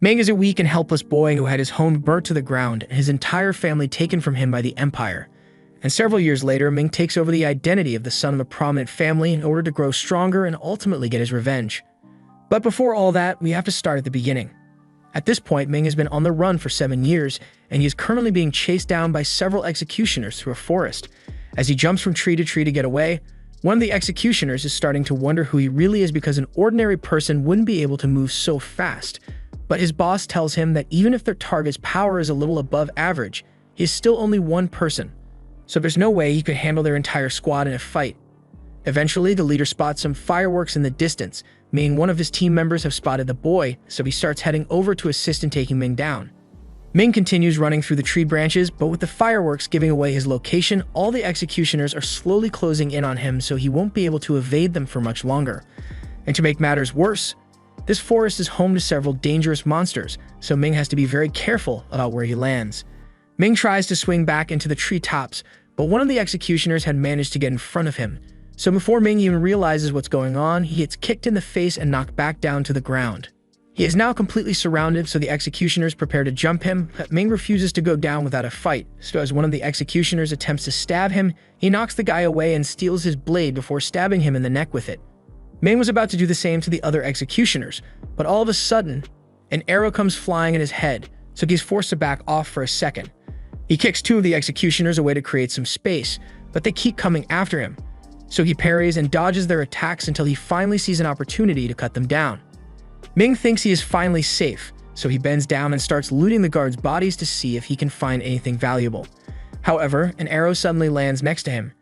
Ming is a weak and helpless boy who had his home burnt to the ground and his entire family taken from him by the Empire. And several years later, Ming takes over the identity of the son of a prominent family in order to grow stronger and ultimately get his revenge. But before all that, we have to start at the beginning. At this point, Ming has been on the run for 7 years, and he is currently being chased down by several executioners through a forest. As he jumps from tree to get away, one of the executioners is starting to wonder who he really is because an ordinary person wouldn't be able to move so fast. But his boss tells him that even if their target's power is a little above average, he is still only one person. So there's no way he could handle their entire squad in a fight. Eventually, the leader spots some fireworks in the distance, meaning one of his team members have spotted the boy, so he starts heading over to assist in taking Ming down. Ming continues running through the tree branches, but with the fireworks giving away his location, all the executioners are slowly closing in on him, so he won't be able to evade them for much longer. And to make matters worse, this forest is home to several dangerous monsters, so Ming has to be very careful about where he lands. Ming tries to swing back into the treetops, but one of the executioners had managed to get in front of him. So before Ming even realizes what's going on, he gets kicked in the face and knocked back down to the ground. He is now completely surrounded, so the executioners prepare to jump him, but Ming refuses to go down without a fight. So as one of the executioners attempts to stab him, he knocks the guy away and steals his blade before stabbing him in the neck with it. Ming was about to do the same to the other executioners, but all of a sudden, an arrow comes flying in his head, so he's forced to back off for a second. He kicks 2 of the executioners away to create some space, but they keep coming after him. So he parries and dodges their attacks until he finally sees an opportunity to cut them down. Ming thinks he is finally safe, so he bends down and starts looting the guards' bodies to see if he can find anything valuable. However, an arrow suddenly lands next to him,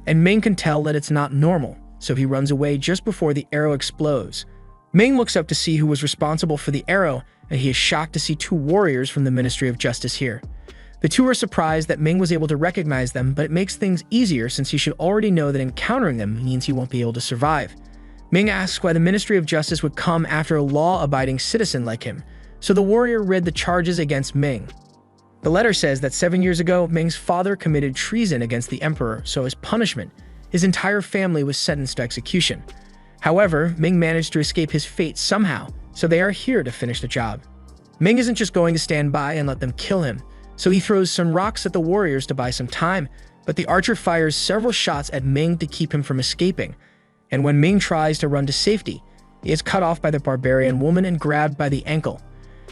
and Ming can tell that it's not normal, so he runs away just before the arrow explodes. Ming looks up to see who was responsible for the arrow, and he is shocked to see 2 warriors from the Ministry of Justice here. The 2 are surprised that Ming was able to recognize them, but it makes things easier since he should already know that encountering them means he won't be able to survive. Ming asks why the Ministry of Justice would come after a law-abiding citizen like him, so the warrior read the charges against Ming. The letter says that 7 years ago, Ming's father committed treason against the emperor, so as punishment, his entire family was sentenced to execution. However, Ming managed to escape his fate somehow, so they are here to finish the job. Ming isn't just going to stand by and let them kill him, so he throws some rocks at the warriors to buy some time, but the archer fires several shots at Ming to keep him from escaping. And when Ming tries to run to safety, he is cut off by the barbarian woman and grabbed by the ankle.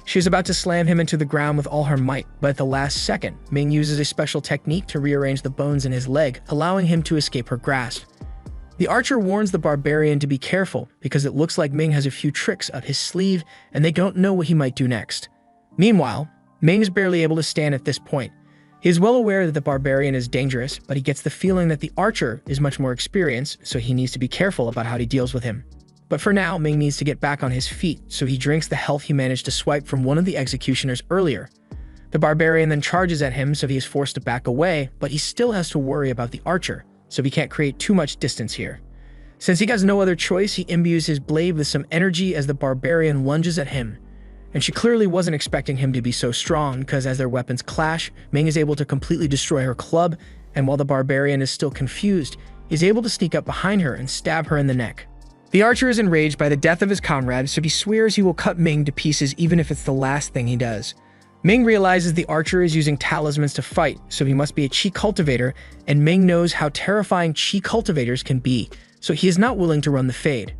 She is about to slam him into the ground with all her might, but at the last second, Ming uses a special technique to rearrange the bones in his leg, allowing him to escape her grasp. The archer warns the barbarian to be careful because it looks like Ming has a few tricks up his sleeve and they don't know what he might do next. Meanwhile, Ming is barely able to stand at this point. He is well aware that the barbarian is dangerous, but he gets the feeling that the archer is much more experienced, so he needs to be careful about how he deals with him. But for now, Ming needs to get back on his feet, so he drinks the health he managed to swipe from one of the executioners earlier. The barbarian then charges at him, so he is forced to back away, but he still has to worry about the archer, so he can't create too much distance here. Since he has no other choice, he imbues his blade with some energy as the barbarian lunges at him. And she clearly wasn't expecting him to be so strong, because as their weapons clash, Ming is able to completely destroy her club, and while the barbarian is still confused, he's able to sneak up behind her and stab her in the neck. The archer is enraged by the death of his comrade, so he swears he will cut Ming to pieces even if it's the last thing he does. Ming realizes the archer is using talismans to fight, so he must be a chi cultivator, and Ming knows how terrifying chi cultivators can be, so he is not willing to run the fade.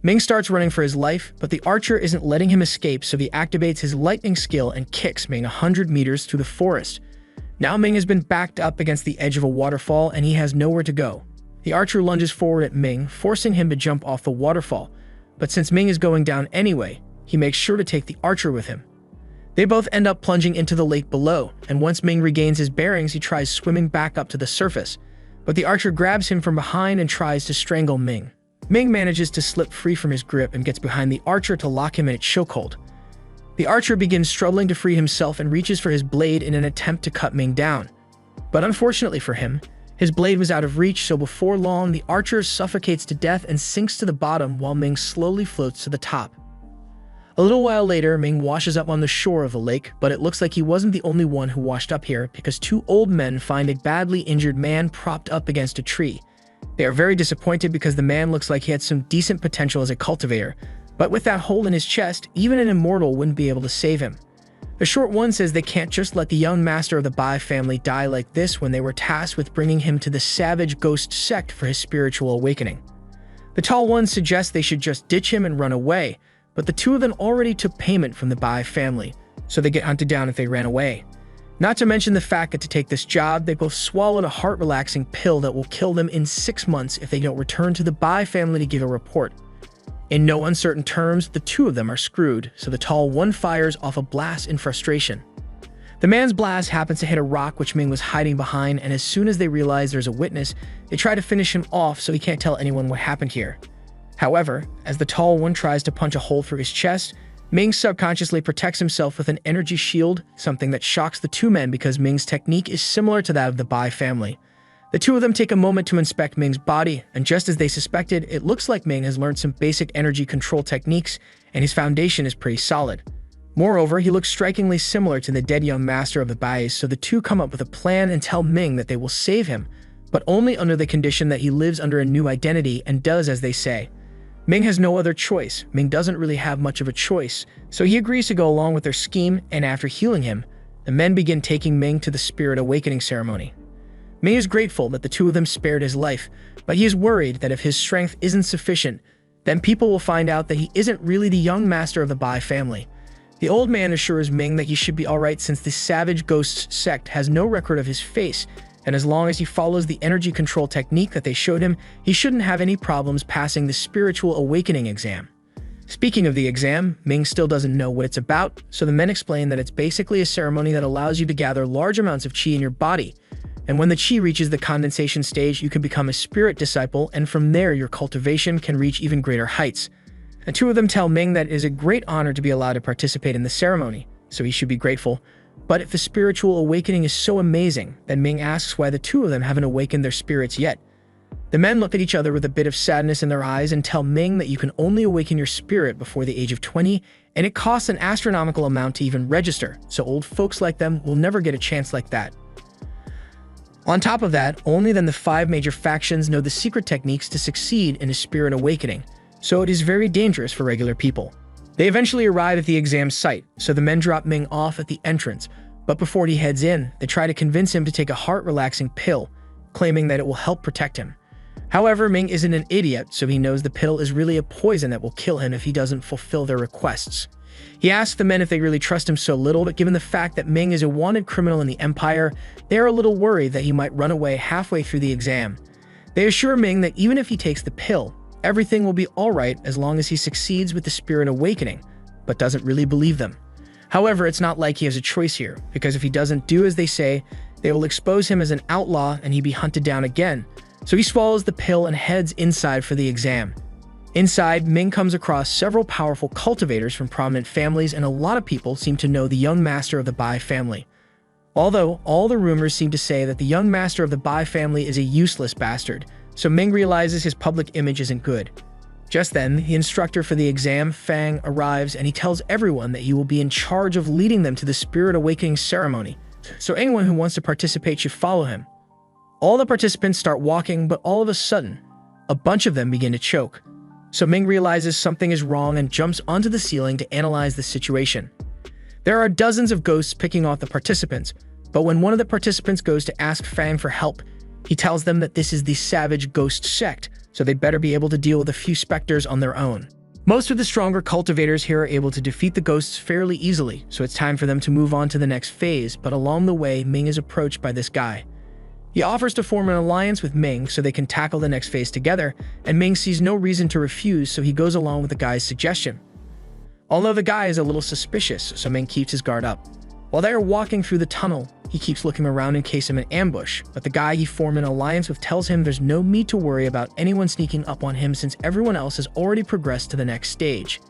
Ming starts running for his life, but the archer isn't letting him escape, so he activates his lightning skill and kicks Ming 100 meters through the forest. Now Ming has been backed up against the edge of a waterfall and he has nowhere to go. The archer lunges forward at Ming, forcing him to jump off the waterfall, but since Ming is going down anyway, he makes sure to take the archer with him. They both end up plunging into the lake below, and once Ming regains his bearings, he tries swimming back up to the surface, but the archer grabs him from behind and tries to strangle Ming. Ming manages to slip free from his grip and gets behind the archer to lock him in its chokehold. The archer begins struggling to free himself and reaches for his blade in an attempt to cut Ming down. But unfortunately for him, his blade was out of reach, so before long, the archer suffocates to death and sinks to the bottom while Ming slowly floats to the top. A little while later, Ming washes up on the shore of the lake, but it looks like he wasn't the only one who washed up here because 2 old men find a badly injured man propped up against a tree. They are very disappointed because the man looks like he had some decent potential as a cultivator, But with that hole in his chest, even an immortal wouldn't be able to save him. The short one says they can't just let the young master of the Bai family die like this when they were tasked with bringing him to the savage ghost sect for his spiritual awakening. The tall one suggests they should just ditch him and run away, but the two of them already took payment from the Bai family, so they get hunted down if they ran away. Not to mention the fact that to take this job, they both swallowed a heart-relaxing pill that will kill them in 6 months if they don't return to the Bai family to give a report. In no uncertain terms, the two of them are screwed, so the tall one fires off a blast in frustration. The man's blast happens to hit a rock which Ming was hiding behind, and as soon as they realize there's a witness, they try to finish him off so he can't tell anyone what happened here. However, as the tall one tries to punch a hole through his chest, Ming subconsciously protects himself with an energy shield, something that shocks the two men because Ming's technique is similar to that of the Bai family. The two of them take a moment to inspect Ming's body, and just as they suspected, it looks like Ming has learned some basic energy control techniques, and his foundation is pretty solid. Moreover, he looks strikingly similar to the dead young master of the Bais, so the two come up with a plan and tell Ming that they will save him, but only under the condition that he lives under a new identity and does as they say. Ming has no other choice. Ming doesn't really have much of a choice, so he agrees to go along with their scheme, and after healing him, the men begin taking Ming to the spirit awakening ceremony. Ming is grateful that the two of them spared his life, but he is worried that if his strength isn't sufficient, then people will find out that he isn't really the young master of the Bai family. The old man assures Ming that he should be alright since the savage ghost sect has no record of his face, and as long as he follows the energy control technique that they showed him, he shouldn't have any problems passing the spiritual awakening exam. Speaking of the exam, Ming still doesn't know what it's about, so the men explain that it's basically a ceremony that allows you to gather large amounts of qi in your body, and when the qi reaches the condensation stage, you can become a spirit disciple, and from there your cultivation can reach even greater heights. The two of them tell Ming that it is a great honor to be allowed to participate in the ceremony, so he should be grateful. But if the spiritual awakening is so amazing, then Ming asks why the two of them haven't awakened their spirits yet. The men look at each other with a bit of sadness in their eyes and tell Ming that you can only awaken your spirit before the age of 20, and it costs an astronomical amount to even register, so old folks like them will never get a chance like that. On top of that, only then the 5 major factions know the secret techniques to succeed in a spirit awakening, so it is very dangerous for regular people. They eventually arrive at the exam site, so the men drop Ming off at the entrance, but before he heads in, they try to convince him to take a heart-relaxing pill, claiming that it will help protect him. However, Ming isn't an idiot, so he knows the pill is really a poison that will kill him if he doesn't fulfill their requests. He asks the men if they really trust him so little, but given the fact that Ming is a wanted criminal in the Empire, they are a little worried that he might run away halfway through the exam. They assure Ming that even if he takes the pill, everything will be alright as long as he succeeds with the spirit awakening, but doesn't really believe them. However, it's not like he has a choice here, because if he doesn't do as they say, they will expose him as an outlaw and he'd be hunted down again, so he swallows the pill and heads inside for the exam. Inside, Ming comes across several powerful cultivators from prominent families, and a lot of people seem to know the young master of the Bai family. Although, all the rumors seem to say that the young master of the Bai family is a useless bastard, so Ming realizes his public image isn't good. Just then, the instructor for the exam, Fang, arrives and he tells everyone that he will be in charge of leading them to the spirit awakening ceremony, so anyone who wants to participate should follow him. All the participants start walking, but all of a sudden, a bunch of them begin to choke. So Ming realizes something is wrong and jumps onto the ceiling to analyze the situation. There are dozens of ghosts picking off the participants, but when one of the participants goes to ask Fang for help, he tells them that this is the savage ghost sect, so they'd better be able to deal with a few specters on their own. Most of the stronger cultivators here are able to defeat the ghosts fairly easily, so it's time for them to move on to the next phase, but along the way, Ming is approached by this guy. He offers to form an alliance with Ming so they can tackle the next phase together, and Ming sees no reason to refuse, so he goes along with the guy's suggestion. Although the guy is a little suspicious, so Ming keeps his guard up. While they are walking through the tunnel, he keeps looking around in case of an ambush, but the guy he formed an alliance with tells him there's no need to worry about anyone sneaking up on him since everyone else has already progressed to the next stage.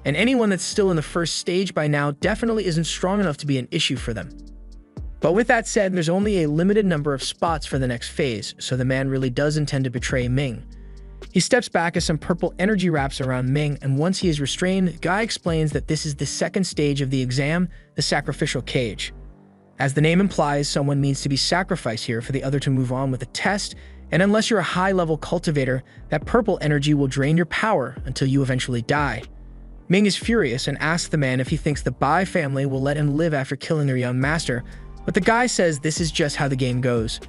And anyone that's still in the first stage by now definitely isn't strong enough to be an issue for them. But with that said, there's only a limited number of spots for the next phase, so the man really does intend to betray Ming. He steps back as some purple energy wraps around Ming, and once he is restrained, the guy explains that this is the second stage of the exam, the sacrificial cage. As the name implies, someone needs to be sacrificed here for the other to move on with the test, and unless you're a high-level cultivator, that purple energy will drain your power until you eventually die. Ming is furious and asks the man if he thinks the Bai family will let him live after killing their young master, but the guy says this is just how the game goes.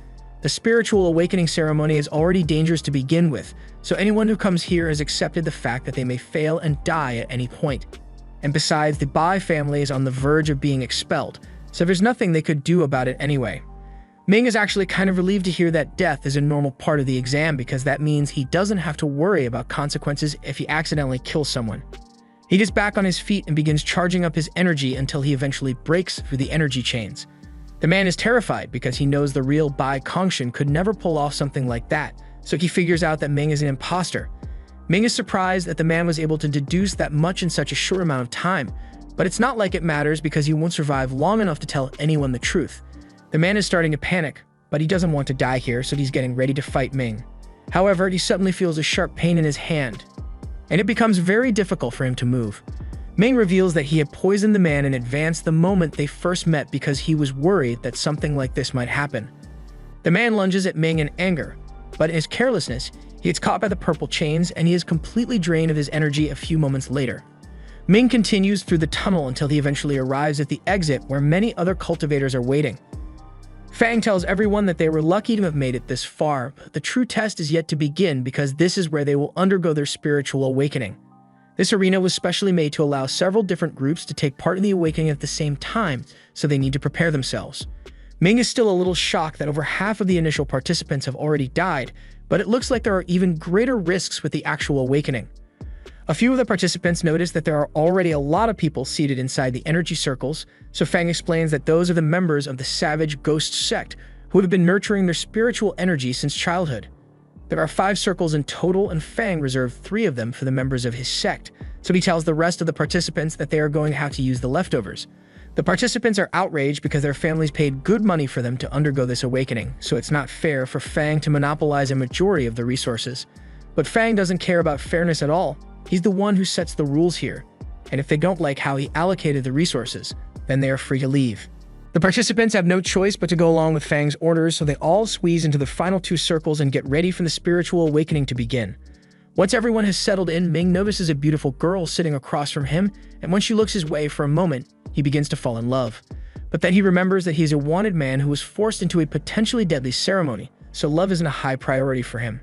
The spiritual awakening ceremony is already dangerous to begin with, so anyone who comes here has accepted the fact that they may fail and die at any point. And besides, the Bai family is on the verge of being expelled, so there's nothing they could do about it anyway. Ming is actually kind of relieved to hear that death is a normal part of the exam because that means he doesn't have to worry about consequences if he accidentally kills someone. He gets back on his feet and begins charging up his energy until he eventually breaks through the energy chains. The man is terrified because he knows the real Bai Kongshin could never pull off something like that, so he figures out that Ming is an imposter. Ming is surprised that the man was able to deduce that much in such a short amount of time, but it's not like it matters because he won't survive long enough to tell anyone the truth. The man is starting to panic, but he doesn't want to die here, so he's getting ready to fight Ming. However, he suddenly feels a sharp pain in his hand, and it becomes very difficult for him to move. Ming reveals that he had poisoned the man in advance the moment they first met because he was worried that something like this might happen. The man lunges at Ming in anger, but in his carelessness, he gets caught by the purple chains and he is completely drained of his energy a few moments later. Ming continues through the tunnel until he eventually arrives at the exit where many other cultivators are waiting. Fang tells everyone that they were lucky to have made it this far, but the true test is yet to begin because this is where they will undergo their spiritual awakening. This arena was specially made to allow several different groups to take part in the awakening at the same time, so they need to prepare themselves. Ming is still a little shocked that over half of the initial participants have already died, but it looks like there are even greater risks with the actual awakening. A few of the participants notice that there are already a lot of people seated inside the energy circles, so Fang explains that those are the members of the Savage Ghost sect who have been nurturing their spiritual energy since childhood. There are 5 circles in total, and Fang reserved 3 of them for the members of his sect, so he tells the rest of the participants that they are going to have to use the leftovers. The participants are outraged because their families paid good money for them to undergo this awakening, so it's not fair for Fang to monopolize a majority of the resources. But Fang doesn't care about fairness at all. He's the one who sets the rules here, and if they don't like how he allocated the resources, then they are free to leave. The participants have no choice but to go along with Fang's orders, so they all squeeze into the final 2 circles and get ready for the spiritual awakening to begin. Once everyone has settled in, Ming notices a beautiful girl sitting across from him, and when she looks his way for a moment, he begins to fall in love. But then he remembers that he is a wanted man who was forced into a potentially deadly ceremony, so love isn't a high priority for him.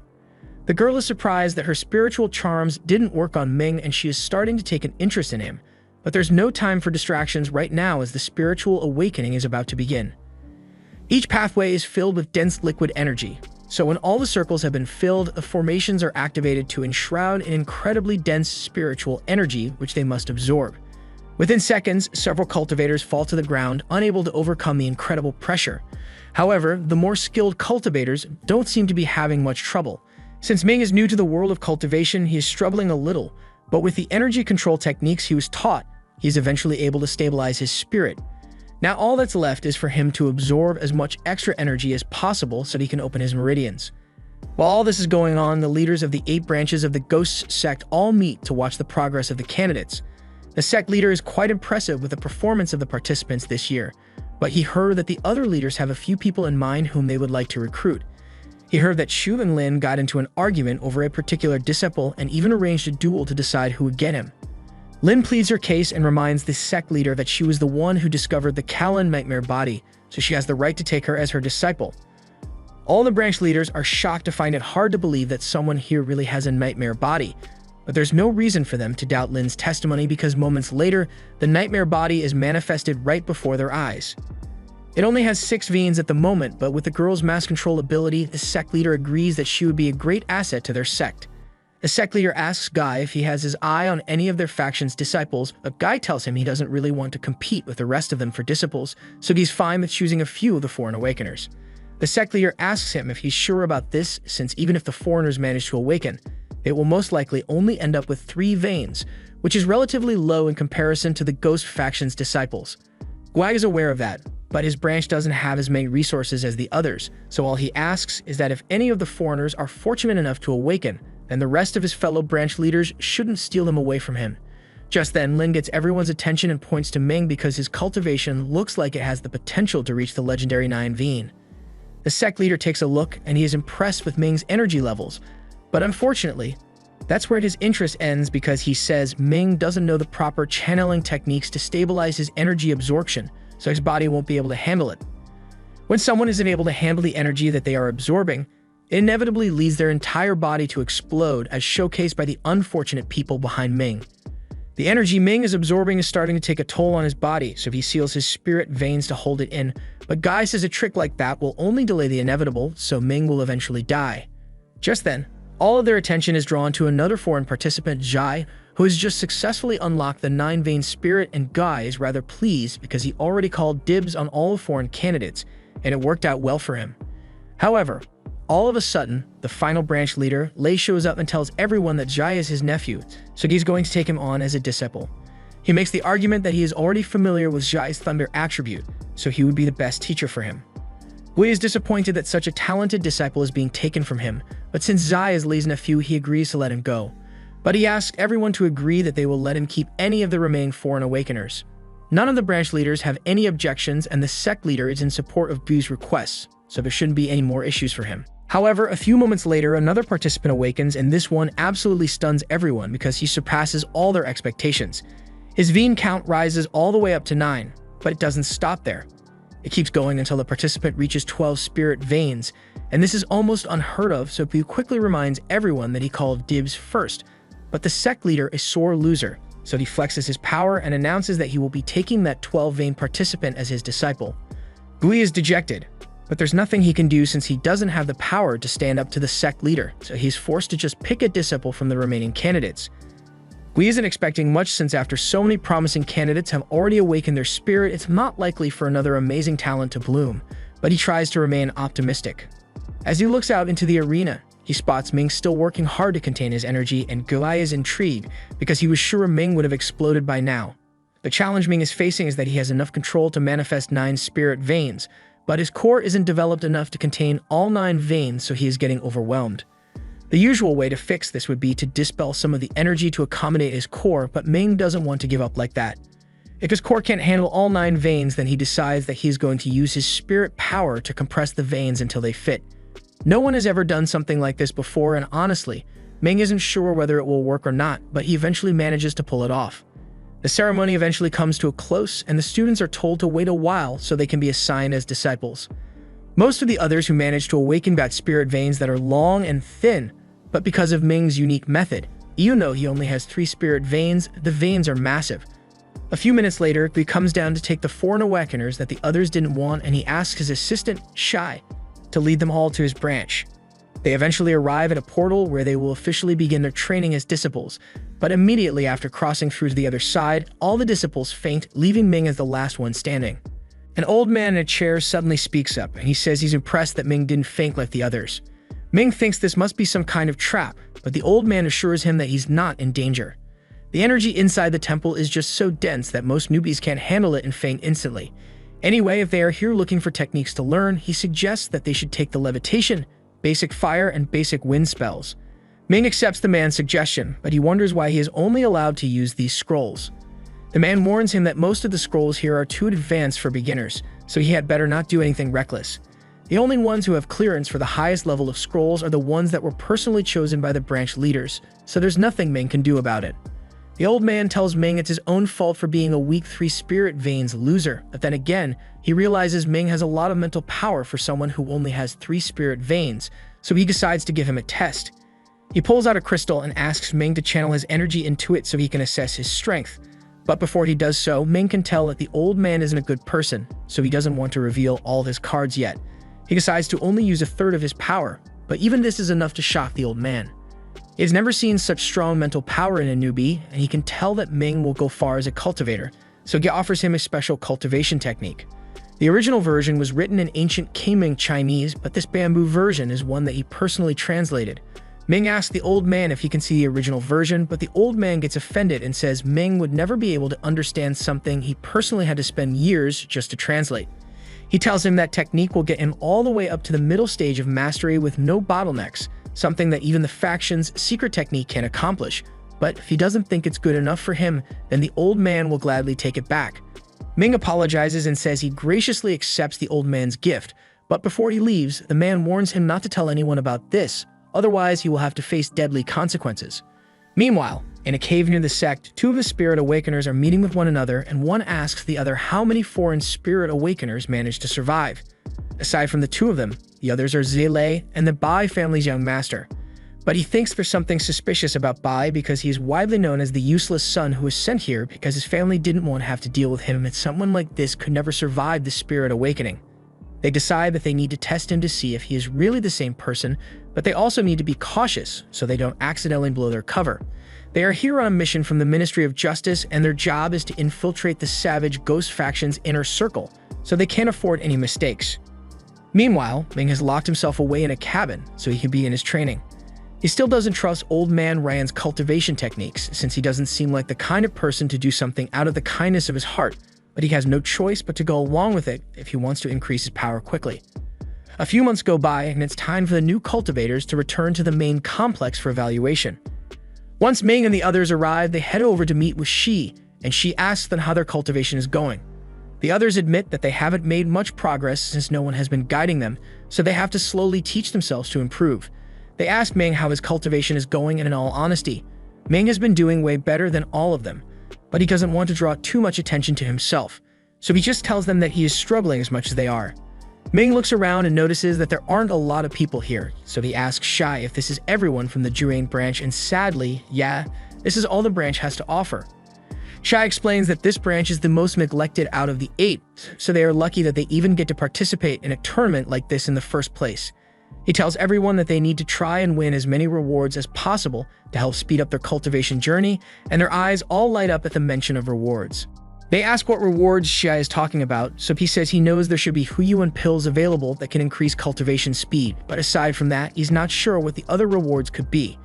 The girl is surprised that her spiritual charms didn't work on Ming and she is starting to take an interest in him, but there's no time for distractions right now as the spiritual awakening is about to begin. Each pathway is filled with dense liquid energy, so when all the circles have been filled, the formations are activated to enshroud an incredibly dense spiritual energy which they must absorb. Within seconds, several cultivators fall to the ground, unable to overcome the incredible pressure. However, the more skilled cultivators don't seem to be having much trouble. Since Ming is new to the world of cultivation, he is struggling a little, but with the energy control techniques he was taught, he is eventually able to stabilize his spirit. Now all that's left is for him to absorb as much extra energy as possible so that he can open his meridians. While all this is going on, the leaders of the 8 branches of the Ghost sect all meet to watch the progress of the candidates. The sect leader is quite impressive with the performance of the participants this year, but he heard that the other leaders have a few people in mind whom they would like to recruit. He heard that Shu and Lin got into an argument over a particular disciple and even arranged a duel to decide who would get him. Lin pleads her case and reminds the sect leader that she was the one who discovered the Kalin nightmare body, so she has the right to take her as her disciple. All the branch leaders are shocked to find it hard to believe that someone here really has a nightmare body, but there's no reason for them to doubt Lin's testimony because moments later, the nightmare body is manifested right before their eyes. It only has 6 veins at the moment, but with the girl's mass control ability, the sect leader agrees that she would be a great asset to their sect. The sect leader asks Guy if he has his eye on any of their faction's disciples, but Guy tells him he doesn't really want to compete with the rest of them for disciples, so he's fine with choosing a few of the foreign awakeners. The sect leader asks him if he's sure about this, since even if the foreigners manage to awaken, it will most likely only end up with 3 veins, which is relatively low in comparison to the Ghost faction's disciples. Guy is aware of that, but his branch doesn't have as many resources as the others, so all he asks is that if any of the foreigners are fortunate enough to awaken, then the rest of his fellow branch leaders shouldn't steal them away from him. Just then, Lin gets everyone's attention and points to Ming because his cultivation looks like it has the potential to reach the legendary 9 vein. The sect leader takes a look and he is impressed with Ming's energy levels, but unfortunately, That's where his interest ends because he says Ming doesn't know the proper channeling techniques to stabilize his energy absorption, so his body won't be able to handle it. When someone isn't able to handle the energy that they are absorbing, it inevitably leads their entire body to explode, as showcased by the unfortunate people behind Ming. The energy Ming is absorbing is starting to take a toll on his body, so he seals his spirit veins to hold it in. But Guy says a trick like that will only delay the inevitable, so Ming will eventually die. Just then, all of their attention is drawn to another foreign participant, Jai, who has just successfully unlocked the 9-vein spirit, and Guy is rather pleased because he already called dibs on all the foreign candidates, and it worked out well for him. However, all of a sudden, the final branch leader, Lei, shows up and tells everyone that Jai is his nephew, so he's going to take him on as a disciple. He makes the argument that he is already familiar with Jai's thunder attribute, so he would be the best teacher for him. Gui is disappointed that such a talented disciple is being taken from him, but since Zai is Lei's nephew, he agrees to let him go. But he asks everyone to agree that they will let him keep any of the remaining foreign awakeners. None of the branch leaders have any objections, and the sect leader is in support of Gui's requests, so there shouldn't be any more issues for him. However, a few moments later, another participant awakens, and this one absolutely stuns everyone because he surpasses all their expectations. His vein count rises all the way up to 9, but it doesn't stop there. It keeps going until the participant reaches 12 spirit veins, and this is almost unheard of, so Pu quickly reminds everyone that he called dibs first. But the sect leader is sore loser, so he flexes his power and announces that he will be taking that 12-vein participant as his disciple. Gui is dejected, but there's nothing he can do since he doesn't have the power to stand up to the sect leader, so he's forced to just pick a disciple from the remaining candidates. Gui isn't expecting much since after so many promising candidates have already awakened their spirit, it's not likely for another amazing talent to bloom, but he tries to remain optimistic. As he looks out into the arena, he spots Ming still working hard to contain his energy, and Gui is intrigued because he was sure Ming would have exploded by now. The challenge Ming is facing is that he has enough control to manifest 9 spirit veins, but his core isn't developed enough to contain all 9 veins, so he is getting overwhelmed. The usual way to fix this would be to dispel some of the energy to accommodate his core, but Ming doesn't want to give up like that. If his core can't handle all 9 veins, then he decides that he is going to use his spirit power to compress the veins until they fit. No one has ever done something like this before, and honestly, Ming isn't sure whether it will work or not, but he eventually manages to pull it off. The ceremony eventually comes to a close, and the students are told to wait a while so they can be assigned as disciples. Most of the others who manage to awaken got spirit veins that are long and thin, but because of Ming's unique method, even though he only has 3 spirit veins, the veins are massive. A few minutes later, he comes down to take the foreign awakeners that the others didn't want, and he asks his assistant, Shai, to lead them all to his branch. They eventually arrive at a portal where they will officially begin their training as disciples, but immediately after crossing through to the other side, all the disciples faint, leaving Ming as the last one standing. An old man in a chair suddenly speaks up, and he says he's impressed that Ming didn't faint like the others. Ming thinks this must be some kind of trap, but the old man assures him that he's not in danger. The energy inside the temple is just so dense that most newbies can't handle it and faint instantly. Anyway, if they are here looking for techniques to learn, he suggests that they should take the levitation, basic fire, and basic wind spells. Ming accepts the man's suggestion, but he wonders why he is only allowed to use these scrolls. The man warns him that most of the scrolls here are too advanced for beginners, so he had better not do anything reckless. The only ones who have clearance for the highest level of scrolls are the ones that were personally chosen by the branch leaders, so there's nothing Ming can do about it. The old man tells Ming it's his own fault for being a weak 3 spirit veins loser, but then again, he realizes Ming has a lot of mental power for someone who only has 3 spirit veins, so he decides to give him a test. He pulls out a crystal and asks Ming to channel his energy into it so he can assess his strength. But before he does so, Ming can tell that the old man isn't a good person, so he doesn't want to reveal all of his cards yet. He decides to only use 1/3 of his power, but even this is enough to shock the old man. He has never seen such strong mental power in a newbie, and he can tell that Ming will go far as a cultivator, so he offers him a special cultivation technique. The original version was written in ancient Qiming Chinese, but this bamboo version is one that he personally translated. Ming asks the old man if he can see the original version, but the old man gets offended and says Ming would never be able to understand something he personally had to spend years just to translate. He tells him that technique will get him all the way up to the middle stage of mastery with no bottlenecks, something that even the faction's secret technique can't accomplish. But if he doesn't think it's good enough for him, then the old man will gladly take it back. Ming apologizes and says he graciously accepts the old man's gift, but before he leaves, the man warns him not to tell anyone about this, otherwise he will have to face deadly consequences. Meanwhile, in a cave near the sect, two of the spirit awakeners are meeting with one another, and one asks the other how many foreign spirit awakeners managed to survive. Aside from the two of them, the others are Zele and the Bai family's young master. But he thinks there's something suspicious about Bai because he is widely known as the useless son who was sent here because his family didn't want to have to deal with him, and someone like this could never survive the spirit awakening. They decide that they need to test him to see if he is really the same person, but they also need to be cautious so they don't accidentally blow their cover. They are here on a mission from the Ministry of Justice, and their job is to infiltrate the savage ghost faction's inner circle, so they can't afford any mistakes. Meanwhile, Ming has locked himself away in a cabin so he can be in his training. He still doesn't trust Old Man Ryan's cultivation techniques, since he doesn't seem like the kind of person to do something out of the kindness of his heart, but he has no choice but to go along with it if he wants to increase his power quickly. A few months go by, and it's time for the new cultivators to return to the main complex for evaluation. Once Ming and the others arrive, they head over to meet with Shi, and Shi asks them how their cultivation is going. The others admit that they haven't made much progress since no one has been guiding them, so they have to slowly teach themselves to improve. They ask Ming how his cultivation is going, and in all honesty, Ming has been doing way better than all of them, but he doesn't want to draw too much attention to himself, so he just tells them that he is struggling as much as they are. Ming looks around and notices that there aren't a lot of people here, so he asks Shai if this is everyone from the Jurain branch, and sadly, yeah, this is all the branch has to offer. Shai explains that this branch is the most neglected out of the 8, so they are lucky that they even get to participate in a tournament like this in the first place. He tells everyone that they need to try and win as many rewards as possible to help speed up their cultivation journey, and their eyes all light up at the mention of rewards. They ask what rewards Shai is talking about, so he says he knows there should be Huyuan pills available that can increase cultivation speed, but aside from that, he's not sure what the other rewards could be.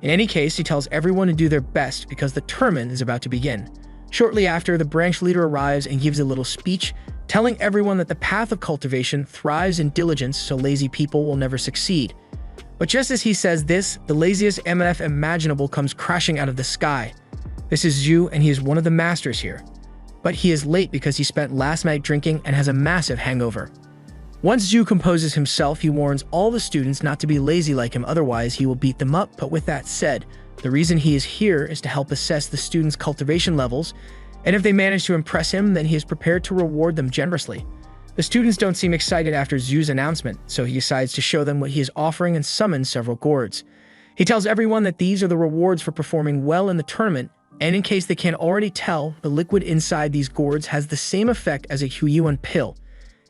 In any case, he tells everyone to do their best because the tournament is about to begin. Shortly after, the branch leader arrives and gives a little speech, telling everyone that the path of cultivation thrives in diligence, so lazy people will never succeed. But just as he says this, the laziest MF imaginable comes crashing out of the sky. This is Zhu, and he is one of the masters here. But he is late because he spent last night drinking and has a massive hangover. Once Zhu composes himself, he warns all the students not to be lazy like him, otherwise he will beat them up. But with that said, the reason he is here is to help assess the students' cultivation levels, and if they manage to impress him, then he is prepared to reward them generously. The students don't seem excited after Zhu's announcement, so he decides to show them what he is offering and summons several gourds. He tells everyone that these are the rewards for performing well in the tournament, and in case they can't already tell, the liquid inside these gourds has the same effect as a Huyuan pill.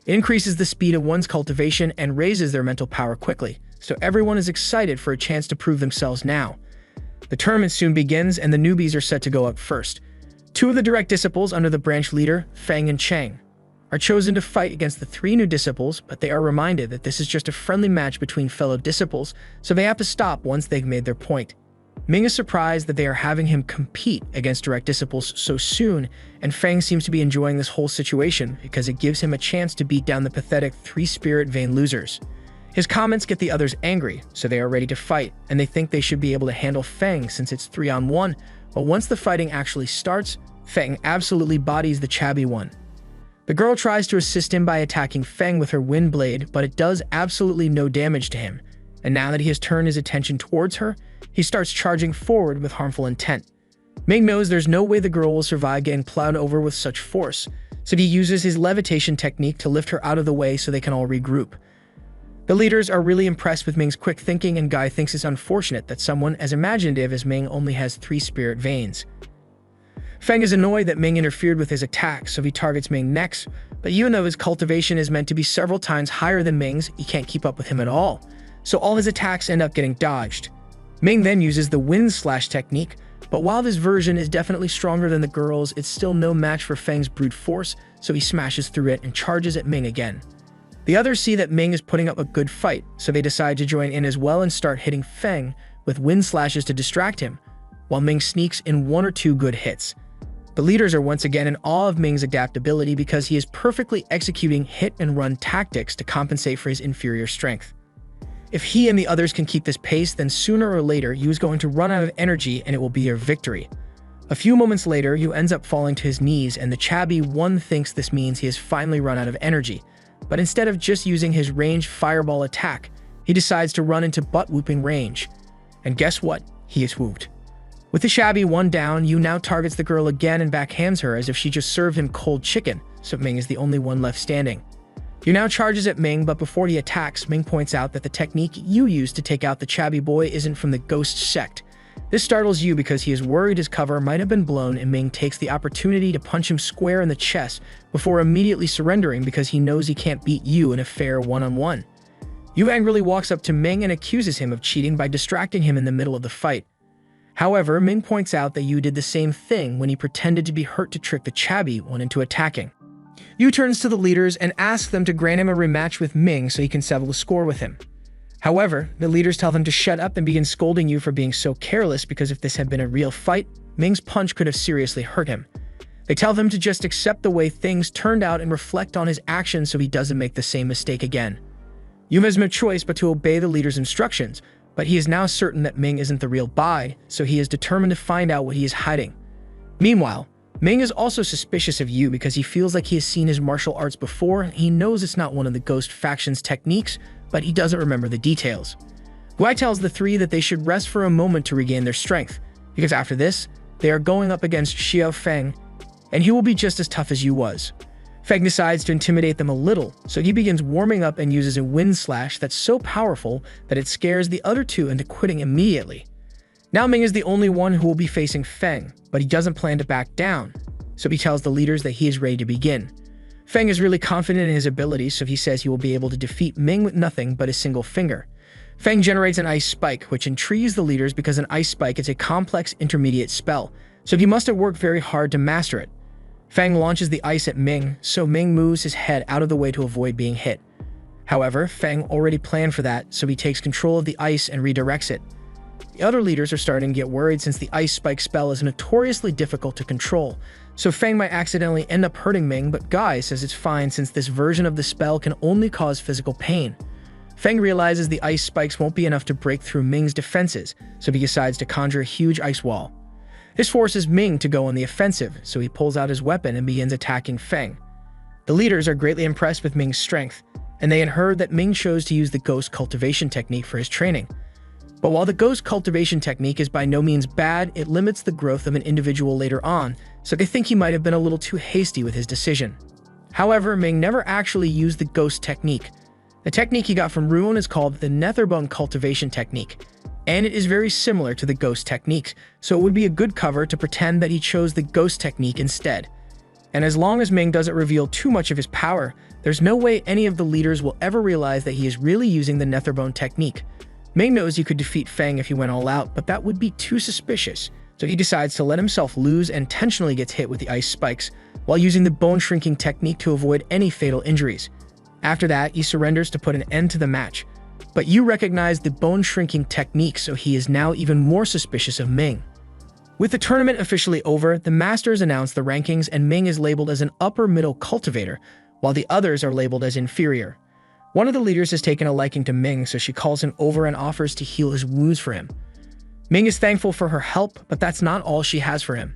It increases the speed of one's cultivation and raises their mental power quickly, so everyone is excited for a chance to prove themselves now. The tournament soon begins, and the newbies are set to go up first. Two of the direct disciples under the branch leader, Feng and Cheng, are chosen to fight against the 3 new disciples, but they are reminded that this is just a friendly match between fellow disciples, so they have to stop once they've made their point. Ming is surprised that they are having him compete against direct disciples so soon, and Feng seems to be enjoying this whole situation because it gives him a chance to beat down the pathetic 3 spirit vein losers. His comments get the others angry, so they are ready to fight, and they think they should be able to handle Feng since it's 3-on-1, but once the fighting actually starts, Feng absolutely bodies the chubby one. The girl tries to assist him by attacking Feng with her wind blade, but it does absolutely no damage to him, and now that he has turned his attention towards her, he starts charging forward with harmful intent. Ming knows there's no way the girl will survive getting plowed over with such force, so he uses his levitation technique to lift her out of the way so they can all regroup. The leaders are really impressed with Ming's quick thinking, and Guy thinks it's unfortunate that someone as imaginative as Ming only has 3 spirit veins. Feng is annoyed that Ming interfered with his attack, so he targets Ming next, but even though his cultivation is meant to be several times higher than Ming's, he can't keep up with him at all, so all his attacks end up getting dodged. Ming then uses the wind slash technique, but while this version is definitely stronger than the girl's, it's still no match for Feng's brute force, so he smashes through it and charges at Ming again. The others see that Ming is putting up a good fight, so they decide to join in as well and start hitting Feng with wind slashes to distract him, while Ming sneaks in 1 or 2 good hits. The leaders are once again in awe of Ming's adaptability because he is perfectly executing hit-and-run tactics to compensate for his inferior strength. If he and the others can keep this pace, then sooner or later Yu is going to run out of energy and it will be their victory. A few moments later, Yu ends up falling to his knees, and the chubby one thinks this means he has finally run out of energy. But instead of just using his ranged fireball attack, he decides to run into butt-whooping range. And guess what? He is whooped. With the shabby one down, Yu now targets the girl again and backhands her as if she just served him cold chicken, so Ming is the only one left standing. Yu now charges at Ming, but before he attacks, Ming points out that the technique Yu used to take out the Chabby boy isn't from the ghost sect. This startles Yu because he is worried his cover might have been blown, and Ming takes the opportunity to punch him square in the chest before immediately surrendering because he knows he can't beat Yu in a fair one-on-one. Yu angrily walks up to Ming and accuses him of cheating by distracting him in the middle of the fight. However, Ming points out that Yu did the same thing when he pretended to be hurt to trick the Chabby one into attacking. Yu turns to the leaders and asks them to grant him a rematch with Ming so he can settle the score with him. However, the leaders tell them to shut up and begin scolding Yu for being so careless because if this had been a real fight, Ming's punch could have seriously hurt him. They tell them to just accept the way things turned out and reflect on his actions so he doesn't make the same mistake again. Yu has no choice but to obey the leader's instructions, but he is now certain that Ming isn't the real Bai, so he is determined to find out what he is hiding. Meanwhile, Ming is also suspicious of Yu because he feels like he has seen his martial arts before. He knows it's not one of the ghost faction's techniques, but he doesn't remember the details. Guai tells the three that they should rest for a moment to regain their strength, because after this, they are going up against Xiao Feng, and he will be just as tough as Yu was. Feng decides to intimidate them a little, so he begins warming up and uses a wind slash that's so powerful that it scares the other two into quitting immediately. Now Ming is the only one who will be facing Feng, but he doesn't plan to back down, so he tells the leaders that he is ready to begin. Feng is really confident in his abilities, so he says he will be able to defeat Ming with nothing but a single finger. Feng generates an ice spike, which intrigues the leaders because an ice spike is a complex intermediate spell, so he must have worked very hard to master it. Feng launches the ice at Ming, so Ming moves his head out of the way to avoid being hit. However, Feng already planned for that, so he takes control of the ice and redirects it. The other leaders are starting to get worried since the ice spike spell is notoriously difficult to control, so Feng might accidentally end up hurting Ming, but Guy says it's fine since this version of the spell can only cause physical pain. Feng realizes the ice spikes won't be enough to break through Ming's defenses, so he decides to conjure a huge ice wall. This forces Ming to go on the offensive, so he pulls out his weapon and begins attacking Feng. The leaders are greatly impressed with Ming's strength, and they had heard that Ming chose to use the ghost cultivation technique for his training. But while the ghost cultivation technique is by no means bad, it limits the growth of an individual later on, so they think he might have been a little too hasty with his decision. However, Ming never actually used the ghost technique. The technique he got from Ruon is called the Netherbone cultivation technique, and it is very similar to the ghost techniques, so it would be a good cover to pretend that he chose the ghost technique instead. And as long as Ming doesn't reveal too much of his power, there's no way any of the leaders will ever realize that he is really using the Netherbone technique. Ming knows he could defeat Feng if he went all out, but that would be too suspicious, so he decides to let himself lose and intentionally gets hit with the ice spikes, while using the bone shrinking technique to avoid any fatal injuries. After that, he surrenders to put an end to the match, but Yu recognized the bone shrinking technique, so he is now even more suspicious of Ming. With the tournament officially over, the masters announce the rankings and Ming is labeled as an upper middle cultivator, while the others are labeled as inferior. One of the leaders has taken a liking to Ming, so she calls him over and offers to heal his wounds for him. Ming is thankful for her help, but that's not all she has for him.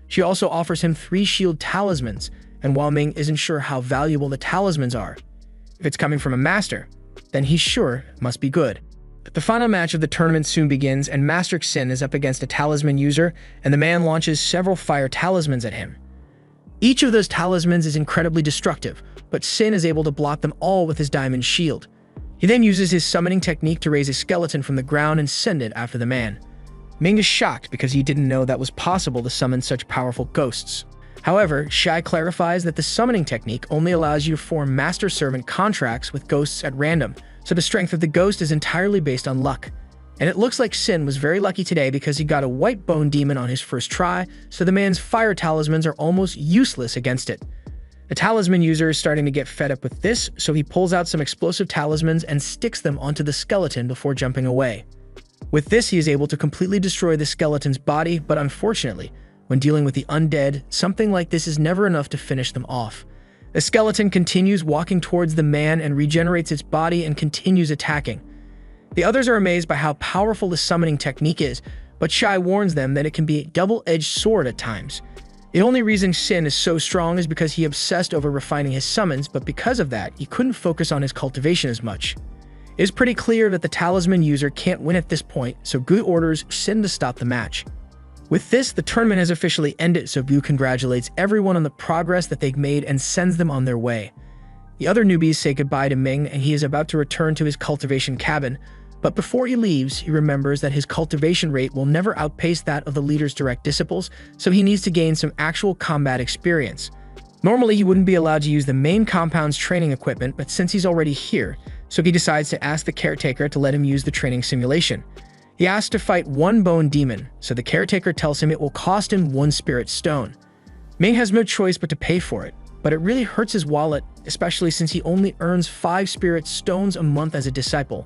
She also offers him 3 shield talismans, and while Ming isn't sure how valuable the talismans are, if it's coming from a master, then he's sure it must be good. The final match of the tournament soon begins, and Master Xin is up against a talisman user, and the man launches several fire talismans at him. Each of those talismans is incredibly destructive, but Xin is able to block them all with his diamond shield. He then uses his summoning technique to raise a skeleton from the ground and send it after the man. Ming is shocked because he didn't know that was possible to summon such powerful ghosts. However, Shai clarifies that the summoning technique only allows you to form master-servant contracts with ghosts at random, so the strength of the ghost is entirely based on luck. And it looks like Xin was very lucky today because he got a white bone demon on his first try, so the man's fire talismans are almost useless against it. The talisman user is starting to get fed up with this, so he pulls out some explosive talismans and sticks them onto the skeleton before jumping away. With this, he is able to completely destroy the skeleton's body, but unfortunately, when dealing with the undead, something like this is never enough to finish them off. The skeleton continues walking towards the man and regenerates its body and continues attacking. The others are amazed by how powerful the summoning technique is, but Shai warns them that it can be a double-edged sword at times. The only reason Xin is so strong is because he obsessed over refining his summons, but because of that, he couldn't focus on his cultivation as much. It is pretty clear that the talisman user can't win at this point, so Gu orders Xin to stop the match. With this, the tournament has officially ended, so Mu congratulates everyone on the progress that they've made and sends them on their way. The other newbies say goodbye to Ming, and he is about to return to his cultivation cabin, but before he leaves, he remembers that his cultivation rate will never outpace that of the leader's direct disciples, so he needs to gain some actual combat experience. Normally, he wouldn't be allowed to use the main compound's training equipment, but since he's already here, so he decides to ask the caretaker to let him use the training simulation. He asks to fight one bone demon, so the caretaker tells him it will cost him 1 spirit stone. Ming has no choice but to pay for it, but it really hurts his wallet, especially since he only earns 5 spirit stones a month as a disciple.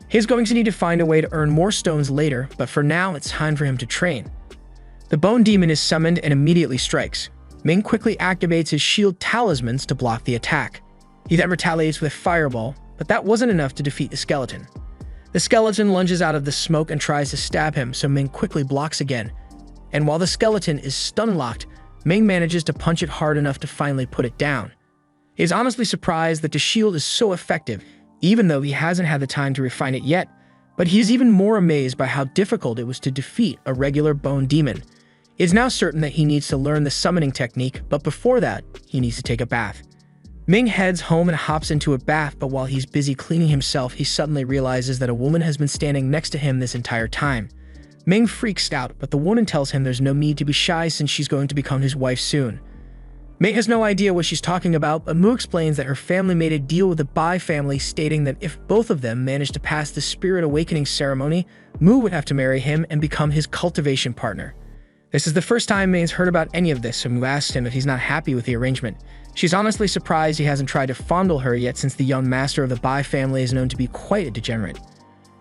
He's going to need to find a way to earn more stones later, but for now, it's time for him to train. The bone demon is summoned and immediately strikes. Ming quickly activates his shield talismans to block the attack. He then retaliates with a fireball, but that wasn't enough to defeat the skeleton. The skeleton lunges out of the smoke and tries to stab him, so Ming quickly blocks again. And while the skeleton is stun-locked, Ming manages to punch it hard enough to finally put it down. He is honestly surprised that the shield is so effective, even though he hasn't had the time to refine it yet, but he is even more amazed by how difficult it was to defeat a regular bone demon. It is now certain that he needs to learn the summoning technique, but before that, he needs to take a bath. Ming heads home and hops into a bath, but while he's busy cleaning himself, he suddenly realizes that a woman has been standing next to him this entire time. Ming freaks out, but the woman tells him there's no need to be shy since she's going to become his wife soon. Ming has no idea what she's talking about, but Mu explains that her family made a deal with the Bai family, stating that if both of them managed to pass the Spirit Awakening ceremony, Mu would have to marry him and become his cultivation partner. This is the first time Ming's heard about any of this, so Mu asks him if he's not happy with the arrangement. She's honestly surprised he hasn't tried to fondle her yet, since the young master of the Bai family is known to be quite a degenerate.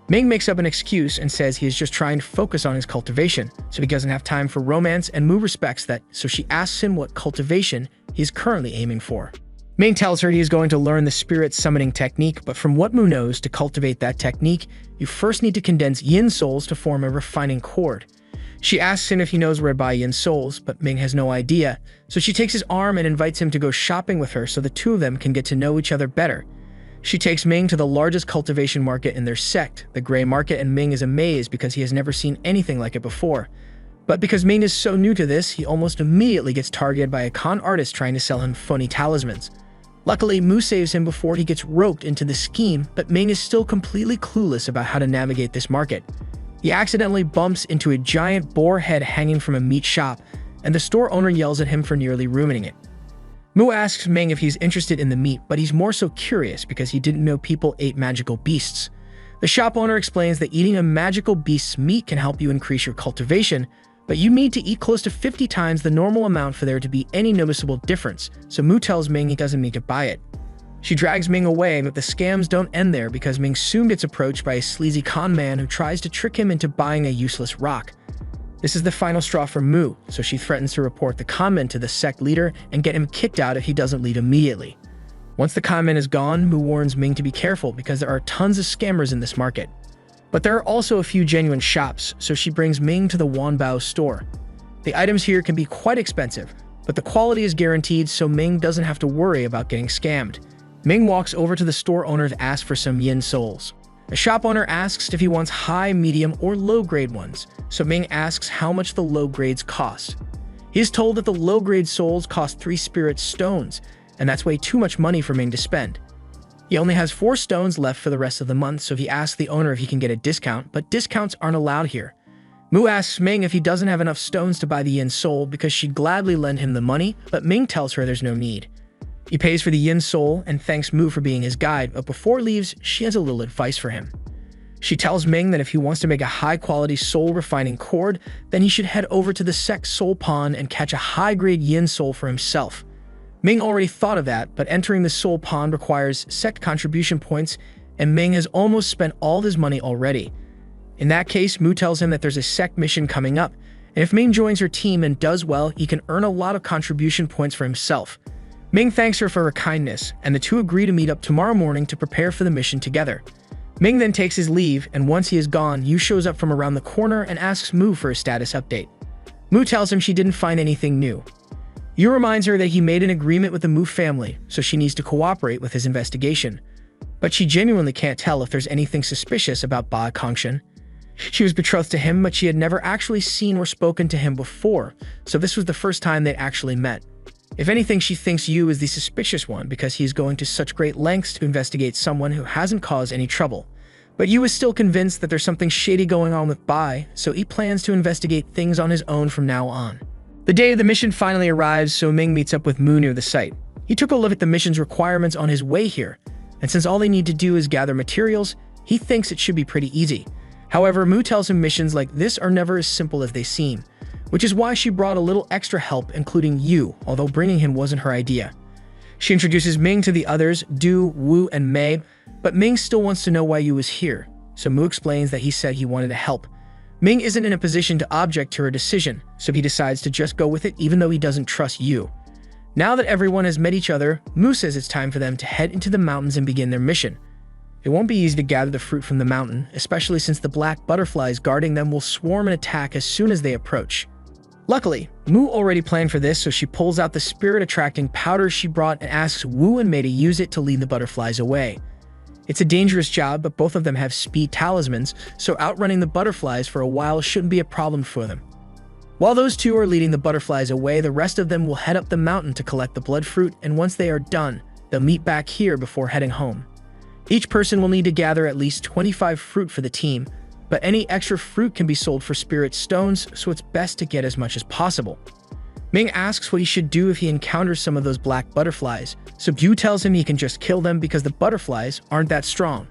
Ming makes up an excuse and says he is just trying to focus on his cultivation, so he doesn't have time for romance, and Mu respects that, so she asks him what cultivation he is currently aiming for. Ming tells her he is going to learn the spirit summoning technique, but from what Mu knows, to cultivate that technique, you first need to condense yin souls to form a refining cord. She asks him if he knows where to buy yin souls, but Ming has no idea, so she takes his arm and invites him to go shopping with her so the two of them can get to know each other better. She takes Ming to the largest cultivation market in their sect, the Gray Market, and Ming is amazed because he has never seen anything like it before. But because Ming is so new to this, he almost immediately gets targeted by a con artist trying to sell him phony talismans. Luckily, Mu saves him before he gets roped into the scheme, but Ming is still completely clueless about how to navigate this market. He accidentally bumps into a giant boar head hanging from a meat shop, and the store owner yells at him for nearly ruining it. Mu asks Ming if he's interested in the meat, but he's more so curious because he didn't know people ate magical beasts. The shop owner explains that eating a magical beast's meat can help you increase your cultivation, but you need to eat close to 50 times the normal amount for there to be any noticeable difference, so Mu tells Ming he doesn't need to buy it. She drags Ming away, but the scams don't end there because Ming soon gets approached by a sleazy con man who tries to trick him into buying a useless rock. This is the final straw for Mu, so she threatens to report the conman to the sect leader and get him kicked out if he doesn't leave immediately. Once the conman is gone, Mu warns Ming to be careful because there are tons of scammers in this market. But there are also a few genuine shops, so she brings Ming to the Wanbao store. The items here can be quite expensive, but the quality is guaranteed, so Ming doesn't have to worry about getting scammed. Ming walks over to the store owner to ask for some yin souls. The shop owner asks if he wants high, medium, or low-grade ones, so Ming asks how much the low grades cost. He is told that the low-grade souls cost 3 spirit stones, and that's way too much money for Ming to spend. He only has 4 stones left for the rest of the month, so he asks the owner if he can get a discount, but discounts aren't allowed here. Mu asks Ming if he doesn't have enough stones to buy the yin soul because she'd gladly lend him the money, but Ming tells her there's no need. He pays for the yin soul and thanks Mu for being his guide, but before leaves, she has a little advice for him. She tells Ming that if he wants to make a high-quality soul refining cord, then he should head over to the sect soul pond and catch a high-grade yin soul for himself. Ming already thought of that, but entering the soul pond requires sect contribution points, and Ming has almost spent all his money already. In that case, Mu tells him that there's a sect mission coming up, and if Ming joins her team and does well, he can earn a lot of contribution points for himself. Ming thanks her for her kindness, and the two agree to meet up tomorrow morning to prepare for the mission together. Ming then takes his leave, and once he is gone, Yu shows up from around the corner and asks Mu for a status update. Mu tells him she didn't find anything new. Yu reminds her that he made an agreement with the Mu family, so she needs to cooperate with his investigation. But she genuinely can't tell if there's anything suspicious about Ba Kongshan. She was betrothed to him, but she had never actually seen or spoken to him before, so this was the first time they'd actually met. If anything, she thinks Yu is the suspicious one because he is going to such great lengths to investigate someone who hasn't caused any trouble. But Yu is still convinced that there's something shady going on with Bai, so he plans to investigate things on his own from now on. The day of the mission finally arrives, so Ming meets up with Mu near the site. He took a look at the mission's requirements on his way here, and since all they need to do is gather materials, he thinks it should be pretty easy. However, Mu tells him missions like this are never as simple as they seem, which is why she brought a little extra help, including Yu, although bringing him wasn't her idea. She introduces Ming to the others, Du, Wu, and Mei, but Ming still wants to know why Yu is here, so Mu explains that he said he wanted to help. Ming isn't in a position to object to her decision, so he decides to just go with it even though he doesn't trust Yu. Now that everyone has met each other, Mu says it's time for them to head into the mountains and begin their mission. It won't be easy to gather the fruit from the mountain, especially since the black butterflies guarding them will swarm and attack as soon as they approach. Luckily, Mu already planned for this, so she pulls out the spirit-attracting powder she brought and asks Wu and Mei to use it to lead the butterflies away. It's a dangerous job, but both of them have speed talismans, so outrunning the butterflies for a while shouldn't be a problem for them. While those two are leading the butterflies away, the rest of them will head up the mountain to collect the blood fruit, and once they are done, they'll meet back here before heading home. Each person will need to gather at least 25 fruit for the team, but any extra fruit can be sold for spirit stones, so it's best to get as much as possible. Ming asks what he should do if he encounters some of those black butterflies, so Yu tells him he can just kill them because the butterflies aren't that strong.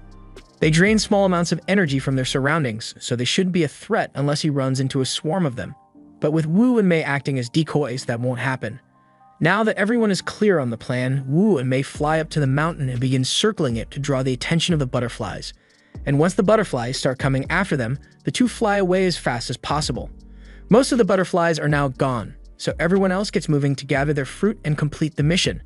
They drain small amounts of energy from their surroundings, so they shouldn't be a threat unless he runs into a swarm of them. But with Wu and Mei acting as decoys, that won't happen. Now that everyone is clear on the plan, Wu and Mei fly up to the mountain and begin circling it to draw the attention of the butterflies. And once the butterflies start coming after them, the two fly away as fast as possible. Most of the butterflies are now gone, so everyone else gets moving to gather their fruit and complete the mission.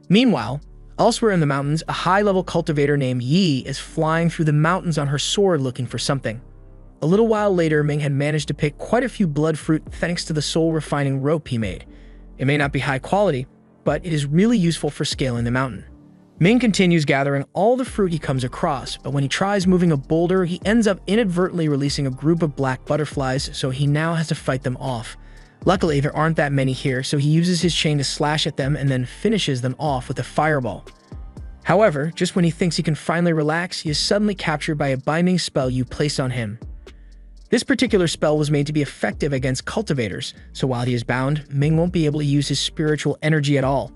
Meanwhile, elsewhere in the mountains, a high-level cultivator named Yi is flying through the mountains on her sword looking for something. A little while later, Ming had managed to pick quite a few blood fruit thanks to the soul-refining rope he made. It may not be high quality, but it is really useful for scaling the mountain. Ming continues gathering all the fruit he comes across, but when he tries moving a boulder, he ends up inadvertently releasing a group of black butterflies, so he now has to fight them off. Luckily, there aren't that many here, so he uses his chain to slash at them and then finishes them off with a fireball. However, just when he thinks he can finally relax, he is suddenly captured by a binding spell you place on him. This particular spell was made to be effective against cultivators, so while he is bound, Ming won't be able to use his spiritual energy at all.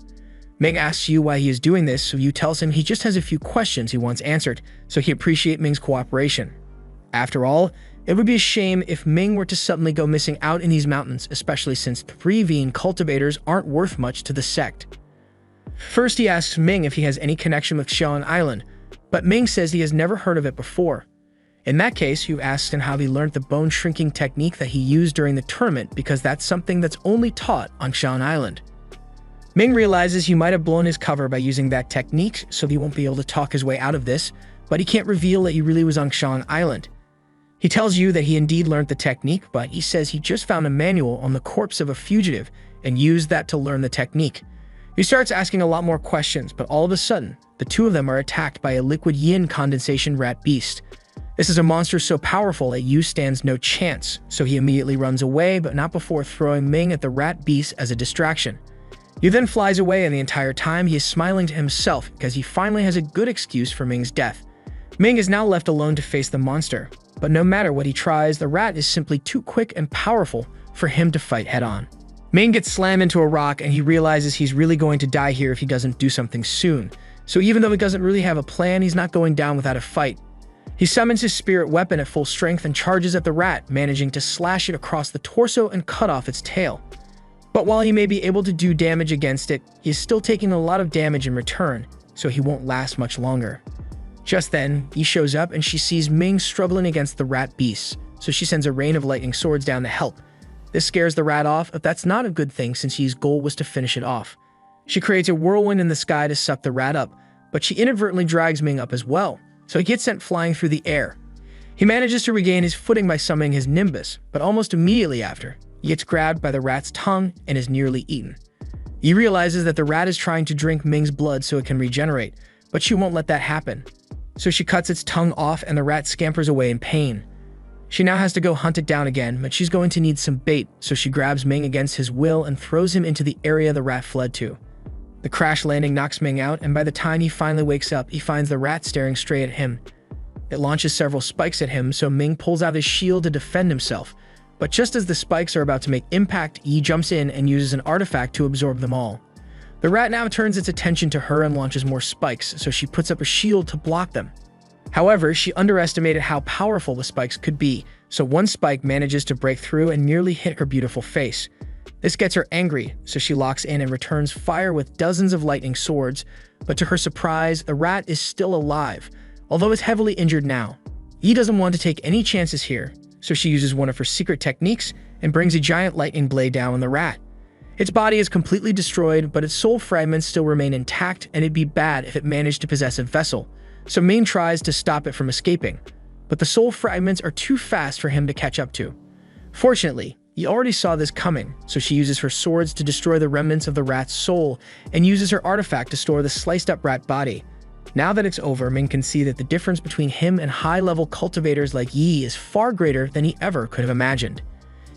Ming asks Yu why he is doing this, so Yu tells him he just has a few questions he wants answered, so he appreciates Ming's cooperation. After all, it would be a shame if Ming were to suddenly go missing out in these mountains, especially since 3 cultivators aren't worth much to the sect. First, he asks Ming if he has any connection with Xiaoan Island, but Ming says he has never heard of it before. In that case, Yu asks him how he learned the bone shrinking technique that he used during the tournament because that's something that's only taught on Xiaoan Island. Ming realizes he might have blown his cover by using that technique, so he won't be able to talk his way out of this, but he can't reveal that he really was on Xiaoan Island. He tells Yu that he indeed learned the technique, but he says he just found a manual on the corpse of a fugitive and used that to learn the technique. He starts asking a lot more questions, but all of a sudden, the two of them are attacked by a liquid yin condensation rat beast. This is a monster so powerful that Yu stands no chance, so he immediately runs away, but not before throwing Ming at the rat beast as a distraction. Yu then flies away, and the entire time he is smiling to himself because he finally has a good excuse for Ming's death. Ming is now left alone to face the monster, but no matter what he tries, the rat is simply too quick and powerful for him to fight head-on. Ming gets slammed into a rock, and he realizes he's really going to die here if he doesn't do something soon. So even though he doesn't really have a plan, he's not going down without a fight. He summons his spirit weapon at full strength and charges at the rat, managing to slash it across the torso and cut off its tail. But while he may be able to do damage against it, he is still taking a lot of damage in return, so he won't last much longer. Just then, Yi shows up and she sees Ming struggling against the rat beast, so she sends a rain of lightning swords down to help. This scares the rat off, but that's not a good thing since Yi's goal was to finish it off. She creates a whirlwind in the sky to suck the rat up, but she inadvertently drags Ming up as well, so he gets sent flying through the air. He manages to regain his footing by summoning his Nimbus, but almost immediately after, he gets grabbed by the rat's tongue and is nearly eaten. He realizes that the rat is trying to drink Ming's blood so it can regenerate, but she won't let that happen. So she cuts its tongue off and the rat scampers away in pain. She now has to go hunt it down again, but she's going to need some bait, so she grabs Ming against his will and throws him into the area the rat fled to. The crash landing knocks Ming out, and by the time he finally wakes up, he finds the rat staring straight at him. It launches several spikes at him, so Ming pulls out his shield to defend himself. But just as the spikes are about to make impact, Yi jumps in and uses an artifact to absorb them all. The rat now turns its attention to her and launches more spikes, so she puts up a shield to block them. However, she underestimated how powerful the spikes could be, so one spike manages to break through and nearly hit her beautiful face. This gets her angry, so she locks in and returns fire with dozens of lightning swords, but to her surprise, the rat is still alive, although it's heavily injured now. Yi doesn't want to take any chances here, so she uses one of her secret techniques and brings a giant lightning blade down on the rat. Its body is completely destroyed, but its soul fragments still remain intact, and it'd be bad if it managed to possess a vessel. So Ming tries to stop it from escaping, but the soul fragments are too fast for him to catch up to. Fortunately, he already saw this coming, so she uses her swords to destroy the remnants of the rat's soul and uses her artifact to store the sliced-up rat body. Now that it's over, Ming can see that the difference between him and high-level cultivators like Yi is far greater than he ever could have imagined.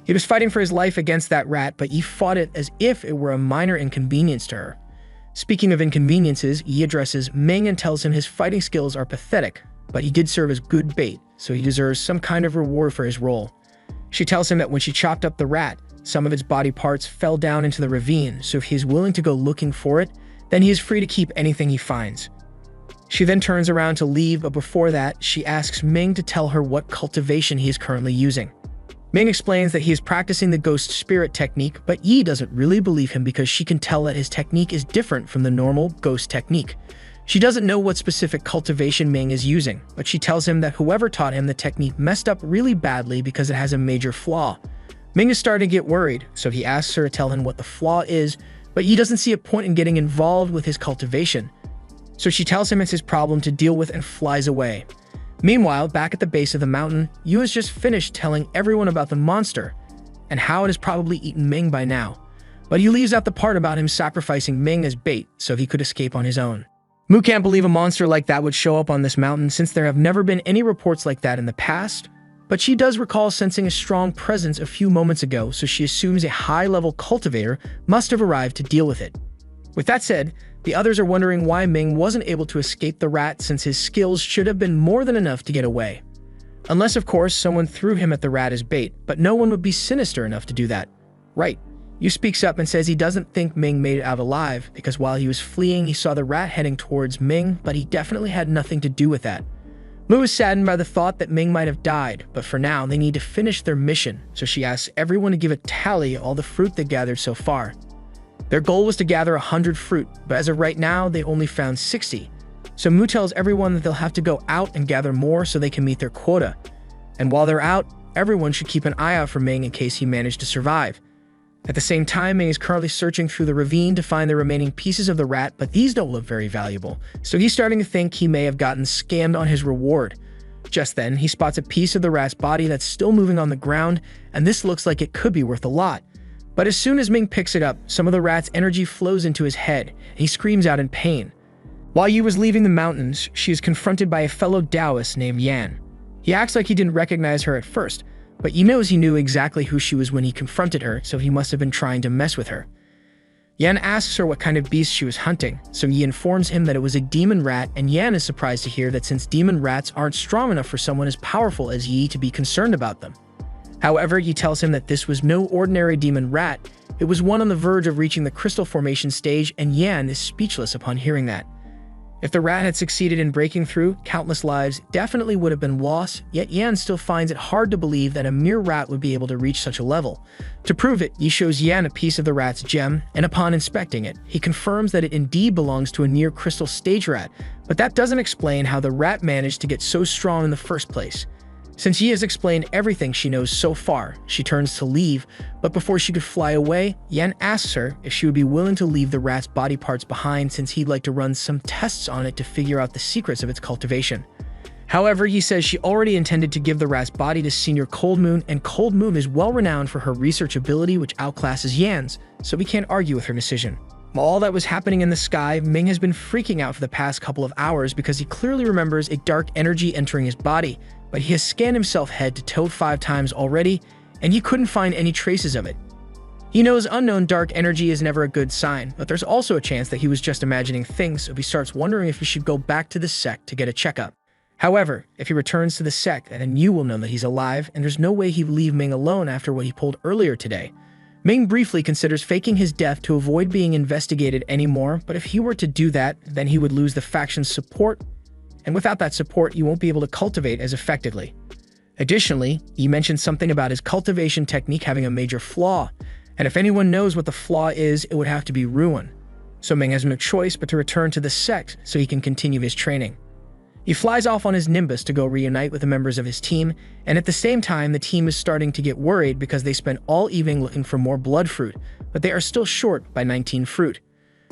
He was fighting for his life against that rat, but Yi fought it as if it were a minor inconvenience to her. Speaking of inconveniences, Yi addresses Ming and tells him his fighting skills are pathetic, but he did serve as good bait, so he deserves some kind of reward for his role. She tells him that when she chopped up the rat, some of its body parts fell down into the ravine, so if he is willing to go looking for it, then he is free to keep anything he finds. She then turns around to leave, but before that, she asks Ming to tell her what cultivation he is currently using. Ming explains that he is practicing the ghost spirit technique, but Yi doesn't really believe him because she can tell that his technique is different from the normal ghost technique. She doesn't know what specific cultivation Ming is using, but she tells him that whoever taught him the technique messed up really badly because it has a major flaw. Ming is starting to get worried, so he asks her to tell him what the flaw is, but Yi doesn't see a point in getting involved with his cultivation. So she tells him it's his problem to deal with and flies away. Meanwhile, back at the base of the mountain, Yu has just finished telling everyone about the monster and how it has probably eaten Ming by now. But he leaves out the part about him sacrificing Ming as bait so he could escape on his own. Mu can't believe a monster like that would show up on this mountain since there have never been any reports like that in the past, but she does recall sensing a strong presence a few moments ago, so she assumes a high-level cultivator must have arrived to deal with it. With that said, the others are wondering why Ming wasn't able to escape the rat since his skills should have been more than enough to get away. Unless, of course, someone threw him at the rat as bait, but no one would be sinister enough to do that. Right. Yu speaks up and says he doesn't think Ming made it out alive because while he was fleeing, he saw the rat heading towards Ming, but he definitely had nothing to do with that. Mu is saddened by the thought that Ming might have died, but for now, they need to finish their mission, so she asks everyone to give a tally of all the fruit they gathered so far. Their goal was to gather 100 fruit, but as of right now, they only found 60. So Mu tells everyone that they'll have to go out and gather more so they can meet their quota. And while they're out, everyone should keep an eye out for Ming in case he managed to survive. At the same time, Ming is currently searching through the ravine to find the remaining pieces of the rat, but these don't look very valuable. So he's starting to think he may have gotten scammed on his reward. Just then, he spots a piece of the rat's body that's still moving on the ground, and this looks like it could be worth a lot. But as soon as Ming picks it up, some of the rat's energy flows into his head, and he screams out in pain. While Yu was leaving the mountains, she is confronted by a fellow Taoist named Yan. He acts like he didn't recognize her at first, but Yi knows he knew exactly who she was when he confronted her, so he must have been trying to mess with her. Yan asks her what kind of beast she was hunting, so Yi informs him that it was a demon rat, and Yan is surprised to hear that since demon rats aren't strong enough for someone as powerful as Yi to be concerned about them. However, Yi tells him that this was no ordinary demon rat, it was one on the verge of reaching the crystal formation stage, and Yan is speechless upon hearing that. If the rat had succeeded in breaking through, countless lives definitely would have been lost, yet Yan still finds it hard to believe that a mere rat would be able to reach such a level. To prove it, Yi shows Yan a piece of the rat's gem, and upon inspecting it, he confirms that it indeed belongs to a near crystal stage rat, but that doesn't explain how the rat managed to get so strong in the first place. Since Yi has explained everything she knows so far, she turns to leave, but before she could fly away, Yan asks her if she would be willing to leave the rat's body parts behind since he'd like to run some tests on it to figure out the secrets of its cultivation. However, he says she already intended to give the rat's body to Senior Cold Moon, and Cold Moon is well renowned for her research ability which outclasses Yan's, so we can't argue with her decision. While all that was happening in the sky, Ming has been freaking out for the past couple of hours because he clearly remembers a dark energy entering his body, but he has scanned himself head to toe 5 times already, and he couldn't find any traces of it. He knows unknown dark energy is never a good sign, but there's also a chance that he was just imagining things, so he starts wondering if he should go back to the sect to get a checkup. However, if he returns to the sect, then you will know that he's alive, and there's no way he'd leave Ming alone after what he pulled earlier today. Ming briefly considers faking his death to avoid being investigated anymore, but if he were to do that, then he would lose the faction's support, and without that support, you won't be able to cultivate as effectively. Additionally, he mentioned something about his cultivation technique having a major flaw, and if anyone knows what the flaw is, it would have to be Ruin. So Ming has no choice but to return to the sect so he can continue his training. He flies off on his Nimbus to go reunite with the members of his team, and at the same time, the team is starting to get worried because they spent all evening looking for more blood fruit, but they are still short by 19 fruit.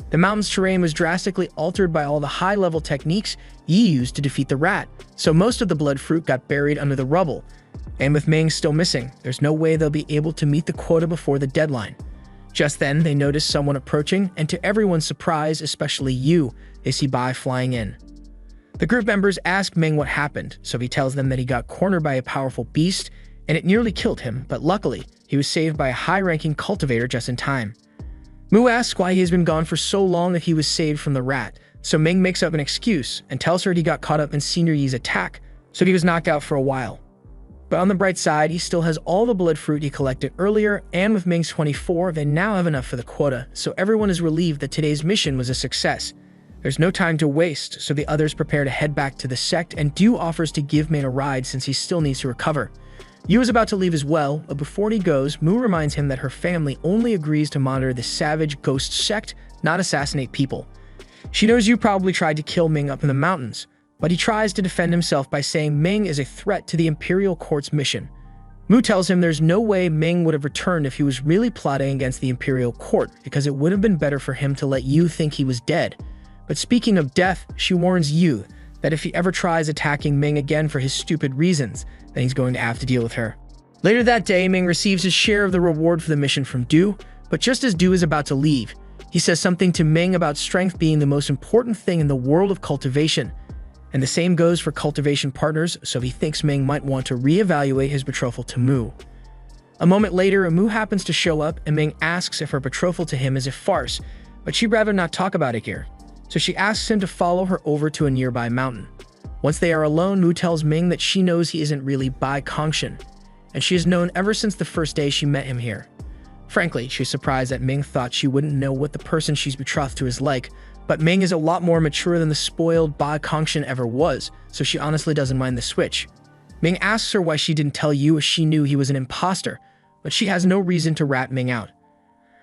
The mountain's terrain was drastically altered by all the high-level techniques Yi used to defeat the rat, so most of the blood fruit got buried under the rubble. And with Ming still missing, there's no way they'll be able to meet the quota before the deadline. Just then, they notice someone approaching, and to everyone's surprise, especially Yu, they see Bai flying in. The group members ask Ming what happened, so he tells them that he got cornered by a powerful beast, and it nearly killed him, but luckily, he was saved by a high-ranking cultivator just in time. Mu asks why he has been gone for so long that he was saved from the rat, so Ming makes up an excuse and tells her he got caught up in Senior Yi's attack, so he was knocked out for a while. But on the bright side, he still has all the blood fruit he collected earlier, and with Ming's 24, they now have enough for the quota, so everyone is relieved that today's mission was a success. There's no time to waste, so the others prepare to head back to the sect, and Du offers to give Ming a ride since he still needs to recover. Yu is about to leave as well, but before he goes, Mu reminds him that her family only agrees to monitor the savage ghost sect, not assassinate people. She knows Yu probably tried to kill Ming up in the mountains, but he tries to defend himself by saying Ming is a threat to the Imperial Court's mission. Mu tells him there's no way Ming would have returned if he was really plotting against the Imperial Court, because it would have been better for him to let Yu think he was dead. But speaking of death, she warns Yu that if he ever tries attacking Ming again for his stupid reasons, then he's going to have to deal with her. Later that day, Ming receives his share of the reward for the mission from Du, but just as Du is about to leave, he says something to Ming about strength being the most important thing in the world of cultivation. And the same goes for cultivation partners, so he thinks Ming might want to reevaluate his betrothal to Mu. A moment later, Mu happens to show up, and Ming asks if her betrothal to him is a farce, but she'd rather not talk about it here. So she asks him to follow her over to a nearby mountain. Once they are alone, Mu tells Ming that she knows he isn't really Bai Kongshan, and she has known ever since the first day she met him here. Frankly, she's surprised that Ming thought she wouldn't know what the person she's betrothed to is like, but Ming is a lot more mature than the spoiled Bai Kongshan ever was, so she honestly doesn't mind the switch. Ming asks her why she didn't tell Yu as she knew he was an imposter, but she has no reason to rat Ming out.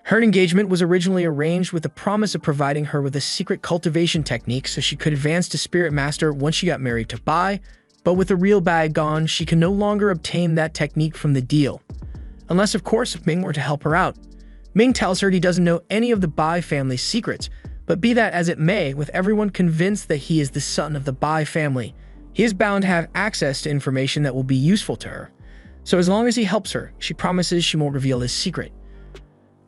Her engagement was originally arranged with the promise of providing her with a secret cultivation technique so she could advance to Spirit Master once she got married to Bai, but with the real Bai gone, she can no longer obtain that technique from the deal. Unless, of course, Ming were to help her out. Ming tells her he doesn't know any of the Bai family's secrets, but be that as it may, with everyone convinced that he is the son of the Bai family, he is bound to have access to information that will be useful to her. So as long as he helps her, she promises she won't reveal his secret.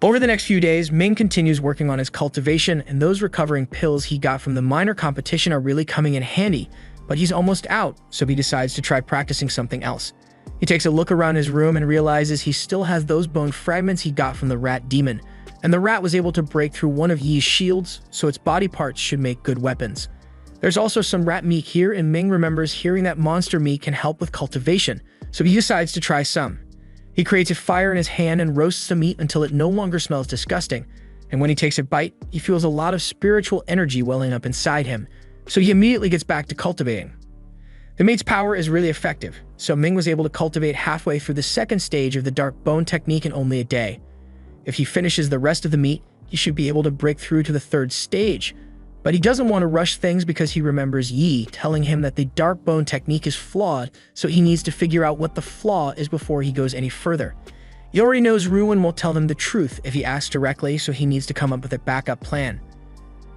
Over the next few days, Ming continues working on his cultivation, and those recovering pills he got from the minor competition are really coming in handy, but he's almost out, so he decides to try practicing something else. He takes a look around his room and realizes he still has those bone fragments he got from the rat demon, and the rat was able to break through one of Yi's shields, so its body parts should make good weapons. There's also some rat meat here, and Ming remembers hearing that monster meat can help with cultivation, so he decides to try some. He creates a fire in his hand and roasts the meat until it no longer smells disgusting, and when he takes a bite, he feels a lot of spiritual energy welling up inside him, so he immediately gets back to cultivating. The meat's power is really effective, so Ming was able to cultivate halfway through the second stage of the dark bone technique in only a day. If he finishes the rest of the meat, he should be able to break through to the third stage, but he doesn't want to rush things because he remembers Yi telling him that the dark bone technique is flawed, so he needs to figure out what the flaw is before he goes any further. He already knows Ruin won't tell him the truth if he asks directly, so he needs to come up with a backup plan.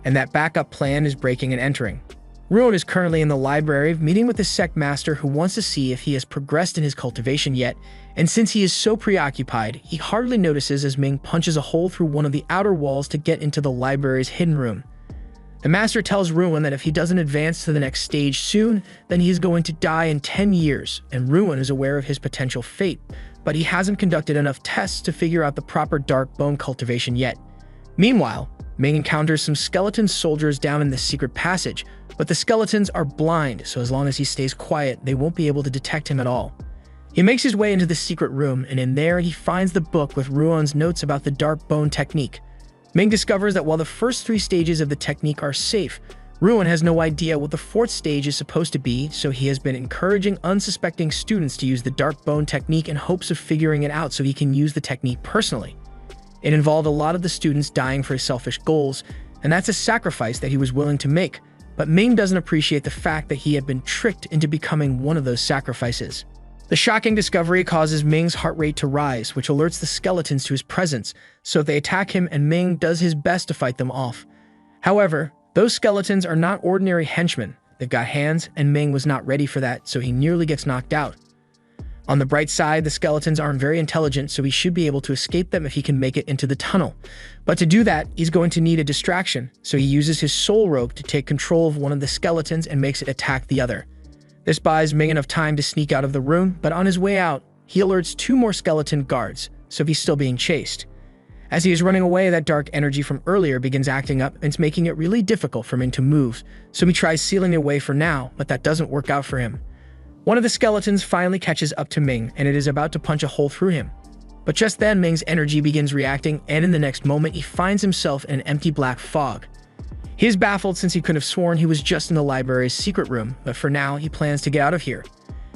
And that backup plan is breaking and entering. Ruin is currently in the library meeting with the sect master who wants to see if he has progressed in his cultivation yet, and since he is so preoccupied, he hardly notices as Ming punches a hole through one of the outer walls to get into the library's hidden room. The master tells Ruin that if he doesn't advance to the next stage soon, then he is going to die in 10 years, and Ruin is aware of his potential fate, but he hasn't conducted enough tests to figure out the proper dark bone cultivation yet. Meanwhile, Ming encounters some skeleton soldiers down in the secret passage, but the skeletons are blind, so as long as he stays quiet, they won't be able to detect him at all. He makes his way into the secret room, and in there he finds the book with Ruin's notes about the dark bone technique. Ming discovers that while the first 3 stages of the technique are safe, Ruin has no idea what the 4th stage is supposed to be, so he has been encouraging unsuspecting students to use the dark bone technique in hopes of figuring it out so he can use the technique personally. It involved a lot of the students dying for his selfish goals, and that's a sacrifice that he was willing to make, but Ming doesn't appreciate the fact that he had been tricked into becoming one of those sacrifices. The shocking discovery causes Ming's heart rate to rise, which alerts the skeletons to his presence, so they attack him and Ming does his best to fight them off. However, those skeletons are not ordinary henchmen. They've got hands, and Ming was not ready for that, so he nearly gets knocked out. On the bright side, the skeletons aren't very intelligent, so he should be able to escape them if he can make it into the tunnel. But to do that, he's going to need a distraction, so he uses his soul rope to take control of one of the skeletons and makes it attack the other. This buys Ming enough time to sneak out of the room, but on his way out, he alerts 2 more skeleton guards, so he's still being chased. As he is running away, that dark energy from earlier begins acting up and it's making it really difficult for Ming to move, so he tries sealing it away for now, but that doesn't work out for him. One of the skeletons finally catches up to Ming, and it is about to punch a hole through him. But just then, Ming's energy begins reacting, and in the next moment, he finds himself in an empty black fog. He is baffled since he could have sworn he was just in the library's secret room, but for now, he plans to get out of here.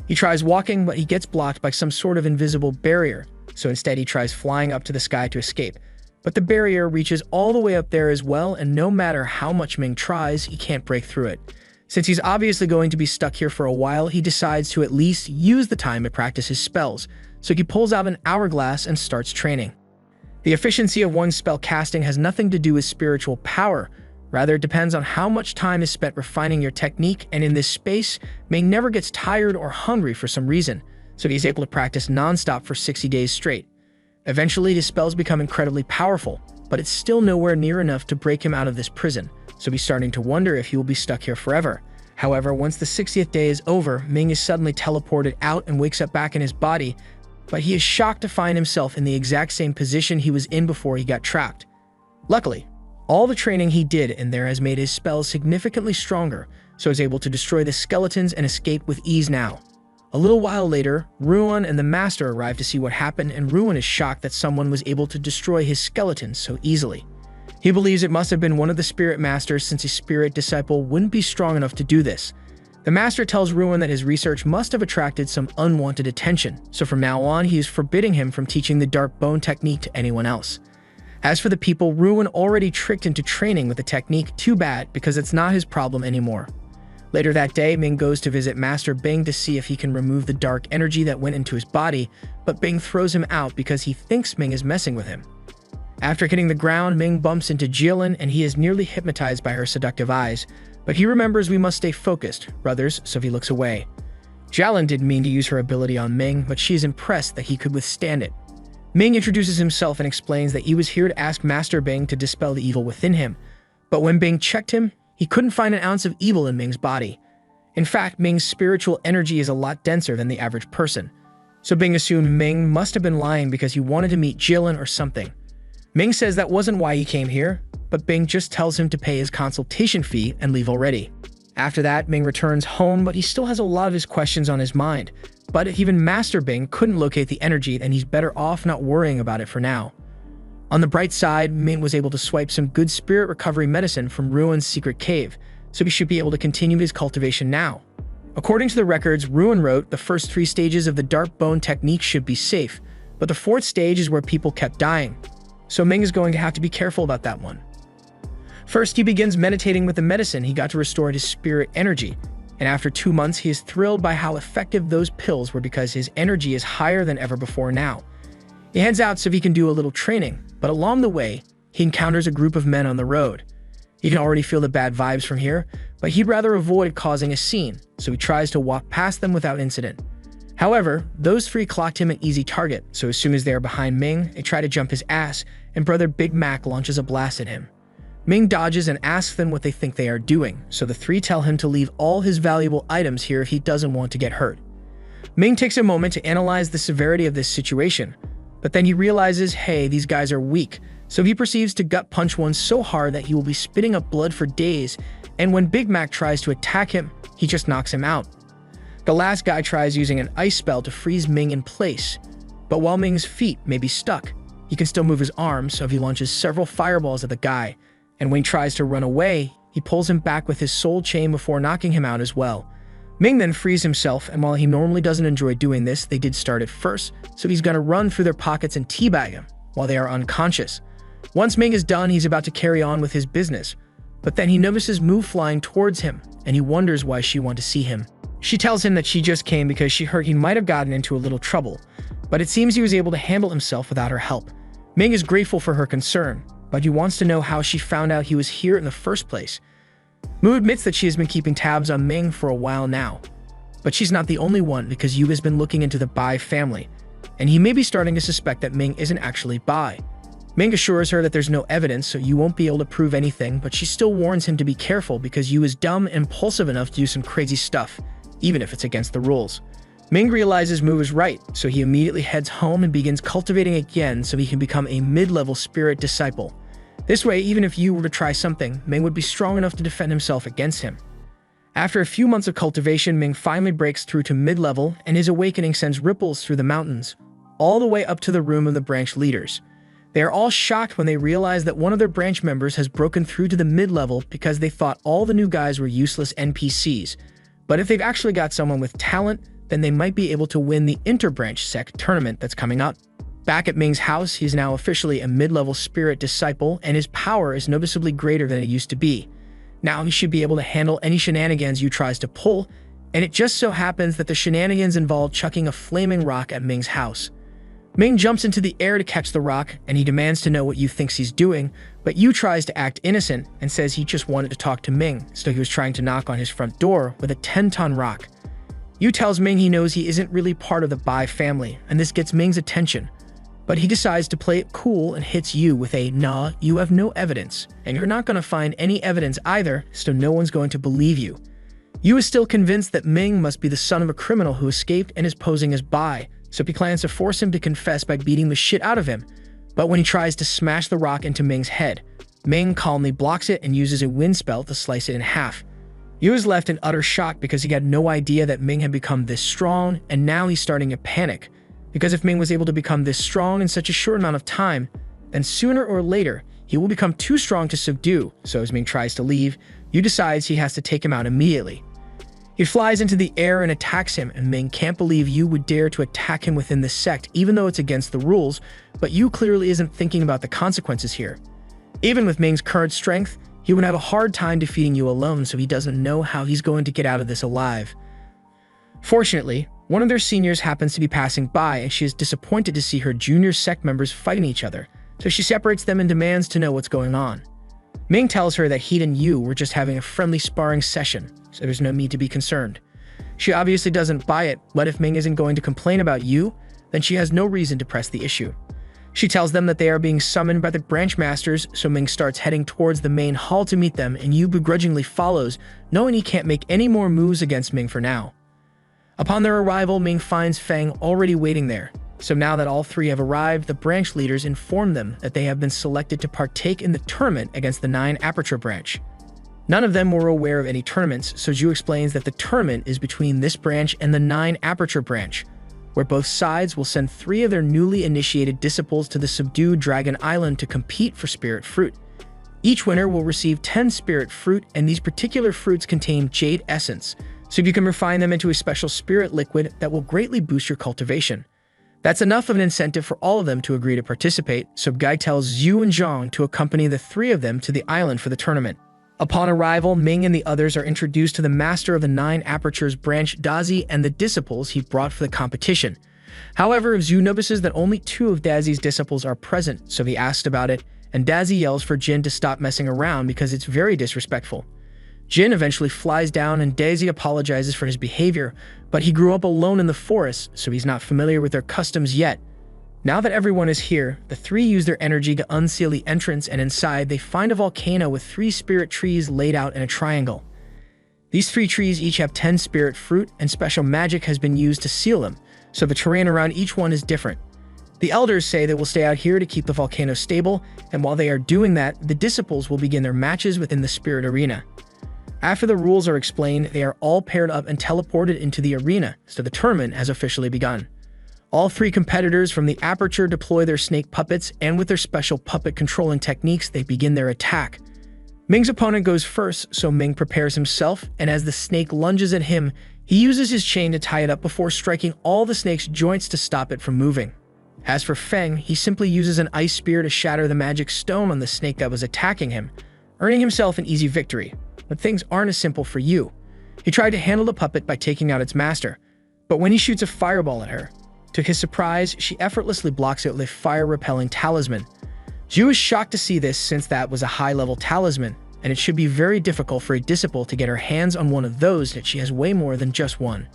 He tries walking, but he gets blocked by some sort of invisible barrier, so instead he tries flying up to the sky to escape. But the barrier reaches all the way up there as well, and no matter how much Ming tries, he can't break through it. Since he's obviously going to be stuck here for a while, he decides to at least use the time to practice his spells, so he pulls out an hourglass and starts training. The efficiency of one's spell casting has nothing to do with spiritual power. Rather, it depends on how much time is spent refining your technique, and in this space, Ming never gets tired or hungry for some reason, so he's able to practice non-stop for 60 days straight. Eventually, his spells become incredibly powerful, but it's still nowhere near enough to break him out of this prison, so he's starting to wonder if he will be stuck here forever. However, once the 60th day is over, Ming is suddenly teleported out and wakes up back in his body, but he is shocked to find himself in the exact same position he was in before he got trapped. Luckily, all the training he did in there has made his spells significantly stronger, so he's able to destroy the skeletons and escape with ease now. A little while later, Ruin and the Master arrive to see what happened, and Ruin is shocked that someone was able to destroy his skeletons so easily. He believes it must have been one of the Spirit Masters since his Spirit Disciple wouldn't be strong enough to do this. The Master tells Ruin that his research must have attracted some unwanted attention, so from now on he is forbidding him from teaching the Dark Bone technique to anyone else. As for the people Ruin already tricked into training with the technique, too bad, because it's not his problem anymore. Later that day, Ming goes to visit Master Bing to see if he can remove the dark energy that went into his body, but Bing throws him out because he thinks Ming is messing with him. After hitting the ground, Ming bumps into Jilin and he is nearly hypnotized by her seductive eyes, but he remembers we must stay focused, brothers, so he looks away. Jilin didn't mean to use her ability on Ming, but she is impressed that he could withstand it. Ming introduces himself and explains that he was here to ask Master Bing to dispel the evil within him, but when Bing checked him, he couldn't find an ounce of evil in Ming's body. In fact, Ming's spiritual energy is a lot denser than the average person, so Bing assumed Ming must have been lying because he wanted to meet Jilin or something. Ming says that wasn't why he came here, but Bing just tells him to pay his consultation fee and leave already. After that, Ming returns home, but he still has a lot of his questions on his mind. But if even Master Bing couldn't locate the energy, then he's better off not worrying about it for now. On the bright side, Ming was able to swipe some good spirit recovery medicine from Ruin's secret cave, so he should be able to continue his cultivation now. According to the records, Ruin wrote the first 3 stages of the Dark Bone technique should be safe, but the 4th stage is where people kept dying, so Ming is going to have to be careful about that one. First, he begins meditating with the medicine he got to restore his spirit energy, and after 2 months, he is thrilled by how effective those pills were because his energy is higher than ever before now. He heads out so he can do a little training, but along the way, he encounters a group of men on the road. He can already feel the bad vibes from here, but he'd rather avoid causing a scene, so he tries to walk past them without incident. However, those 3 clocked him an easy target, so as soon as they are behind Ming, they try to jump his ass, and Brother Big Mac launches a blast at him. Ming dodges and asks them what they think they are doing, so the three tell him to leave all his valuable items here if he doesn't want to get hurt. Ming takes a moment to analyze the severity of this situation, but then he realizes, hey, these guys are weak, so he proceeds to gut punch one so hard that he will be spitting up blood for days, and when Big Mac tries to attack him, he just knocks him out. The last guy tries using an ice spell to freeze Ming in place, but while Ming's feet may be stuck, he can still move his arms, so he launches several fireballs at the guy, and when he tries to run away, he pulls him back with his soul chain before knocking him out as well. Ming then frees himself, and while he normally doesn't enjoy doing this, they did start it first, so he's gonna run through their pockets and teabag him while they are unconscious. Once Ming is done, he's about to carry on with his business, but then he notices Mu flying towards him, and he wonders why she wanted to see him. She tells him that she just came because she heard he might have gotten into a little trouble, but it seems he was able to handle himself without her help. Ming is grateful for her concern, but he wants to know how she found out he was here in the first place. Mu admits that she has been keeping tabs on Ming for a while now, but she's not the only one because Yu has been looking into the Bai family, and he may be starting to suspect that Ming isn't actually Bai. Ming assures her that there's no evidence, so Yu won't be able to prove anything, but she still warns him to be careful because Yu is dumb and impulsive enough to do some crazy stuff, even if it's against the rules. Ming realizes Mu is right, so he immediately heads home and begins cultivating again so he can become a mid-level spirit disciple. This way, even if Yu were to try something, Ming would be strong enough to defend himself against him. After a few months of cultivation, Ming finally breaks through to mid-level, and his awakening sends ripples through the mountains, all the way up to the room of the branch leaders. They are all shocked when they realize that one of their branch members has broken through to the mid-level because they thought all the new guys were useless NPCs. But if they've actually got someone with talent, then they might be able to win the inter-branch sect tournament that's coming up. Back at Ming's house, he's now officially a mid-level spirit disciple, and his power is noticeably greater than it used to be. Now he should be able to handle any shenanigans Yu tries to pull, and it just so happens that the shenanigans involve chucking a flaming rock at Ming's house. Ming jumps into the air to catch the rock, and he demands to know what Yu thinks he's doing, but Yu tries to act innocent and says he just wanted to talk to Ming, so he was trying to knock on his front door with a 10-ton rock. Yu tells Ming he knows he isn't really part of the Bai family, and this gets Ming's attention. But he decides to play it cool and hits Yu with a, "Nah, you have no evidence, and you're not going to find any evidence either, so no one's going to believe you." Yu is still convinced that Ming must be the son of a criminal who escaped and is posing as Bai, so he plans to force him to confess by beating the shit out of him. But when he tries to smash the rock into Ming's head, Ming calmly blocks it and uses a wind spell to slice it in half. Yu is left in utter shock because he had no idea that Ming had become this strong, and now he's starting to panic. Because if Ming was able to become this strong in such a short amount of time, then sooner or later, he will become too strong to subdue, so as Ming tries to leave, Yu decides he has to take him out immediately. He flies into the air and attacks him, and Ming can't believe Yu would dare to attack him within the sect even though it's against the rules, but Yu clearly isn't thinking about the consequences here. Even with Ming's current strength, he would have a hard time defeating Yu alone, so he doesn't know how he's going to get out of this alive. Fortunately, one of their seniors happens to be passing by, and she is disappointed to see her junior sect members fighting each other, so she separates them and demands to know what's going on. Ming tells her that he and Yu were just having a friendly sparring session, so there's no need to be concerned. She obviously doesn't buy it, but if Ming isn't going to complain about Yu, then she has no reason to press the issue. She tells them that they are being summoned by the branch masters, so Ming starts heading towards the main hall to meet them, and Yu begrudgingly follows, knowing he can't make any more moves against Ming for now. Upon their arrival, Ming finds Feng already waiting there. So now that all three have arrived, the branch leaders inform them that they have been selected to partake in the tournament against the 9 Aperture branch. None of them were aware of any tournaments, so Zhu explains that the tournament is between this branch and the 9 Aperture branch, where both sides will send 3 of their newly initiated disciples to the subdued Dragon Island to compete for Spirit Fruit. Each winner will receive 10 Spirit Fruit, and these particular fruits contain Jade Essence, so you can refine them into a special spirit liquid that will greatly boost your cultivation. That's enough of an incentive for all of them to agree to participate, so Guy tells Zhu and Zhang to accompany the 3 of them to the island for the tournament. Upon arrival, Ming and the others are introduced to the master of the 9 Apertures branch, Dazi, and the disciples he brought for the competition. However, Zhu notices that only 2 of Dazi's disciples are present, so he asks about it, and Dazi yells for Jin to stop messing around because it's very disrespectful. Jin eventually flies down, and Daisy apologizes for his behavior, but he grew up alone in the forest, so he's not familiar with their customs yet. Now that everyone is here, the three use their energy to unseal the entrance, and inside they find a volcano with 3 spirit trees laid out in a triangle. These 3 trees each have 10 spirit fruit, and special magic has been used to seal them, so the terrain around each one is different. The elders say they will stay out here to keep the volcano stable, and while they are doing that, the disciples will begin their matches within the spirit arena. After the rules are explained, they are all paired up and teleported into the arena, so the tournament has officially begun. All 3 competitors from the aperture deploy their snake puppets, and with their special puppet controlling techniques, they begin their attack. Ming's opponent goes first, so Ming prepares himself, and as the snake lunges at him, he uses his chain to tie it up before striking all the snake's joints to stop it from moving. As for Feng, he simply uses an ice spear to shatter the magic stone on the snake that was attacking him, earning himself an easy victory. But things aren't as simple for Yu. He tried to handle the puppet by taking out its master, but when he shoots a fireball at her, to his surprise, she effortlessly blocks it with a fire-repelling talisman. Yu is shocked to see this since that was a high-level talisman, and it should be very difficult for a disciple to get her hands on one of those that she has way more than just one.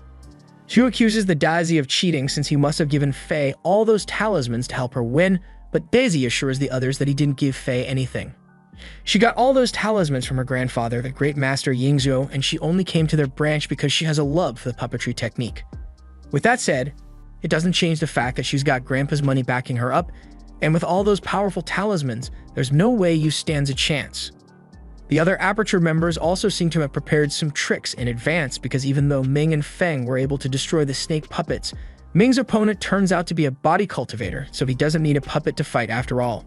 Yu accuses the Daisy of cheating since he must have given Fei all those talismans to help her win, but Daisy assures the others that he didn't give Fei anything. She got all those talismans from her grandfather, the great master Yingzhou, and she only came to their branch because she has a love for the puppetry technique. With that said, it doesn't change the fact that she's got Grandpa's money backing her up, and with all those powerful talismans, there's no way Yu stands a chance. The other Aperture members also seem to have prepared some tricks in advance because even though Ming and Feng were able to destroy the snake puppets, Ming's opponent turns out to be a body cultivator, so he doesn't need a puppet to fight after all.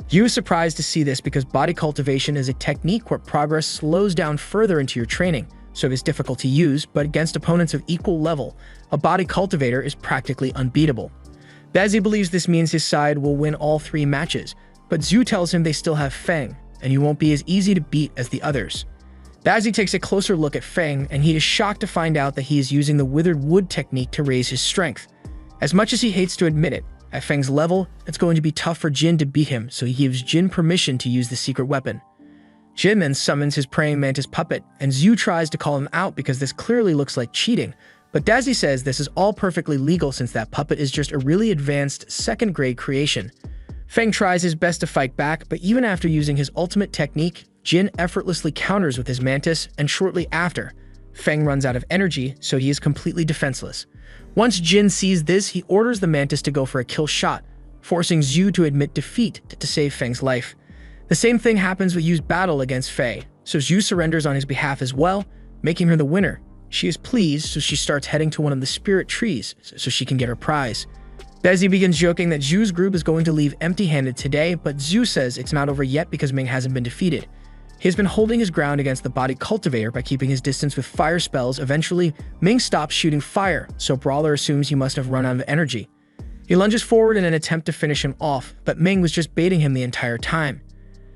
Yu is surprised to see this because body cultivation is a technique where progress slows down further into your training, so it is difficult to use, but against opponents of equal level, a body cultivator is practically unbeatable. Daisy believes this means his side will win all 3 matches, but Zhu tells him they still have Feng, and you won't be as easy to beat as the others. Daisy takes a closer look at Feng, and he is shocked to find out that he is using the withered wood technique to raise his strength. As much as he hates to admit it, at Feng's level, it's going to be tough for Jin to beat him, so he gives Jin permission to use the secret weapon. Jin then summons his praying mantis puppet, and Zhu tries to call him out because this clearly looks like cheating, but Daisy says this is all perfectly legal since that puppet is just a really advanced 2nd grade creation. Feng tries his best to fight back, but even after using his ultimate technique, Jin effortlessly counters with his mantis, and shortly after, Feng runs out of energy, so he is completely defenseless. Once Jin sees this, he orders the mantis to go for a kill shot, forcing Zhu to admit defeat to save Feng's life. The same thing happens with Yu's battle against Fei, so Zhu surrenders on his behalf as well, making her the winner. She is pleased, so she starts heading to one of the spirit trees so she can get her prize. Daisy begins joking that Zhu's group is going to leave empty-handed today, but Zhu says it's not over yet because Ming hasn't been defeated. He has been holding his ground against the body cultivator by keeping his distance with fire spells. Eventually, Ming stops shooting fire, so Brawler assumes he must have run out of energy. He lunges forward in an attempt to finish him off, but Ming was just baiting him the entire time.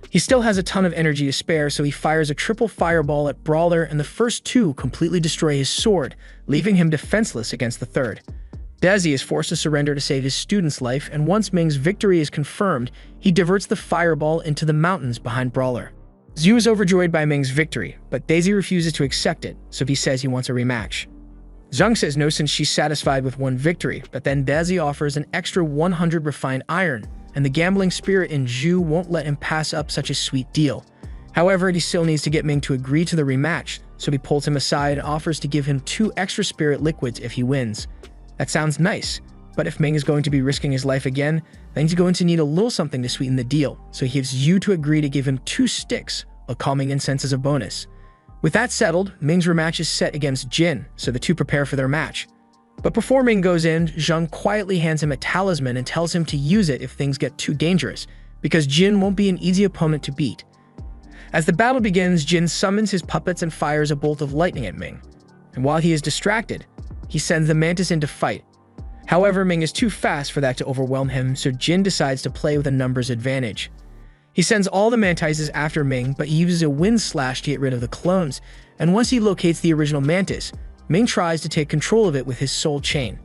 He still has a ton of energy to spare, so he fires a triple fireball at Brawler, and the first 2 completely destroy his sword, leaving him defenseless against the third. Daisy is forced to surrender to save his student's life, and once Ming's victory is confirmed, he diverts the fireball into the mountains behind Brawler. Zhu is overjoyed by Ming's victory, but Daisy refuses to accept it, so he says he wants a rematch. Zhang says no since she's satisfied with 1 victory, but then Daisy offers an extra 100 refined iron, and the gambling spirit in Zhu won't let him pass up such a sweet deal. However, he still needs to get Ming to agree to the rematch, so he pulls him aside and offers to give him 2 extra spirit liquids if he wins. That sounds nice, but if Ming is going to be risking his life again, then he's going to need a little something to sweeten the deal, so he gives Yu to agree to give him 2 sticks of calming incense as a bonus. With that settled, Ming's rematch is set against Jin, so the 2 prepare for their match. But before Ming goes in, Zhang quietly hands him a talisman and tells him to use it if things get too dangerous, because Jin won't be an easy opponent to beat. As the battle begins, Jin summons his puppets and fires a bolt of lightning at Ming. And while he is distracted, he sends the mantis in to fight. However, Ming is too fast for that to overwhelm him, so Jin decides to play with a numbers advantage. He sends all the mantises after Ming, but he uses a wind slash to get rid of the clones, and once he locates the original mantis, Ming tries to take control of it with his soul chain.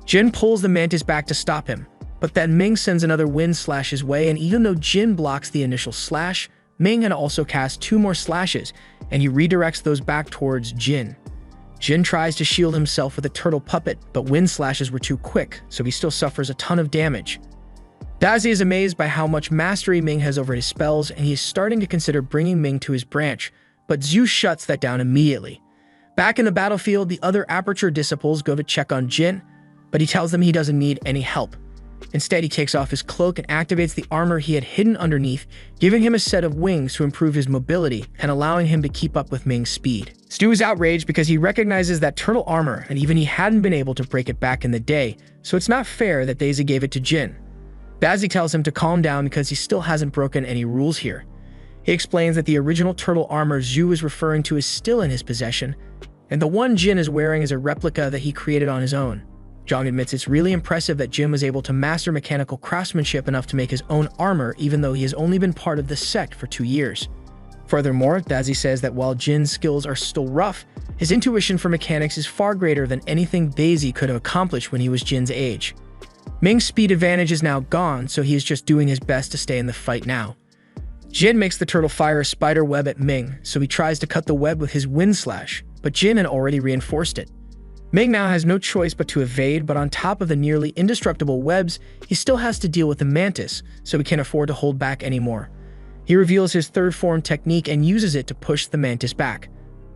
Jin pulls the mantis back to stop him, but then Ming sends another wind slash his way, and even though Jin blocks the initial slash, Ming had also cast 2 more slashes, and he redirects those back towards Jin. Jin tries to shield himself with a turtle puppet, but wind slashes were too quick, so he still suffers a ton of damage. Dazi is amazed by how much mastery Ming has over his spells, and he is starting to consider bringing Ming to his branch, but Zhu shuts that down immediately. Back in the battlefield, the other Aperture disciples go to check on Jin, but he tells them he doesn't need any help. Instead, he takes off his cloak and activates the armor he had hidden underneath, giving him a set of wings to improve his mobility and allowing him to keep up with Ming's speed. Stu is outraged because he recognizes that turtle armor, and even he hadn't been able to break it back in the day, so it's not fair that Daisy gave it to Jin. Dazi tells him to calm down because he still hasn't broken any rules here. He explains that the original turtle armor Zhu is referring to is still in his possession, and the one Jin is wearing is a replica that he created on his own. Zhang admits it's really impressive that Jin was able to master mechanical craftsmanship enough to make his own armor even though he has only been part of the sect for 2 years. Furthermore, Dazi says that while Jin's skills are still rough, his intuition for mechanics is far greater than anything Daisy could have accomplished when he was Jin's age. Ming's speed advantage is now gone, so he is just doing his best to stay in the fight now. Jin makes the turtle fire a spider web at Ming, so he tries to cut the web with his wind slash, but Jin had already reinforced it. Ming now has no choice but to evade, but on top of the nearly indestructible webs, he still has to deal with the mantis, so he can't afford to hold back anymore. He reveals his third form technique and uses it to push the mantis back.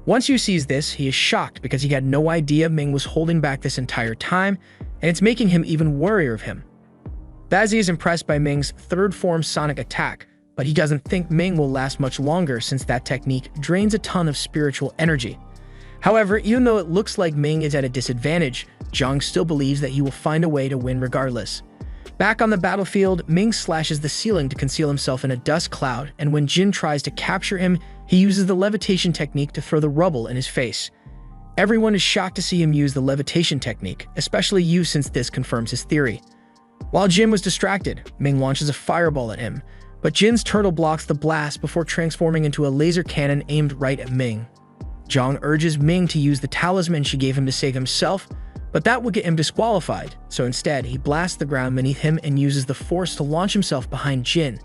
Once Yu sees this, he is shocked because he had no idea Ming was holding back this entire time, and it's making him even warier of him. Dazi is impressed by Ming's third form sonic attack, but he doesn't think Ming will last much longer since that technique drains a ton of spiritual energy. However, even though it looks like Ming is at a disadvantage, Zhang still believes that he will find a way to win regardless. Back on the battlefield, Ming slashes the ceiling to conceal himself in a dust cloud, and when Jin tries to capture him, he uses the levitation technique to throw the rubble in his face. Everyone is shocked to see him use the levitation technique, especially Yu since this confirms his theory. While Jin was distracted, Ming launches a fireball at him, but Jin's turtle blocks the blast before transforming into a laser cannon aimed right at Ming. Zhang urges Ming to use the talisman she gave him to save himself, but that would get him disqualified, so instead he blasts the ground beneath him and uses the force to launch himself behind Jin.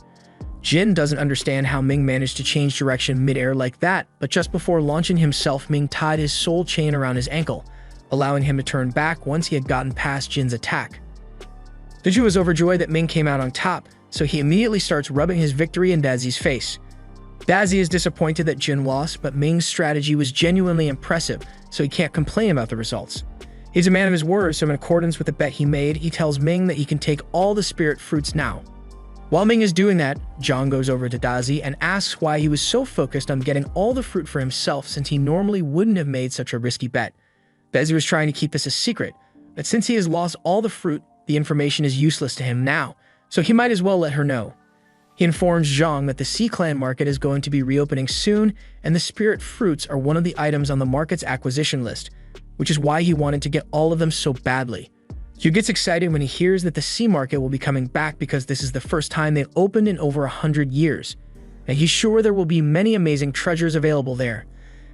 Jin doesn't understand how Ming managed to change direction mid-air like that, but just before launching himself, Ming tied his soul chain around his ankle, allowing him to turn back once he had gotten past Jin's attack. Daju was overjoyed that Ming came out on top, so he immediately starts rubbing his victory in Dazi's face. Dazi is disappointed that Jin lost, but Ming's strategy was genuinely impressive, so he can't complain about the results. He's a man of his word, so in accordance with the bet he made, he tells Ming that he can take all the spirit fruits now. While Ming is doing that, Zhang goes over to Dazi and asks why he was so focused on getting all the fruit for himself since he normally wouldn't have made such a risky bet. Dazi was trying to keep this a secret, but since he has lost all the fruit, the information is useless to him now, so he might as well let her know. He informs Zhang that the Sea Clan market is going to be reopening soon, and the spirit fruits are one of the items on the market's acquisition list, which is why he wanted to get all of them so badly. Yu gets excited when he hears that the sea market will be coming back because this is the first time they've opened in over 100 years, and he's sure there will be many amazing treasures available there.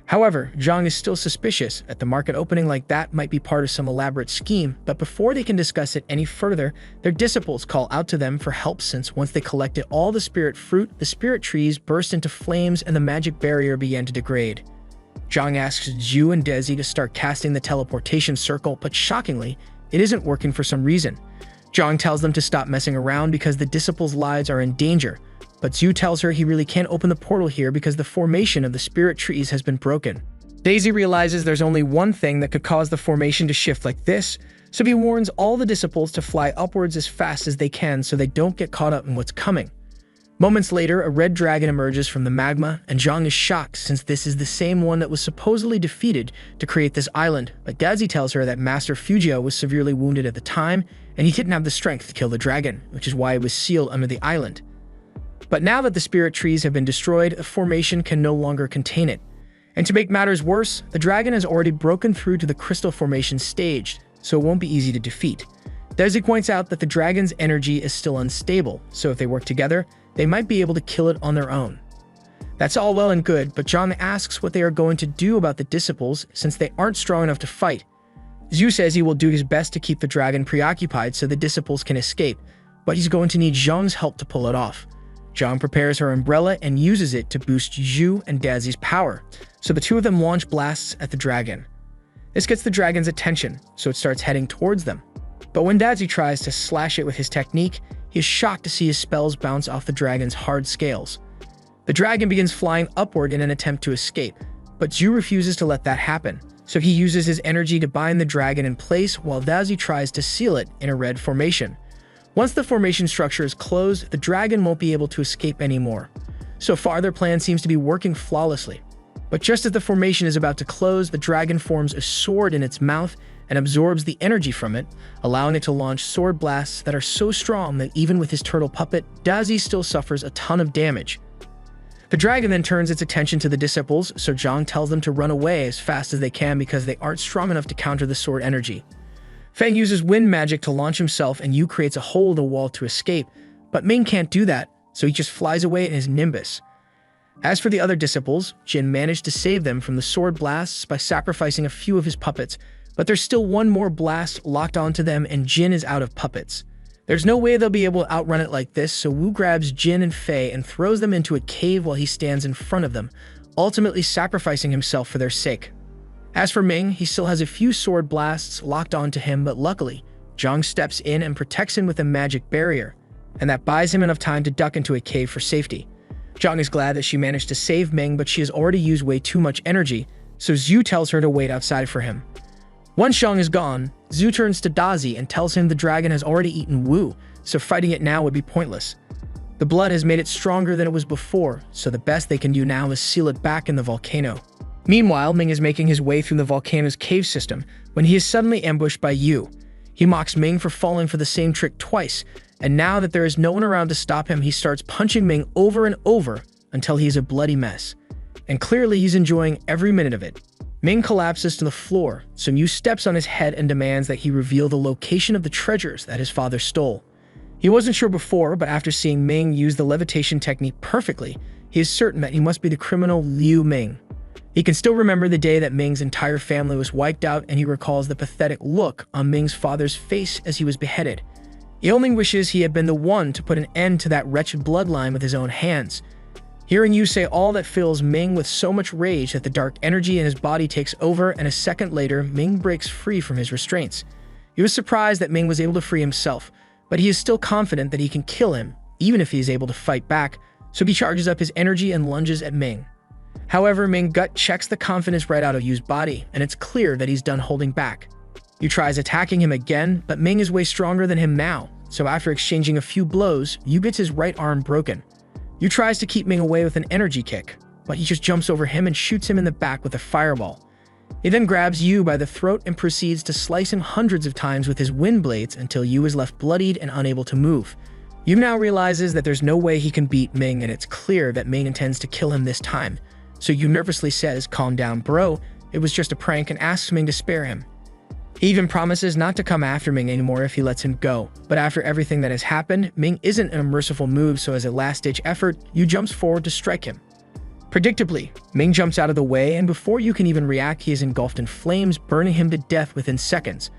However, Zhang is still suspicious that the market opening like that might be part of some elaborate scheme, but before they can discuss it any further, their disciples call out to them for help since once they collected all the spirit fruit, the spirit trees burst into flames and the magic barrier began to degrade. Zhang asks Zhu and Desi to start casting the teleportation circle, but shockingly, it isn't working for some reason. Zhang tells them to stop messing around because the disciples' lives are in danger, but Zhu tells her he really can't open the portal here because the formation of the spirit trees has been broken. Daisy realizes there's only one thing that could cause the formation to shift like this, so he warns all the disciples to fly upwards as fast as they can so they don't get caught up in what's coming. Moments later, a red dragon emerges from the magma, and Zhang is shocked since this is the same one that was supposedly defeated to create this island, but Daisy tells her that Master Fujio was severely wounded at the time, and he didn't have the strength to kill the dragon, which is why it was sealed under the island. But now that the spirit trees have been destroyed, a formation can no longer contain it. And to make matters worse, the dragon has already broken through to the crystal formation stage, so it won't be easy to defeat. Daisy points out that the dragon's energy is still unstable, so if they work together, they might be able to kill it on their own. That's all well and good, but Zhang asks what they are going to do about the disciples since they aren't strong enough to fight. Zhu says he will do his best to keep the dragon preoccupied so the disciples can escape, but he's going to need Zhang's help to pull it off. Zhang prepares her umbrella and uses it to boost Zhu and Dazi's power, so the two of them launch blasts at the dragon. This gets the dragon's attention, so it starts heading towards them. But when Dazi tries to slash it with his technique, he is shocked to see his spells bounce off the dragon's hard scales. The dragon begins flying upward in an attempt to escape, but Zhu refuses to let that happen, so he uses his energy to bind the dragon in place while Dazi tries to seal it in a red formation. Once the formation structure is closed, the dragon won't be able to escape anymore. So far, their plan seems to be working flawlessly. But just as the formation is about to close, the dragon forms a sword in its mouth and absorbs the energy from it, allowing it to launch sword blasts that are so strong that even with his turtle puppet, Dazi still suffers a ton of damage. The dragon then turns its attention to the disciples, so Zhang tells them to run away as fast as they can because they aren't strong enough to counter the sword energy. Feng uses wind magic to launch himself, and Yu creates a hole in the wall to escape, but Ming can't do that, so he just flies away in his nimbus. As for the other disciples, Jin managed to save them from the sword blasts by sacrificing a few of his puppets, but there's still one more blast locked onto them and Jin is out of puppets. There's no way they'll be able to outrun it like this, so Wu grabs Jin and Fei and throws them into a cave while he stands in front of them, ultimately sacrificing himself for their sake. As for Ming, he still has a few sword blasts locked onto him, but luckily, Zhang steps in and protects him with a magic barrier, and that buys him enough time to duck into a cave for safety. Zhang is glad that she managed to save Ming, but she has already used way too much energy, so Zhu tells her to wait outside for him. Once Zhang is gone, Zhu turns to Dazi and tells him the dragon has already eaten Wu, so fighting it now would be pointless. The blood has made it stronger than it was before, so the best they can do now is seal it back in the volcano. Meanwhile, Ming is making his way through the volcano's cave system when he is suddenly ambushed by Yu. He mocks Ming for falling for the same trick twice, and now that there is no one around to stop him, he starts punching Ming over and over until he is a bloody mess. And clearly he's enjoying every minute of it. Ming collapses to the floor, so Yu steps on his head and demands that he reveal the location of the treasures that his father stole. He wasn't sure before, but after seeing Ming use the levitation technique perfectly, he is certain that he must be the criminal Liu Ming. He can still remember the day that Ming's entire family was wiped out, and he recalls the pathetic look on Ming's father's face as he was beheaded. He only wishes he had been the one to put an end to that wretched bloodline with his own hands. Hearing Yu say all that fills Ming with so much rage that the dark energy in his body takes over, and a second later, Ming breaks free from his restraints. He was surprised that Ming was able to free himself, but he is still confident that he can kill him, even if he is able to fight back, so he charges up his energy and lunges at Ming. However, Ming gut checks the confidence right out of Yu's body, and it's clear that he's done holding back. Yu tries attacking him again, but Ming is way stronger than him now, so after exchanging a few blows, Yu gets his right arm broken. Yu tries to keep Ming away with an energy kick, but he just jumps over him and shoots him in the back with a fireball. He then grabs Yu by the throat and proceeds to slice him hundreds of times with his wind blades until Yu is left bloodied and unable to move. Yu now realizes that there's no way he can beat Ming, and it's clear that Ming intends to kill him this time. So Yu nervously says, "Calm down, bro. It was just a prank," and asks Ming to spare him. He even promises not to come after Ming anymore if he lets him go. But after everything that has happened, Ming isn't in a merciful move, so as a last-ditch effort, Yu jumps forward to strike him. Predictably, Ming jumps out of the way, and before Yu can even react, he is engulfed in flames, burning him to death within seconds.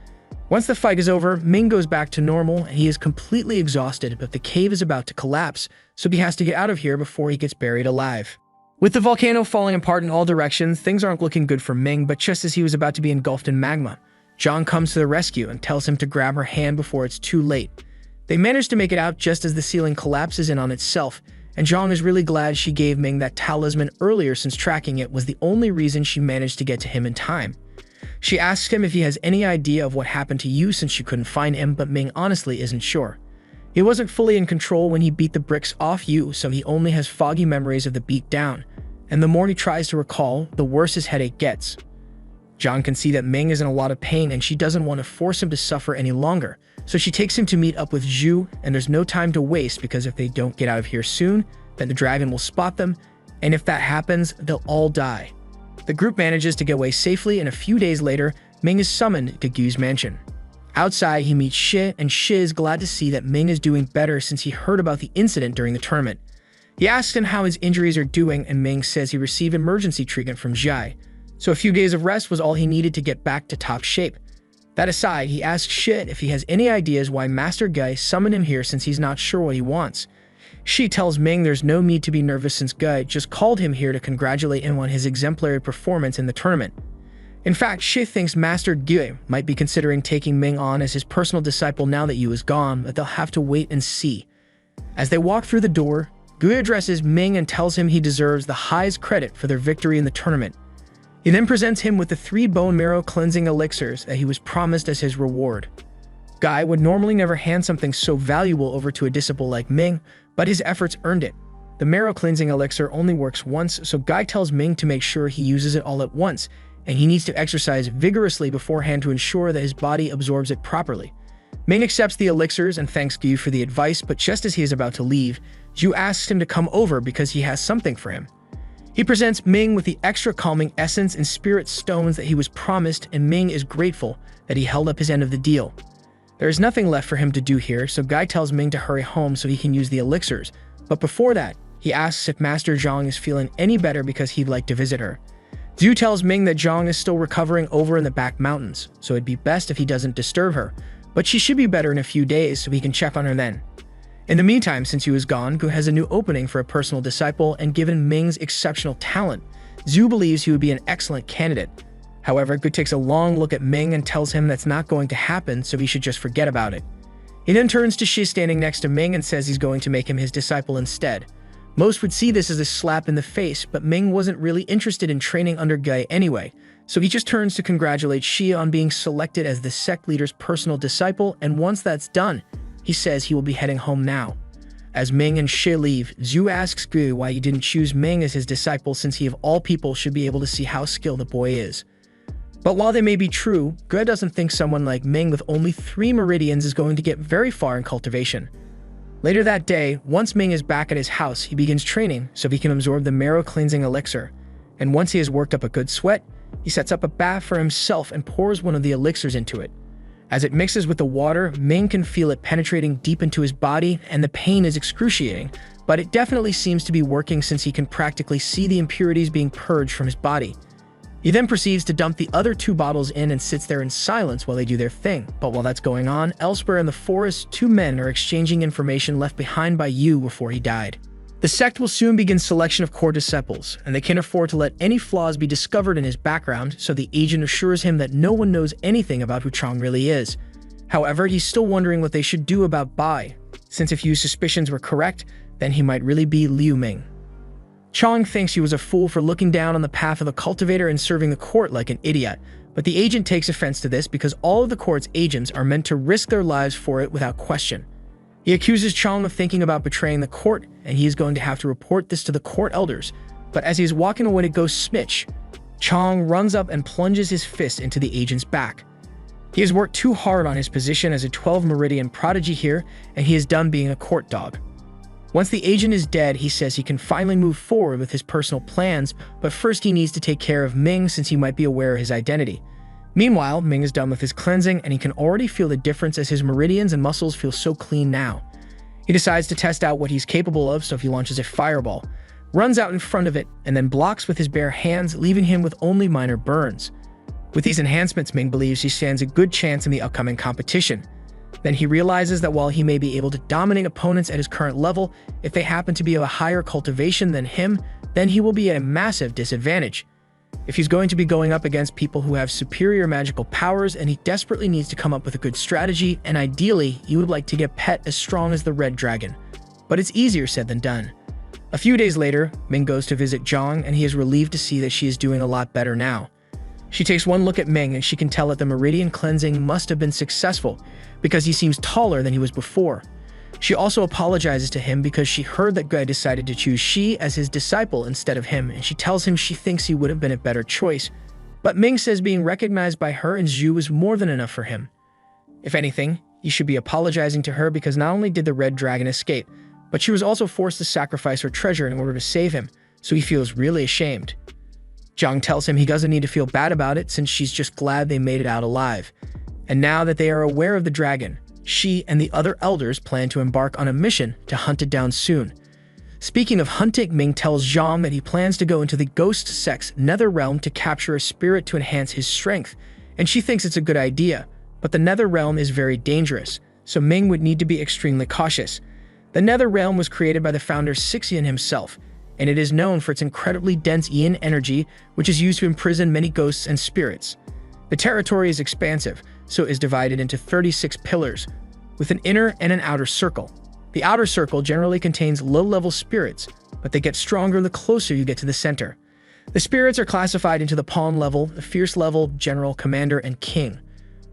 Once the fight is over, Ming goes back to normal, and he is completely exhausted, but the cave is about to collapse, so he has to get out of here before he gets buried alive. With the volcano falling apart in all directions, things aren't looking good for Ming, but just as he was about to be engulfed in magma, Zhang comes to the rescue and tells him to grab her hand before it's too late. They manage to make it out just as the ceiling collapses in on itself, and Zhang is really glad she gave Ming that talisman earlier, since tracking it was the only reason she managed to get to him in time. She asks him if he has any idea of what happened to Yu since she couldn't find him, but Ming honestly isn't sure. He wasn't fully in control when he beat the bricks off Yu, so he only has foggy memories of the beatdown, and the more he tries to recall, the worse his headache gets. Zhang can see that Ming is in a lot of pain, and she doesn't want to force him to suffer any longer, so she takes him to meet up with Zhu, and there's no time to waste because if they don't get out of here soon, then the dragon will spot them, and if that happens, they'll all die. The group manages to get away safely, and a few days later, Ming is summoned to Gu's mansion. Outside, he meets Shi, and Shi is glad to see that Ming is doing better since he heard about the incident during the tournament. He asks him how his injuries are doing, and Ming says he received emergency treatment from Zhai, so a few days of rest was all he needed to get back to top shape. That aside, he asks Shi if he has any ideas why Master Gai summoned him here since he's not sure what he wants. Shi tells Ming there's no need to be nervous since Gai just called him here to congratulate him on his exemplary performance in the tournament. In fact, Shi thinks Master Gue might be considering taking Ming on as his personal disciple now that Yu is gone, but they'll have to wait and see. As they walk through the door, Gue addresses Ming and tells him he deserves the highest credit for their victory in the tournament. He then presents him with the 3 bone marrow cleansing elixirs that he was promised as his reward. Guy would normally never hand something so valuable over to a disciple like Ming, but his efforts earned it. The marrow cleansing elixir only works once, so Guy tells Ming to make sure he uses it all at once, and he needs to exercise vigorously beforehand to ensure that his body absorbs it properly. Ming accepts the elixirs and thanks Gu for the advice, but just as he is about to leave, Zhu asks him to come over because he has something for him. He presents Ming with the extra calming essence and spirit stones that he was promised, and Ming is grateful that he held up his end of the deal. There is nothing left for him to do here, so Guy tells Ming to hurry home so he can use the elixirs, but before that, he asks if Master Zhang is feeling any better because he'd like to visit her. Zhu tells Ming that Zhang is still recovering over in the back mountains, so it'd be best if he doesn't disturb her, but she should be better in a few days so he can check on her then. In the meantime, since Yu is gone, Gu has a new opening for a personal disciple, and given Ming's exceptional talent, Zhu believes he would be an excellent candidate. However, Gu takes a long look at Ming and tells him that's not going to happen, so he should just forget about it. He then turns to Shi standing next to Ming and says he's going to make him his disciple instead. Most would see this as a slap in the face, but Ming wasn't really interested in training under Gai anyway, so he just turns to congratulate Shi on being selected as the sect leader's personal disciple, and once that's done, he says he will be heading home now. As Ming and Shi leave, Zhu asks Gu why he didn't choose Ming as his disciple since he of all people should be able to see how skilled the boy is. But while they may be true, Gu doesn't think someone like Ming with only 3 meridians is going to get very far in cultivation. Later that day, once Ming is back at his house, he begins training so he can absorb the marrow cleansing elixir. And once he has worked up a good sweat, he sets up a bath for himself and pours one of the elixirs into it. As it mixes with the water, Ming can feel it penetrating deep into his body, and the pain is excruciating, but it definitely seems to be working since he can practically see the impurities being purged from his body. He then proceeds to dump the other 2 bottles in and sits there in silence while they do their thing. But while that's going on, elsewhere in the forest, 2 men are exchanging information left behind by Yu before he died. The sect will soon begin selection of core disciples, and they can't afford to let any flaws be discovered in his background, so the agent assures him that no one knows anything about who Chang really is. However, he's still wondering what they should do about Bai, since if Yu's suspicions were correct, then he might really be Liu Ming. Chang thinks he was a fool for looking down on the path of a cultivator and serving the court like an idiot, but the agent takes offense to this because all of the court's agents are meant to risk their lives for it without question. He accuses Chang of thinking about betraying the court, and he is going to have to report this to the court elders, but as he is walking away to go smitch, Chang runs up and plunges his fist into the agent's back. He has worked too hard on his position as a 12 Meridian prodigy here, and he is done being a court dog. Once the agent is dead, he says he can finally move forward with his personal plans, but first he needs to take care of Ming since he might be aware of his identity. Meanwhile, Ming is done with his cleansing, and he can already feel the difference as his meridians and muscles feel so clean now. He decides to test out what he's capable of, so he launches a fireball, runs out in front of it, and then blocks with his bare hands, leaving him with only minor burns. With these enhancements, Ming believes he stands a good chance in the upcoming competition. Then he realizes that while he may be able to dominate opponents at his current level, if they happen to be of a higher cultivation than him, then he will be at a massive disadvantage. If he's going to be going up against people who have superior magical powers, and he desperately needs to come up with a good strategy, and ideally, he would like to get Pet as strong as the Red Dragon. But it's easier said than done. A few days later, Ming goes to visit Zhang, and he is relieved to see that she is doing a lot better now. She takes one look at Ming, and she can tell that the meridian cleansing must have been successful, because he seems taller than he was before. She also apologizes to him because she heard that Gai decided to choose Shi as his disciple instead of him, and she tells him she thinks he would have been a better choice. But Ming says being recognized by her and Zhu is more than enough for him. If anything, he should be apologizing to her because not only did the Red Dragon escape, but she was also forced to sacrifice her treasure in order to save him, so he feels really ashamed. Zhang tells him he doesn't need to feel bad about it since she's just glad they made it out alive. And now that they are aware of the dragon, she and the other elders plan to embark on a mission to hunt it down soon. Speaking of hunting, Ming tells Zhang that he plans to go into the ghost sect's nether realm to capture a spirit to enhance his strength, and she thinks it's a good idea, but the nether realm is very dangerous, so Ming would need to be extremely cautious. The nether realm was created by the founder Sixian himself, and it is known for its incredibly dense yin energy, which is used to imprison many ghosts and spirits. The territory is expansive, so it is divided into 36 pillars, with an inner and an outer circle. The outer circle generally contains low-level spirits, but they get stronger the closer you get to the center. The spirits are classified into the pawn level, the fierce level, general, commander, and king.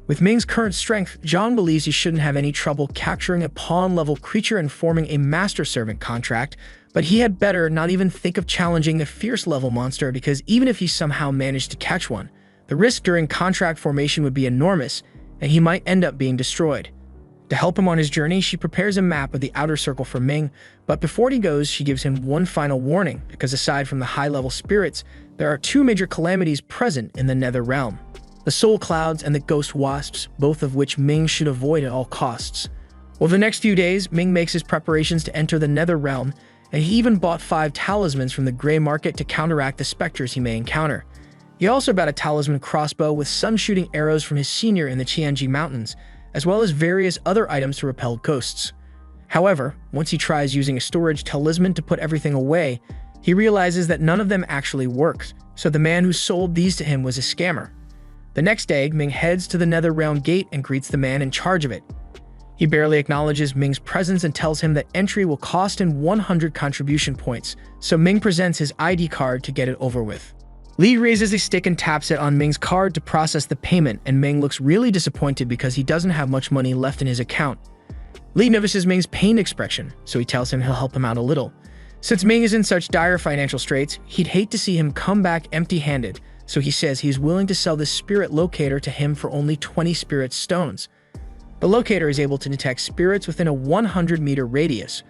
With Ming's current strength, John believes he shouldn't have any trouble capturing a pawn-level creature and forming a master-servant contract, but he had better not even think of challenging the fierce-level monster, because even if he somehow managed to catch one, the risk during contract formation would be enormous, and he might end up being destroyed. To help him on his journey, she prepares a map of the outer circle for Ming, but before he goes, she gives him one final warning, because aside from the high-level spirits, there are two major calamities present in the Nether Realm: the Soul Clouds and the Ghost Wasps, both of which Ming should avoid at all costs. Over the next few days, Ming makes his preparations to enter the Nether Realm, and he even bought 5 talismans from the Grey Market to counteract the specters he may encounter. He also bought a talisman crossbow with sun-shooting arrows from his senior in the Qianji Mountains, as well as various other items to repel ghosts. However, once he tries using a storage talisman to put everything away, he realizes that none of them actually works, so the man who sold these to him was a scammer. The next day, Ming heads to the Nether Realm gate and greets the man in charge of it. He barely acknowledges Ming's presence and tells him that entry will cost him 100 contribution points, so Ming presents his ID card to get it over with. Li raises a stick and taps it on Ming's card to process the payment, and Ming looks really disappointed because he doesn't have much money left in his account. Li notices Ming's pained expression, so he tells him he'll help him out a little. Since Ming is in such dire financial straits, he'd hate to see him come back empty-handed, so he says he's willing to sell this spirit locator to him for only 20 spirit stones. The locator is able to detect spirits within a 100-meter radius,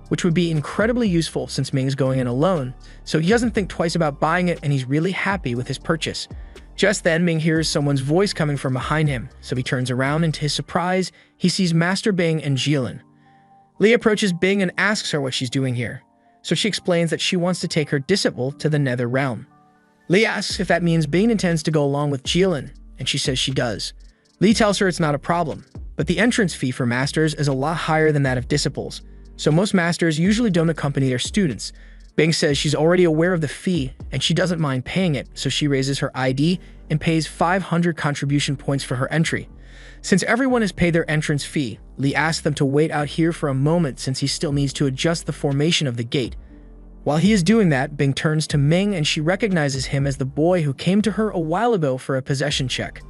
which would be incredibly useful since Ming's going in alone, so he doesn't think twice about buying it, and he's really happy with his purchase. Just then, Ming hears someone's voice coming from behind him, so he turns around, and to his surprise, he sees Master Bing and Jilin. Li approaches Bing and asks her what she's doing here, so she explains that she wants to take her disciple to the Nether Realm. Li asks if that means Bing intends to go along with Jilin, and she says she does. Li tells her it's not a problem, but the entrance fee for masters is a lot higher than that of disciples, so most masters usually don't accompany their students. Bing says she's already aware of the fee, and she doesn't mind paying it, so she raises her ID and pays 500 contribution points for her entry. Since everyone has paid their entrance fee, Li asks them to wait out here for a moment since he still needs to adjust the formation of the gate. While he is doing that, Bing turns to Ming and she recognizes him as the boy who came to her a while ago for a possession check.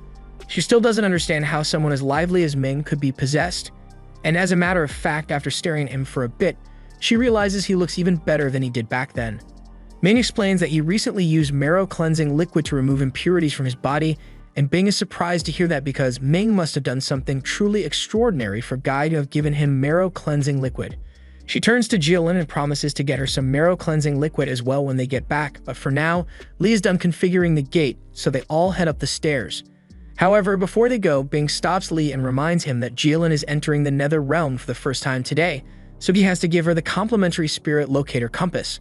She still doesn't understand how someone as lively as Ming could be possessed, and as a matter of fact, after staring at him for a bit, she realizes he looks even better than he did back then. Ming explains that he recently used marrow-cleansing liquid to remove impurities from his body, and Bing is surprised to hear that because Ming must have done something truly extraordinary for Guy to have given him marrow-cleansing liquid. She turns to Jilin and promises to get her some marrow-cleansing liquid as well when they get back, but for now, Li is done configuring the gate, so they all head up the stairs. However, before they go, Bing stops Li and reminds him that Jilin is entering the Nether Realm for the first time today, so he has to give her the complimentary spirit locator compass.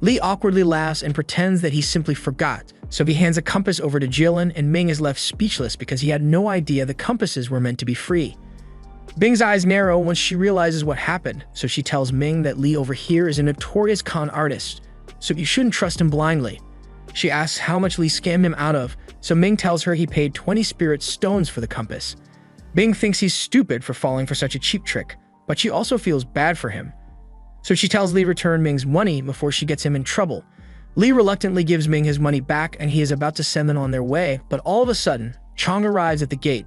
Li awkwardly laughs and pretends that he simply forgot, so he hands a compass over to Jilin, and Ming is left speechless because he had no idea the compasses were meant to be free. Bing's eyes narrow once she realizes what happened, so she tells Ming that Li over here is a notorious con artist, so you shouldn't trust him blindly. She asks how much Li scammed him out of, so Ming tells her he paid 20 spirit stones for the compass. Bing thinks he's stupid for falling for such a cheap trick, but she also feels bad for him. So she tells Li return Ming's money before she gets him in trouble. Li reluctantly gives Ming his money back and he is about to send them on their way, but all of a sudden, Chong arrives at the gate.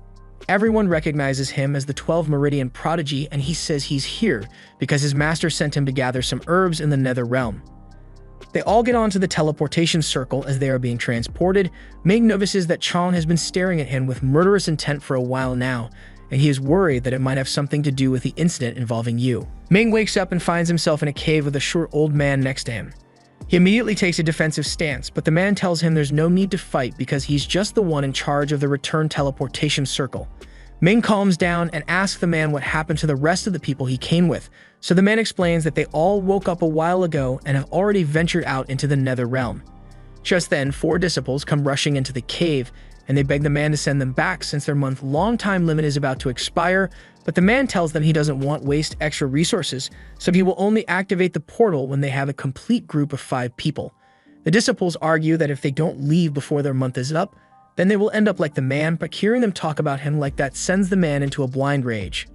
Everyone recognizes him as the 12 Meridian Prodigy, and he says he's here because his master sent him to gather some herbs in the Nether Realm. They all get onto the teleportation circle as they are being transported. Ming notices that Chong has been staring at him with murderous intent for a while now, and he is worried that it might have something to do with the incident involving you. Ming wakes up and finds himself in a cave with a short old man next to him. He immediately takes a defensive stance, but the man tells him there's no need to fight because he's just the one in charge of the return teleportation circle. Ming calms down and asks the man what happened to the rest of the people he came with, so the man explains that they all woke up a while ago and have already ventured out into the Nether Realm. Just then, 4 disciples come rushing into the cave, and they beg the man to send them back since their month-long time limit is about to expire, but the man tells them he doesn't want waste extra resources, so he will only activate the portal when they have a complete group of 5 people. The disciples argue that if they don't leave before their month is up, then they will end up like the man, but hearing them talk about him like that sends the man into a blind rage.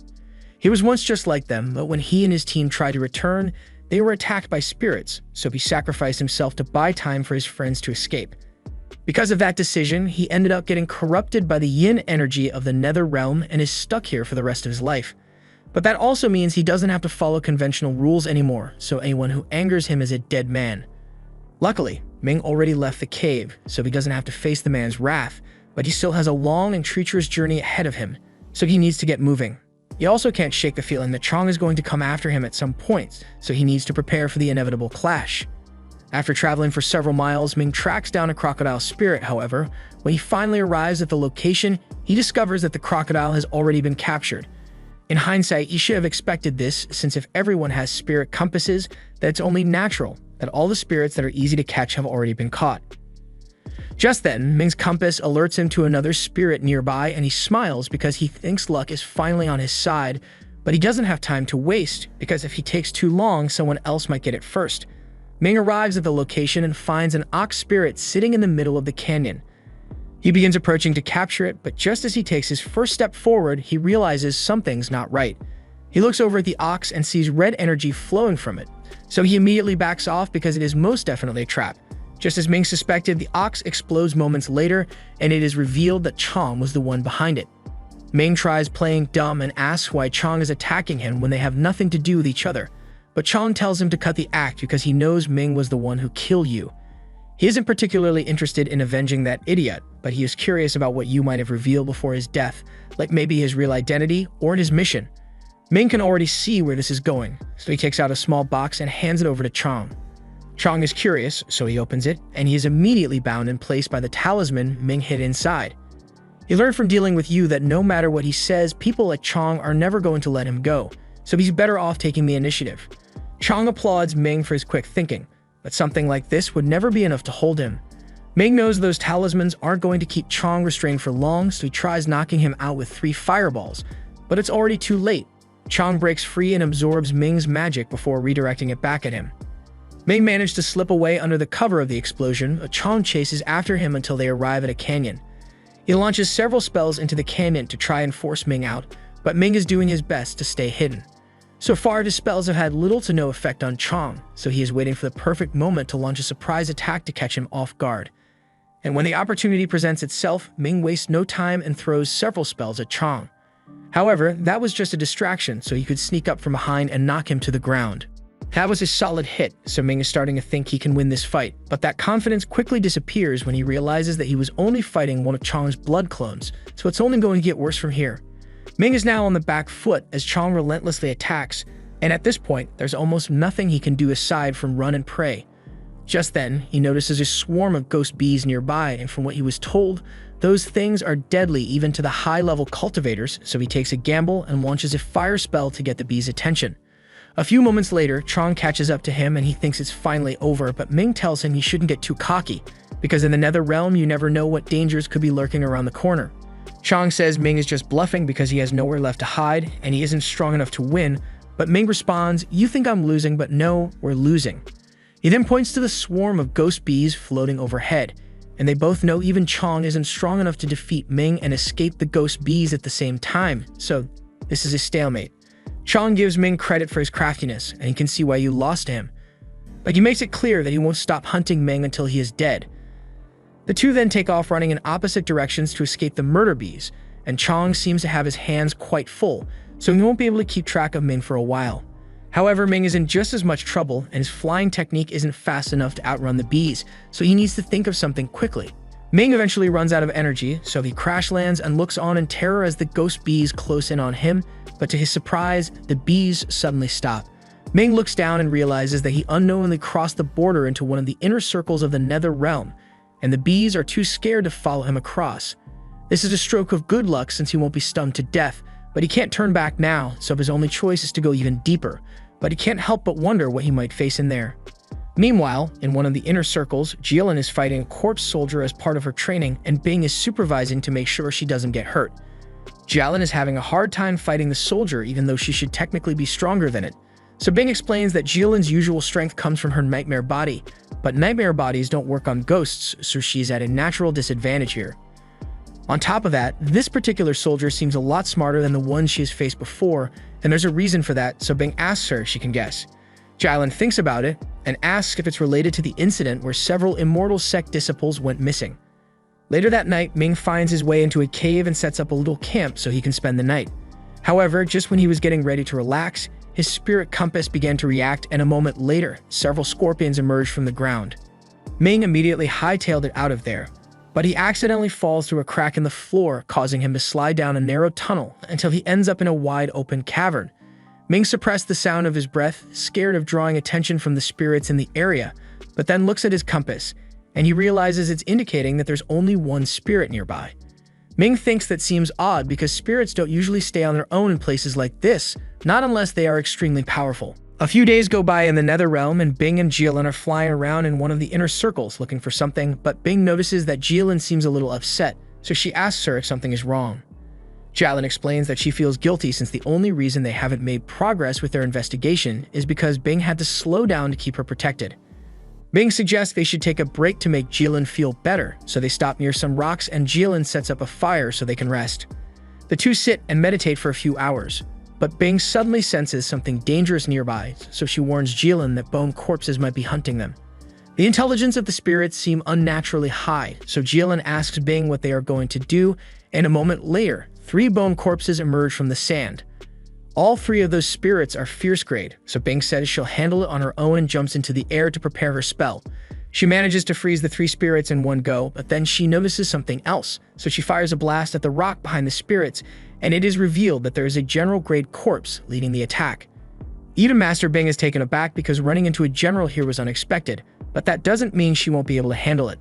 He was once just like them, but when he and his team tried to return, they were attacked by spirits, so he sacrificed himself to buy time for his friends to escape. Because of that decision, he ended up getting corrupted by the yin energy of the nether realm and is stuck here for the rest of his life. But that also means he doesn't have to follow conventional rules anymore, so anyone who angers him is a dead man. Luckily, Ming already left the cave, so he doesn't have to face the man's wrath, but he still has a long and treacherous journey ahead of him, so he needs to get moving. He also can't shake the feeling that Chong is going to come after him at some point, so he needs to prepare for the inevitable clash. After traveling for several miles, Ming tracks down a crocodile spirit, however. When he finally arrives at the location, he discovers that the crocodile has already been captured. In hindsight, he should have expected this, since if everyone has spirit compasses, then it's only natural that all the spirits that are easy to catch have already been caught. Just then, Ming's compass alerts him to another spirit nearby, and he smiles because he thinks luck is finally on his side, but he doesn't have time to waste, because if he takes too long, someone else might get it first. Ming arrives at the location and finds an ox spirit sitting in the middle of the canyon. He begins approaching to capture it, but just as he takes his first step forward, he realizes something's not right. He looks over at the ox and sees red energy flowing from it, so he immediately backs off because it is most definitely a trap. Just as Ming suspected, the ox explodes moments later, and it is revealed that Chong was the one behind it. Ming tries playing dumb and asks why Chong is attacking him when they have nothing to do with each other. But Chong tells him to cut the act because he knows Ming was the one who killed Yu. He isn't particularly interested in avenging that idiot, but he is curious about what Yu might have revealed before his death, like maybe his real identity or his mission. Ming can already see where this is going, so he takes out a small box and hands it over to Chong. Chong is curious, so he opens it, and he is immediately bound in place by the talisman Ming hid inside. He learned from dealing with Yu that no matter what he says, people like Chong are never going to let him go, so he's better off taking the initiative. Chong applauds Ming for his quick thinking, but something like this would never be enough to hold him. Ming knows those talismans aren't going to keep Chong restrained for long, so he tries knocking him out with 3 fireballs, but it's already too late. Chong breaks free and absorbs Ming's magic before redirecting it back at him. Ming managed to slip away under the cover of the explosion, but Chong chases after him until they arrive at a canyon. He launches several spells into the canyon to try and force Ming out, but Ming is doing his best to stay hidden. So far, his spells have had little to no effect on Chong, so he is waiting for the perfect moment to launch a surprise attack to catch him off guard. And when the opportunity presents itself, Ming wastes no time and throws several spells at Chong. However, that was just a distraction, so he could sneak up from behind and knock him to the ground. That was a solid hit, so Ming is starting to think he can win this fight, but that confidence quickly disappears when he realizes that he was only fighting one of Chong's blood clones, so it's only going to get worse from here. Ming is now on the back foot as Chong relentlessly attacks, and at this point, there's almost nothing he can do aside from run and pray. Just then, he notices a swarm of ghost bees nearby, and from what he was told, those things are deadly even to the high-level cultivators, so he takes a gamble and launches a fire spell to get the bees' attention. A few moments later, Chong catches up to him and he thinks it's finally over, but Ming tells him he shouldn't get too cocky, because in the nether realm, you never know what dangers could be lurking around the corner. Chong says Ming is just bluffing because he has nowhere left to hide and he isn't strong enough to win, but Ming responds, "You think I'm losing, but no, we're losing." He then points to the swarm of ghost bees floating overhead, and they both know even Chong isn't strong enough to defeat Ming and escape the ghost bees at the same time, so this is a stalemate. Chong gives Ming credit for his craftiness, and he can see why you lost to him, but he makes it clear that he won't stop hunting Ming until he is dead. The two then take off running in opposite directions to escape the murder bees, and Chong seems to have his hands quite full, so he won't be able to keep track of Ming for a while. However, Ming is in just as much trouble, and his flying technique isn't fast enough to outrun the bees, so he needs to think of something quickly. Ming eventually runs out of energy, so he crash lands and looks on in terror as the ghost bees close in on him, but to his surprise, the bees suddenly stop. Ming looks down and realizes that he unknowingly crossed the border into one of the inner circles of the nether realm, and the bees are too scared to follow him across. This is a stroke of good luck since he won't be stung to death, but he can't turn back now, so his only choice is to go even deeper, but he can't help but wonder what he might face in there. Meanwhile, in one of the inner circles, Jilin is fighting a corpse soldier as part of her training, and Bing is supervising to make sure she doesn't get hurt. Jilin is having a hard time fighting the soldier even though she should technically be stronger than it. So Bing explains that Jilin's usual strength comes from her nightmare body, but nightmare bodies don't work on ghosts, so she's at a natural disadvantage here. On top of that, this particular soldier seems a lot smarter than the ones she has faced before, and there's a reason for that, so Bing asks her if she can guess. Jilin thinks about it and asks if it's related to the incident where several immortal sect disciples went missing. Later that night, Ming finds his way into a cave and sets up a little camp so he can spend the night. However, just when he was getting ready to relax, his spirit compass began to react, and a moment later, several scorpions emerged from the ground. Ming immediately hightailed it out of there, but he accidentally falls through a crack in the floor, causing him to slide down a narrow tunnel until he ends up in a wide open cavern. Ming suppressed the sound of his breath, scared of drawing attention from the spirits in the area, but then looks at his compass, and he realizes it's indicating that there's only one spirit nearby. Ming thinks that seems odd because spirits don't usually stay on their own in places like this, not unless they are extremely powerful. A few days go by in the Nether Realm, and Bing and Jilin are flying around in one of the inner circles looking for something, but Bing notices that Jilin seems a little upset, so she asks her if something is wrong. Jilin explains that she feels guilty since the only reason they haven't made progress with their investigation is because Bing had to slow down to keep her protected. Bing suggests they should take a break to make Jilin feel better, so they stop near some rocks and Jilin sets up a fire so they can rest. The two sit and meditate for a few hours, but Bing suddenly senses something dangerous nearby, so she warns Jilin that bone corpses might be hunting them. The intelligence of the spirits seem unnaturally high, so Jilin asks Bing what they are going to do, and a moment later, 3 bone corpses emerge from the sand. All 3 of those spirits are fierce grade, so Bing says she'll handle it on her own and jumps into the air to prepare her spell. She manages to freeze the 3 spirits in one go, but then she notices something else, so she fires a blast at the rock behind the spirits, and it is revealed that there is a general grade corpse leading the attack. Even Master Bing is taken aback because running into a general here was unexpected, but that doesn't mean she won't be able to handle it.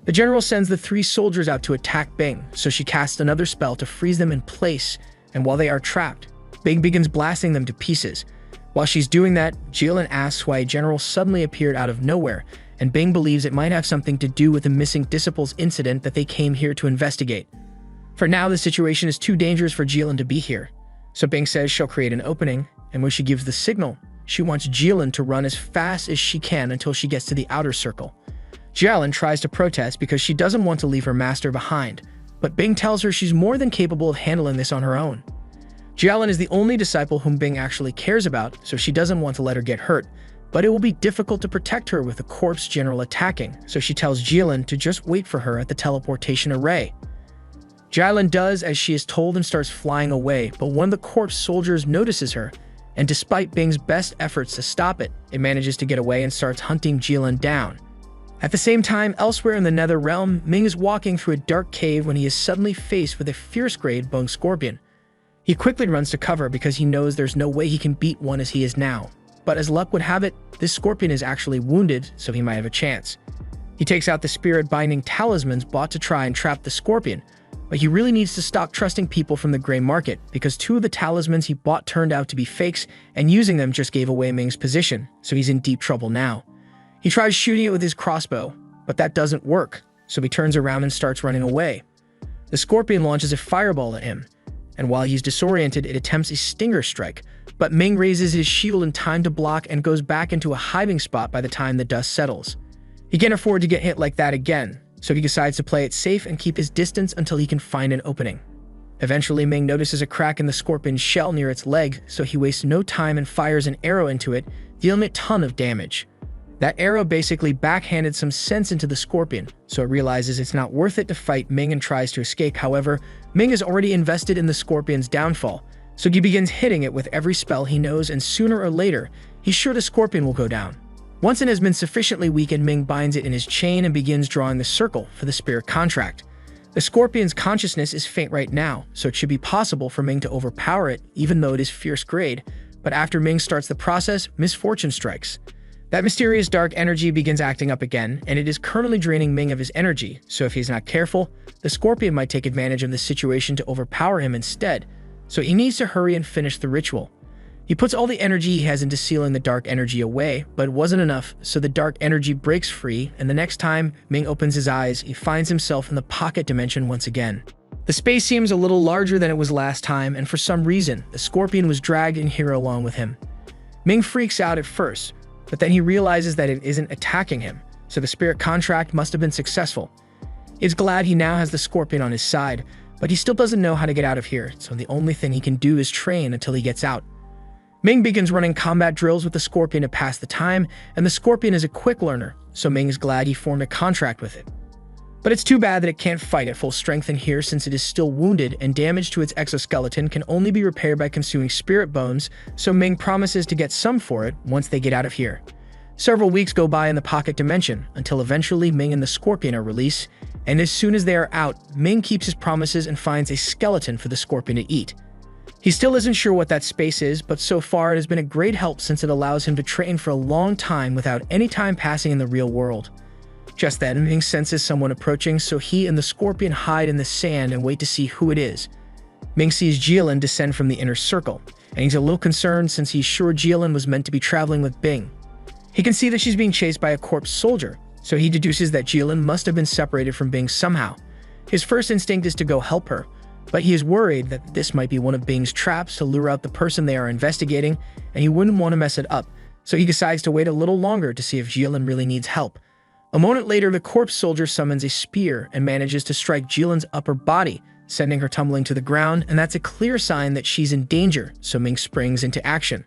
The general sends the 3 soldiers out to attack Bing, so she casts another spell to freeze them in place, and while they are trapped, Bing begins blasting them to pieces. While she's doing that, Jilin asks why a general suddenly appeared out of nowhere, and Bing believes it might have something to do with the missing disciples incident that they came here to investigate. For now, the situation is too dangerous for Jilin to be here, so Bing says she'll create an opening, and when she gives the signal, she wants Jilin to run as fast as she can until she gets to the outer circle. Jilin tries to protest because she doesn't want to leave her master behind, but Bing tells her she's more than capable of handling this on her own. Jilin is the only disciple whom Bing actually cares about, so she doesn't want to let her get hurt, but it will be difficult to protect her with the corpse general attacking, so she tells Jilin to just wait for her at the teleportation array. Jilin does as she is told and starts flying away, but one of the corpse soldiers notices her, and despite Bing's best efforts to stop it, it manages to get away and starts hunting Jilin down. At the same time, elsewhere in the Nether Realm, Ming is walking through a dark cave when he is suddenly faced with a fierce grade bone scorpion. He quickly runs to cover because he knows there's no way he can beat one as he is now. But as luck would have it, this scorpion is actually wounded, so he might have a chance. He takes out the spirit-binding talismans bought to try and trap the scorpion, but he really needs to stop trusting people from the gray market because 2 of the talismans he bought turned out to be fakes, and using them just gave away Ming's position, so he's in deep trouble now. He tries shooting it with his crossbow, but that doesn't work, so he turns around and starts running away. The scorpion launches a fireball at him, and while he's disoriented, it attempts a stinger strike, but Ming raises his shield in time to block and goes back into a hiding spot by the time the dust settles. He can't afford to get hit like that again, so he decides to play it safe and keep his distance until he can find an opening. Eventually, Ming notices a crack in the scorpion's shell near its leg, so he wastes no time and fires an arrow into it, dealing it a ton of damage. That arrow basically backhanded some sense into the scorpion, so it realizes it's not worth it to fight Ming and tries to escape. However, Ming is already invested in the scorpion's downfall, so he begins hitting it with every spell he knows, and sooner or later, he's sure the scorpion will go down. Once it has been sufficiently weakened, Ming binds it in his chain and begins drawing the circle for the spirit contract. The scorpion's consciousness is faint right now, so it should be possible for Ming to overpower it, even though it is fierce grade, but after Ming starts the process, misfortune strikes. That mysterious dark energy begins acting up again, and it is currently draining Ming of his energy, so if he's not careful, the scorpion might take advantage of the situation to overpower him instead, so he needs to hurry and finish the ritual. He puts all the energy he has into sealing the dark energy away, but it wasn't enough, so the dark energy breaks free, and the next time Ming opens his eyes, he finds himself in the pocket dimension once again. The space seems a little larger than it was last time, and for some reason, the scorpion was dragged in here along with him. Ming freaks out at first, but then he realizes that it isn't attacking him, so the spirit contract must have been successful. He's glad he now has the scorpion on his side, but he still doesn't know how to get out of here, so the only thing he can do is train until he gets out. Ming begins running combat drills with the scorpion to pass the time, and the scorpion is a quick learner, so Ming is glad he formed a contract with it. But it's too bad that it can't fight at full strength in here since it is still wounded, and damage to its exoskeleton can only be repaired by consuming spirit bones, so Ming promises to get some for it once they get out of here. Several weeks go by in the pocket dimension, until eventually Ming and the scorpion are released, and as soon as they are out, Ming keeps his promises and finds a skeleton for the scorpion to eat. He still isn't sure what that space is, but so far it has been a great help since it allows him to train for a long time without any time passing in the real world. Just then, Ming senses someone approaching, so he and the scorpion hide in the sand and wait to see who it is. Ming sees Jilin descend from the inner circle, and he's a little concerned since he's sure Jilin was meant to be traveling with Bing. He can see that she's being chased by a corpse soldier, so he deduces that Jilin must have been separated from Bing somehow. His first instinct is to go help her, but he is worried that this might be one of Bing's traps to lure out the person they are investigating, and he wouldn't want to mess it up, so he decides to wait a little longer to see if Jilin really needs help. A moment later, the corpse soldier summons a spear and manages to strike Jilin's upper body, sending her tumbling to the ground, and that's a clear sign that she's in danger, so Ming springs into action.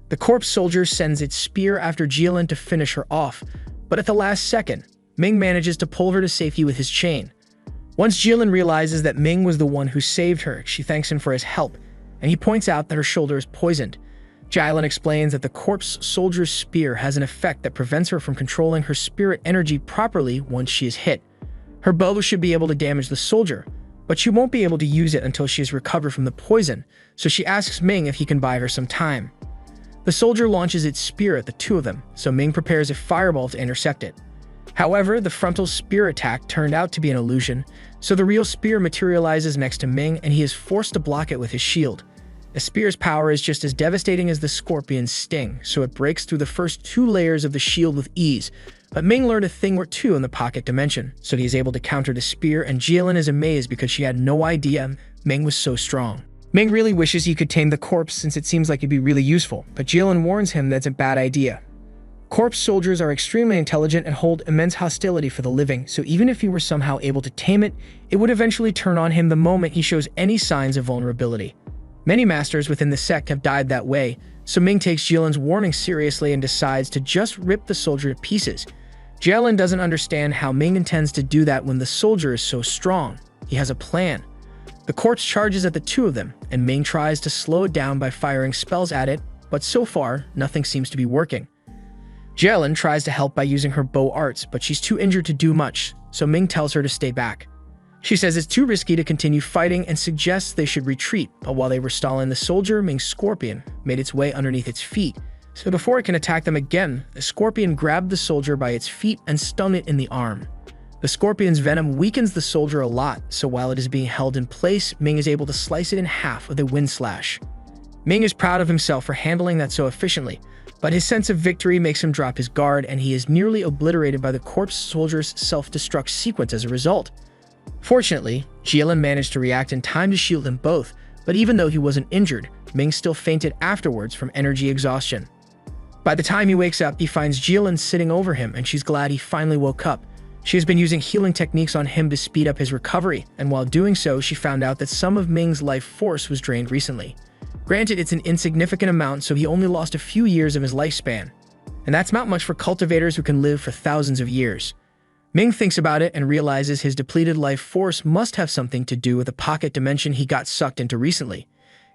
The corpse soldier sends its spear after Jilin to finish her off, but at the last second, Ming manages to pull her to safety with his chain. Once Jilin realizes that Ming was the one who saved her, she thanks him for his help, and he points out that her shoulder is poisoned. Jilin explains that the corpse soldier's spear has an effect that prevents her from controlling her spirit energy properly once she is hit. Her bow should be able to damage the soldier, but she won't be able to use it until she has recovered from the poison, so she asks Ming if he can buy her some time. The soldier launches its spear at the two of them, so Ming prepares a fireball to intercept it. However, the frontal spear attack turned out to be an illusion, so the real spear materializes next to Ming and he is forced to block it with his shield. The spear's power is just as devastating as the scorpion's sting, so it breaks through the first two layers of the shield with ease, but Ming learned a thing or two in the pocket dimension, so he is able to counter the spear, and Jilin is amazed because she had no idea Ming was so strong. Ming really wishes he could tame the corpse since it seems like it'd be really useful, but Jilin warns him that's a bad idea. Corpse soldiers are extremely intelligent and hold immense hostility for the living, so even if he were somehow able to tame it, it would eventually turn on him the moment he shows any signs of vulnerability. Many masters within the sect have died that way, so Ming takes Jilin's warning seriously and decides to just rip the soldier to pieces. Jilin doesn't understand how Ming intends to do that when the soldier is so strong. He has a plan. The corpse charges at the two of them, and Ming tries to slow it down by firing spells at it, but so far, nothing seems to be working. Jilin tries to help by using her bow arts, but she's too injured to do much, so Ming tells her to stay back. She says it's too risky to continue fighting and suggests they should retreat, but while they were stalling the soldier, Ming's scorpion made its way underneath its feet. So before it can attack them again, the scorpion grabbed the soldier by its feet and stung it in the arm. The scorpion's venom weakens the soldier a lot, so while it is being held in place, Ming is able to slice it in half with a wind slash. Ming is proud of himself for handling that so efficiently, but his sense of victory makes him drop his guard, and he is nearly obliterated by the corpse soldier's self-destruct sequence as a result. Fortunately, Jilin managed to react in time to shield them both, but even though he wasn't injured, Ming still fainted afterwards from energy exhaustion. By the time he wakes up, he finds Jilin sitting over him, and she's glad he finally woke up. She has been using healing techniques on him to speed up his recovery, and while doing so, she found out that some of Ming's life force was drained recently. Granted, it's an insignificant amount, so he only lost a few years of his lifespan. And that's not much for cultivators who can live for thousands of years. Ming thinks about it and realizes his depleted life force must have something to do with the pocket dimension he got sucked into recently.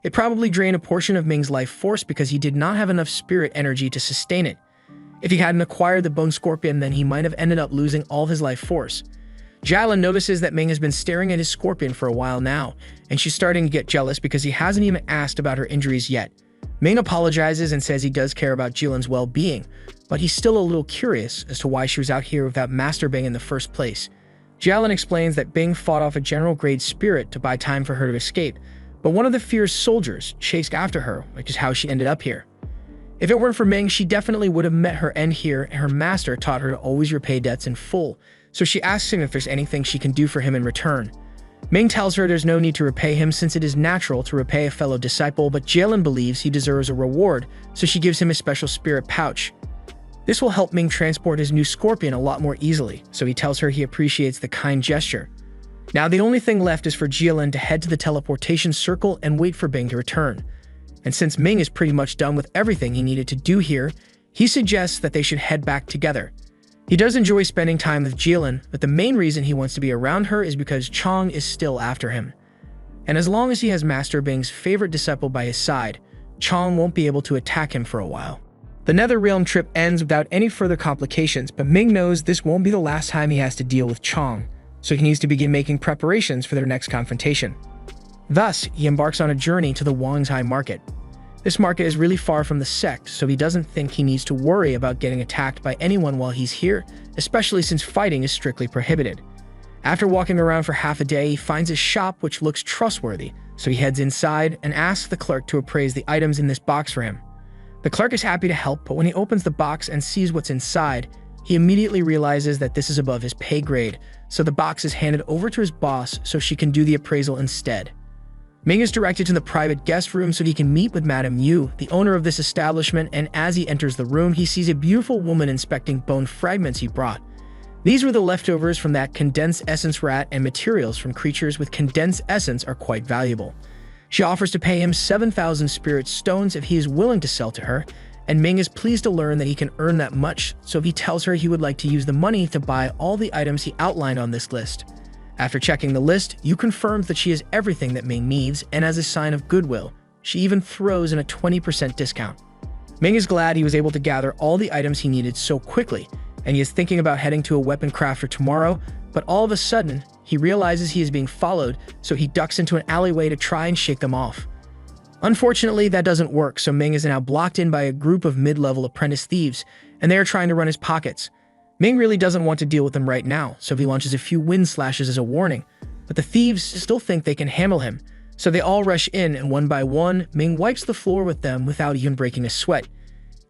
It probably drained a portion of Ming's life force because he did not have enough spirit energy to sustain it. If he hadn't acquired the bone scorpion, then he might have ended up losing all his life force. Jilin notices that Ming has been staring at his scorpion for a while now, and she's starting to get jealous because he hasn't even asked about her injuries yet. Ming apologizes and says he does care about Jilin's well-being, but he's still a little curious as to why she was out here without Master Bing in the first place. Jilin explains that Bing fought off a general-grade spirit to buy time for her to escape, but one of the fierce soldiers chased after her, which is how she ended up here. If it weren't for Ming, she definitely would have met her end here, and her master taught her to always repay debts in full, so she asks him if there's anything she can do for him in return. Ming tells her there's no need to repay him since it is natural to repay a fellow disciple, but Jalen believes he deserves a reward, so she gives him a special spirit pouch. This will help Ming transport his new scorpion a lot more easily, so he tells her he appreciates the kind gesture. Now the only thing left is for Jalen to head to the teleportation circle and wait for Ming to return. And since Ming is pretty much done with everything he needed to do here, he suggests that they should head back together. He does enjoy spending time with Jilin, but the main reason he wants to be around her is because Chong is still after him. And as long as he has Master Bing's favorite disciple by his side, Chong won't be able to attack him for a while. The Netherrealm trip ends without any further complications, but Ming knows this won't be the last time he has to deal with Chong, so he needs to begin making preparations for their next confrontation. Thus, he embarks on a journey to the Wangzhai market. This market is really far from the sect, so he doesn't think he needs to worry about getting attacked by anyone while he's here, especially since fighting is strictly prohibited. After walking around for half a day, he finds a shop which looks trustworthy, so he heads inside and asks the clerk to appraise the items in this box for him. The clerk is happy to help, but when he opens the box and sees what's inside, he immediately realizes that this is above his pay grade, so the box is handed over to his boss so she can do the appraisal instead. Ming is directed to the private guest room so he can meet with Madame Yu, the owner of this establishment, and as he enters the room, he sees a beautiful woman inspecting bone fragments he brought. These were the leftovers from that condensed essence rat, and materials from creatures with condensed essence are quite valuable. She offers to pay him 7,000 spirit stones if he is willing to sell to her, and Ming is pleased to learn that he can earn that much, so he tells her he would like to use the money to buy all the items he outlined on this list. After checking the list, Yu confirms that she has everything that Ming needs, and as a sign of goodwill, she even throws in a 20% discount. Ming is glad he was able to gather all the items he needed so quickly, and he is thinking about heading to a weapon crafter tomorrow, but all of a sudden, he realizes he is being followed, so he ducks into an alleyway to try and shake them off. Unfortunately, that doesn't work, so Ming is now blocked in by a group of mid-level apprentice thieves, and they are trying to run his pockets. Ming really doesn't want to deal with them right now, so he launches a few wind slashes as a warning, but the thieves still think they can handle him, so they all rush in, and one by one, Ming wipes the floor with them without even breaking a sweat.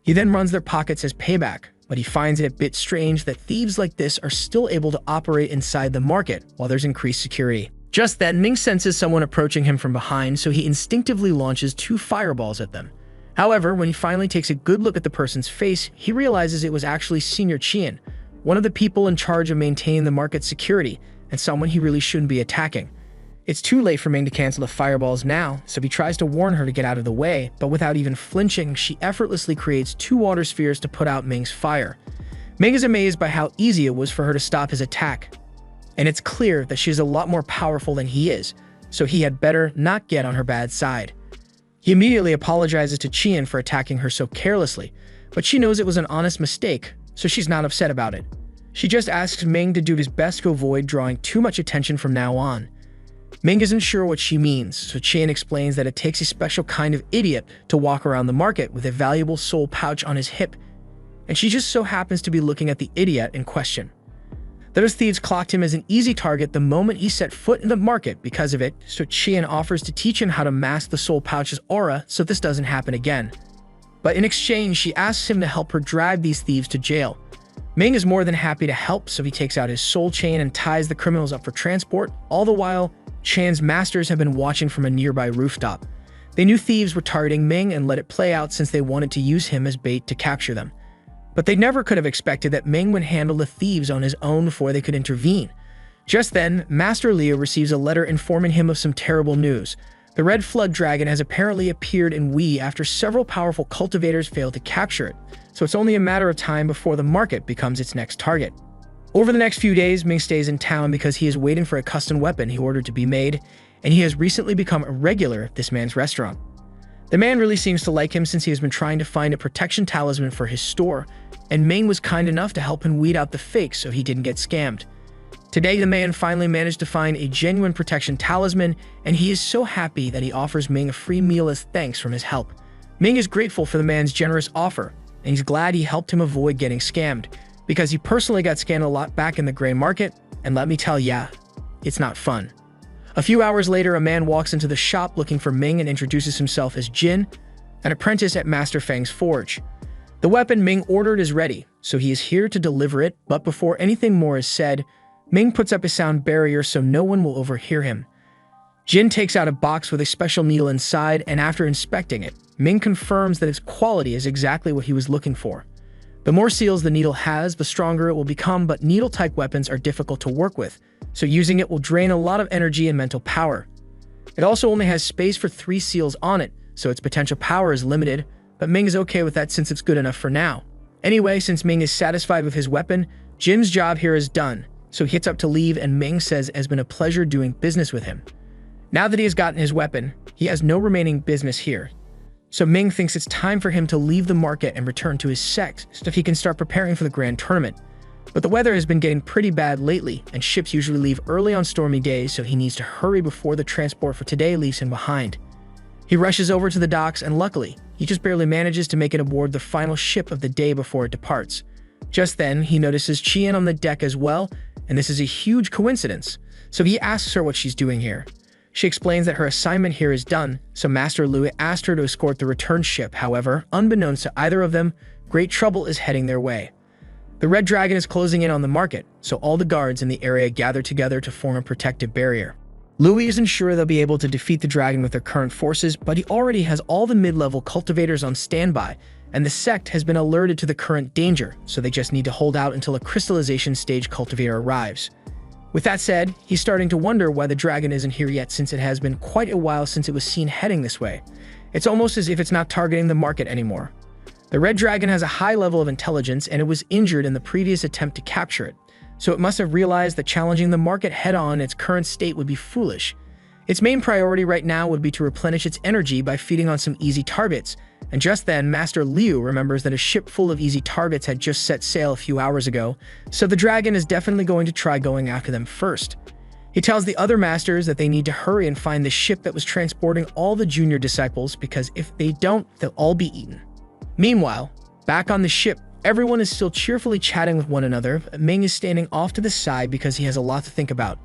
He then runs their pockets as payback, but he finds it a bit strange that thieves like this are still able to operate inside the market while there's increased security. Just then, Ming senses someone approaching him from behind, so he instinctively launches 2 fireballs at them. However, when he finally takes a good look at the person's face, he realizes it was actually Senior Qian, one of the people in charge of maintaining the market's security, and someone he really shouldn't be attacking. It's too late for Ming to cancel the fireballs now, so he tries to warn her to get out of the way, but without even flinching, she effortlessly creates 2 water spheres to put out Ming's fire. Ming is amazed by how easy it was for her to stop his attack, and it's clear that she's a lot more powerful than he is, so he had better not get on her bad side. He immediately apologizes to Qian for attacking her so carelessly, but she knows it was an honest mistake, so she's not upset about it. She just asks Ming to do his best to avoid drawing too much attention from now on. Ming isn't sure what she means, so Qian explains that it takes a special kind of idiot to walk around the market with a valuable soul pouch on his hip, and she just so happens to be looking at the idiot in question. Those thieves clocked him as an easy target the moment he set foot in the market because of it, so Qian offers to teach him how to mask the soul pouch's aura so this doesn't happen again. But in exchange, she asks him to help her drive these thieves to jail. Ming is more than happy to help, so he takes out his soul chain and ties the criminals up for transport. All the while, Chan's masters have been watching from a nearby rooftop. They knew thieves were targeting Ming and let it play out since they wanted to use him as bait to capture them. But they never could have expected that Ming would handle the thieves on his own before they could intervene. Just then, Master Leo receives a letter informing him of some terrible news. The Red Flood Dragon has apparently appeared in Wei after several powerful cultivators failed to capture it, so it's only a matter of time before the market becomes its next target. Over the next few days, Ming stays in town because he is waiting for a custom weapon he ordered to be made, and he has recently become a regular at this man's restaurant. The man really seems to like him since he has been trying to find a protection talisman for his store, and Ming was kind enough to help him weed out the fakes so he didn't get scammed. Today, the man finally managed to find a genuine protection talisman, and he is so happy that he offers Ming a free meal as thanks from his help. Ming is grateful for the man's generous offer, and he's glad he helped him avoid getting scammed, because he personally got scammed a lot back in the gray market, and let me tell ya, it's not fun. A few hours later, a man walks into the shop looking for Ming and introduces himself as Jin, an apprentice at Master Fang's forge. The weapon Ming ordered is ready, so he is here to deliver it, but before anything more is said, Ming puts up a sound barrier so no one will overhear him. Jin takes out a box with a special needle inside, and after inspecting it, Ming confirms that its quality is exactly what he was looking for. The more seals the needle has, the stronger it will become, but needle-type weapons are difficult to work with, so using it will drain a lot of energy and mental power. It also only has space for 3 seals on it, so its potential power is limited, but Ming is okay with that since it's good enough for now. Anyway, since Ming is satisfied with his weapon, Jin's job here is done, so he gets up to leave, and Ming says it has been a pleasure doing business with him. Now that he has gotten his weapon, he has no remaining business here. So Ming thinks it's time for him to leave the market and return to his sect so he can start preparing for the grand tournament. But the weather has been getting pretty bad lately, and ships usually leave early on stormy days, so he needs to hurry before the transport for today leaves him behind. He rushes over to the docks, and luckily, he just barely manages to make it aboard the final ship of the day before it departs. Just then, he notices Qian on the deck as well, and this is a huge coincidence, so he asks her what she's doing here. She explains that her assignment here is done, so Master Lu asked her to escort the return ship. However, unbeknownst to either of them, great trouble is heading their way. The Red Dragon is closing in on the market, so all the guards in the area gather together to form a protective barrier. Louis isn't sure they'll be able to defeat the dragon with their current forces, but he already has all the mid-level cultivators on standby, and the sect has been alerted to the current danger, so they just need to hold out until a crystallization stage cultivator arrives. With that said, he's starting to wonder why the dragon isn't here yet, since it has been quite a while since it was seen heading this way. It's almost as if it's not targeting the market anymore. The Red Dragon has a high level of intelligence, and it was injured in the previous attempt to capture it, so it must have realized that challenging the market head-on in its current state would be foolish. Its main priority right now would be to replenish its energy by feeding on some easy targets, and just then Master Liu remembers that a ship full of easy targets had just set sail a few hours ago, so the dragon is definitely going to try going after them first. He tells the other masters that they need to hurry and find the ship that was transporting all the junior disciples, because if they don't, they'll all be eaten. Meanwhile, back on the ship, everyone is still cheerfully chatting with one another. Ming is standing off to the side because he has a lot to think about.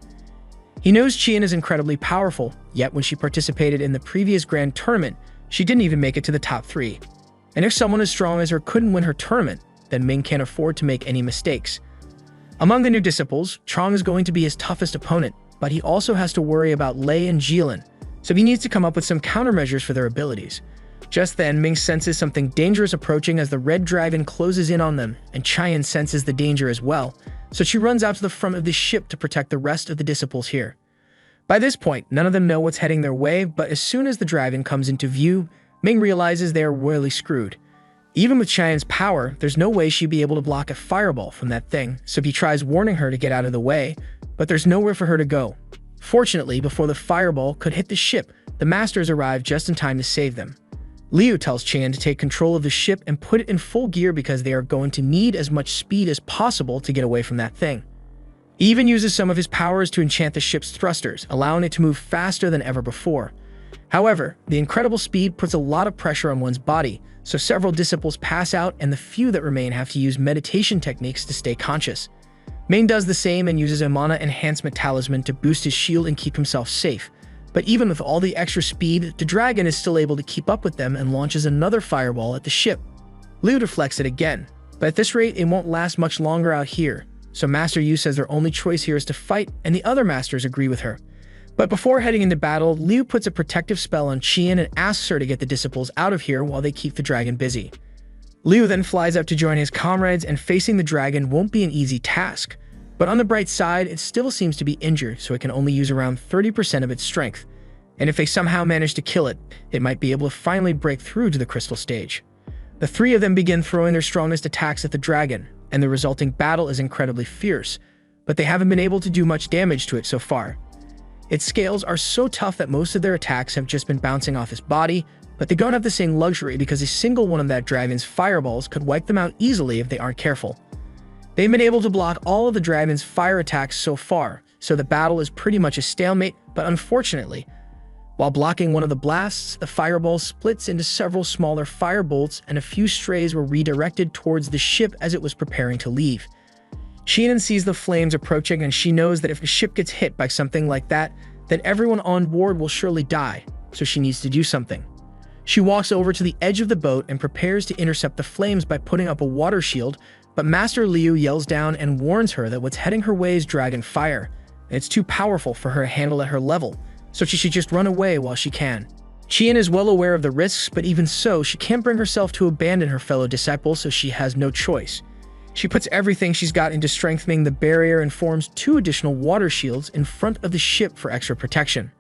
He knows Qian is incredibly powerful, yet when she participated in the previous grand tournament, she didn't even make it to the top 3. And if someone as strong as her couldn't win her tournament, then Ming can't afford to make any mistakes. Among the new disciples, Chong is going to be his toughest opponent, but he also has to worry about Lei and Jilin, so he needs to come up with some countermeasures for their abilities. Just then, Ming senses something dangerous approaching as the Red Dragon closes in on them, and Qian senses the danger as well, so she runs out to the front of the ship to protect the rest of the disciples here. By this point, none of them know what's heading their way, but as soon as the dragon comes into view, Ming realizes they are royally screwed. Even with Qian's power, there's no way she'd be able to block a fireball from that thing, so he tries warning her to get out of the way, but there's nowhere for her to go. Fortunately, before the fireball could hit the ship, the masters arrive just in time to save them. Liu tells Qian to take control of the ship and put it in full gear because they are going to need as much speed as possible to get away from that thing. He even uses some of his powers to enchant the ship's thrusters, allowing it to move faster than ever before. However, the incredible speed puts a lot of pressure on one's body, so several disciples pass out and the few that remain have to use meditation techniques to stay conscious. Ming does the same and uses a mana enhancement talisman to boost his shield and keep himself safe. But even with all the extra speed, the dragon is still able to keep up with them and launches another fireball at the ship. Liu deflects it again, but at this rate it won't last much longer out here, so Master Yu says their only choice here is to fight, and the other masters agree with her. But before heading into battle, Liu puts a protective spell on Qian and asks her to get the disciples out of here while they keep the dragon busy. Liu then flies up to join his comrades, and facing the dragon won't be an easy task. But on the bright side, it still seems to be injured, so it can only use around 30% of its strength. And if they somehow manage to kill it, it might be able to finally break through to the crystal stage. The 3 of them begin throwing their strongest attacks at the dragon, and the resulting battle is incredibly fierce, but they haven't been able to do much damage to it so far. Its scales are so tough that most of their attacks have just been bouncing off his body, but they don't have the same luxury because a single one of that dragon's fireballs could wipe them out easily if they aren't careful. They've been able to block all of the dragon's fire attacks so far, so the battle is pretty much a stalemate, but unfortunately, while blocking one of the blasts, the fireball splits into several smaller firebolts and a few strays were redirected towards the ship as it was preparing to leave. Qian sees the flames approaching, and she knows that if the ship gets hit by something like that, then everyone on board will surely die, so she needs to do something. She walks over to the edge of the boat and prepares to intercept the flames by putting up a water shield, but Master Liu yells down and warns her that what's heading her way is dragon fire, and it's too powerful for her to handle at her level, so she should just run away while she can. Qian is well aware of the risks, but even so, she can't bring herself to abandon her fellow disciples, so she has no choice. She puts everything she's got into strengthening the barrier and forms 2 additional water shields in front of the ship for extra protection.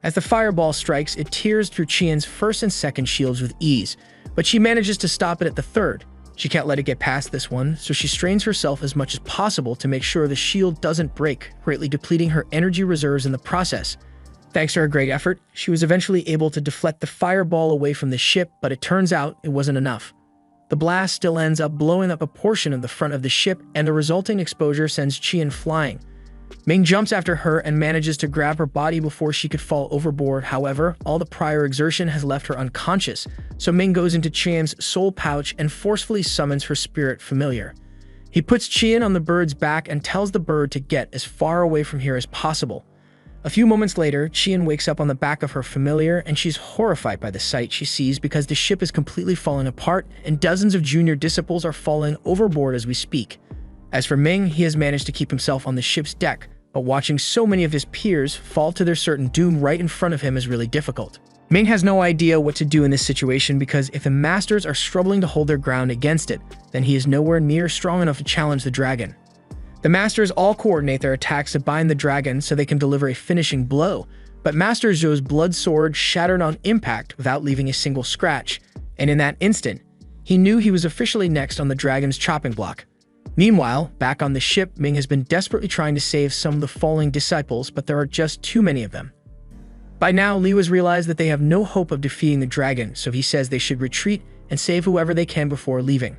As the fireball strikes, it tears through Qian's first and second shields with ease, but she manages to stop it at the third. She can't let it get past this one, so she strains herself as much as possible to make sure the shield doesn't break, greatly depleting her energy reserves in the process. Thanks to her great effort, she was eventually able to deflect the fireball away from the ship, but it turns out it wasn't enough. The blast still ends up blowing up a portion of the front of the ship, and the resulting exposure sends Qian flying. Ming jumps after her and manages to grab her body before she could fall overboard. However, all the prior exertion has left her unconscious, so Ming goes into Qian's soul pouch and forcefully summons her spirit familiar. He puts Qian on the bird's back and tells the bird to get as far away from here as possible. A few moments later, Qian wakes up on the back of her familiar, and she's horrified by the sight she sees because the ship is completely falling apart and dozens of junior disciples are falling overboard as we speak. As for Ming, he has managed to keep himself on the ship's deck, but watching so many of his peers fall to their certain doom right in front of him is really difficult. Ming has no idea what to do in this situation because if the masters are struggling to hold their ground against it, then he is nowhere near strong enough to challenge the dragon. The masters all coordinate their attacks to bind the dragon so they can deliver a finishing blow, but Master Zhou's blood sword shattered on impact without leaving a single scratch, and in that instant, he knew he was officially next on the dragon's chopping block. Meanwhile, back on the ship, Ming has been desperately trying to save some of the falling disciples, but there are just too many of them. By now, Liu has realized that they have no hope of defeating the dragon, so he says they should retreat and save whoever they can before leaving.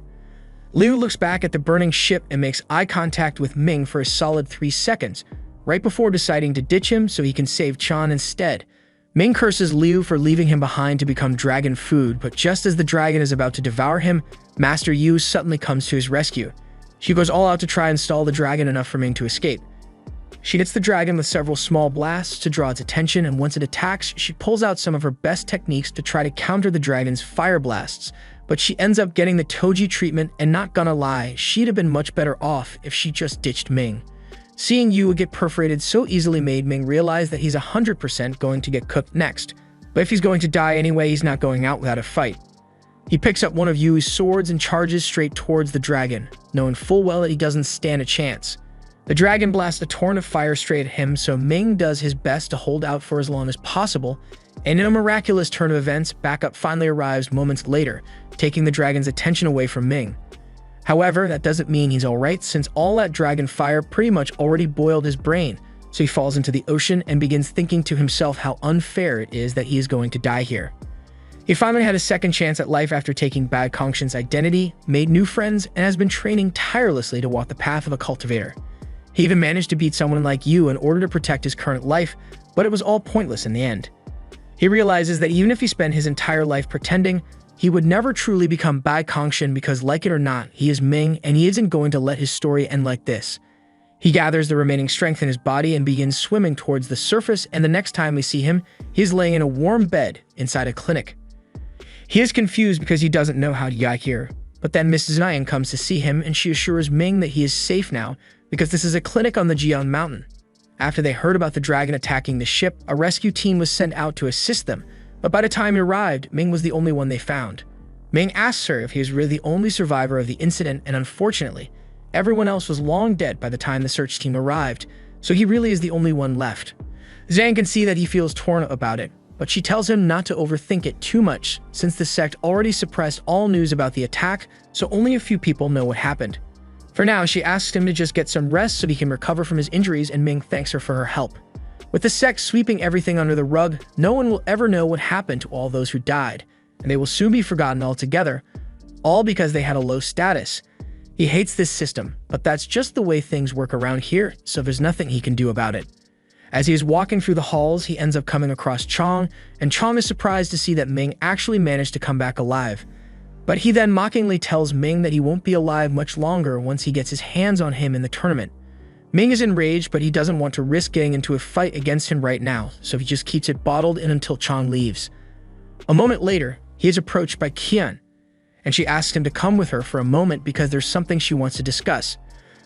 Liu looks back at the burning ship and makes eye contact with Ming for a solid 3 seconds, right before deciding to ditch him so he can save Chan instead. Ming curses Liu for leaving him behind to become dragon food, but just as the dragon is about to devour him, Master Yu suddenly comes to his rescue. She goes all out to try and stall the dragon enough for Ming to escape. She hits the dragon with several small blasts to draw its attention, and once it attacks, she pulls out some of her best techniques to try to counter the dragon's fire blasts, but she ends up getting the Toji treatment, and not gonna lie, she'd have been much better off if she just ditched Ming. Seeing Yu get perforated so easily made Ming realize that he's 100% going to get cooked next, but if he's going to die anyway, he's not going out without a fight. He picks up one of Yu's swords and charges straight towards the dragon, knowing full well that he doesn't stand a chance. The dragon blasts a torrent of fire straight at him, so Ming does his best to hold out for as long as possible, and in a miraculous turn of events, backup finally arrives moments later, taking the dragon's attention away from Ming. However, that doesn't mean he's alright, since all that dragon fire pretty much already boiled his brain, so he falls into the ocean and begins thinking to himself how unfair it is that he is going to die here. He finally had a second chance at life after taking Bai Kongshin's identity, made new friends, and has been training tirelessly to walk the path of a cultivator. He even managed to beat someone like Yu in order to protect his current life, but it was all pointless in the end. He realizes that even if he spent his entire life pretending, he would never truly become Bai Kongshin because, like it or not, he is Ming and he isn't going to let his story end like this. He gathers the remaining strength in his body and begins swimming towards the surface, and the next time we see him, he's laying in a warm bed inside a clinic. He is confused because he doesn't know how to get here, but then Mrs. Nyan comes to see him and she assures Ming that he is safe now because this is a clinic on the Jian Mountain. After they heard about the dragon attacking the ship, a rescue team was sent out to assist them, but by the time he arrived, Ming was the only one they found. Ming asks her if he is really the only survivor of the incident, and unfortunately, everyone else was long dead by the time the search team arrived, so he really is the only one left. Zhang can see that he feels torn about it, but she tells him not to overthink it too much, since the sect already suppressed all news about the attack, so only a few people know what happened. For now, she asks him to just get some rest so he can recover from his injuries, and Ming thanks her for her help. With the sect sweeping everything under the rug, no one will ever know what happened to all those who died, and they will soon be forgotten altogether, all because they had a low status. He hates this system, but that's just the way things work around here, so there's nothing he can do about it. As he is walking through the halls, he ends up coming across Chong, and Chong is surprised to see that Ming actually managed to come back alive. But he then mockingly tells Ming that he won't be alive much longer once he gets his hands on him in the tournament. Ming is enraged, but he doesn't want to risk getting into a fight against him right now, so he just keeps it bottled in until Chang leaves. A moment later, he is approached by Qian, and she asks him to come with her for a moment because there's something she wants to discuss.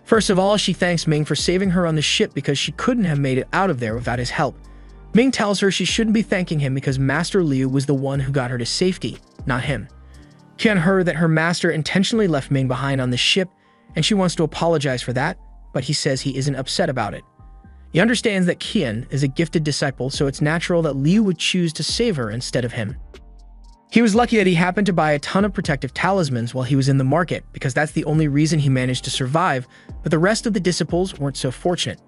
First of all, she thanks Ming for saving her on the ship because she couldn't have made it out of there without his help. Ming tells her she shouldn't be thanking him because Master Liu was the one who got her to safety, not him. Qian heard that her master intentionally left Ming behind on the ship, and she wants to apologize for that, but he says he isn't upset about it. He understands that Qian is a gifted disciple, so it's natural that Liu would choose to save her instead of him. He was lucky that he happened to buy a ton of protective talismans while he was in the market, because that's the only reason he managed to survive, but the rest of the disciples weren't so fortunate.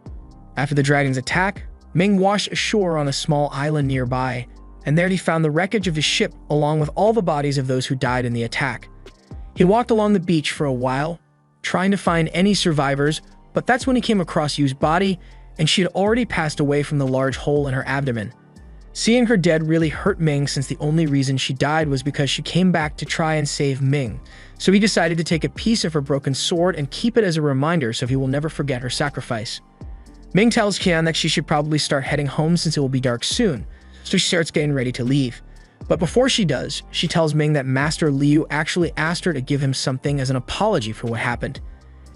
After the dragon's attack, Ming washed ashore on a small island nearby, and there he found the wreckage of his ship along with all the bodies of those who died in the attack. He walked along the beach for a while, trying to find any survivors, but that's when he came across Yu's body, and she had already passed away from the large hole in her abdomen. Seeing her dead really hurt Ming, since the only reason she died was because she came back to try and save Ming, so he decided to take a piece of her broken sword and keep it as a reminder so he will never forget her sacrifice. Ming tells Qian that she should probably start heading home since it will be dark soon, so she starts getting ready to leave. But before she does, she tells Ming that Master Liu actually asked her to give him something as an apology for what happened.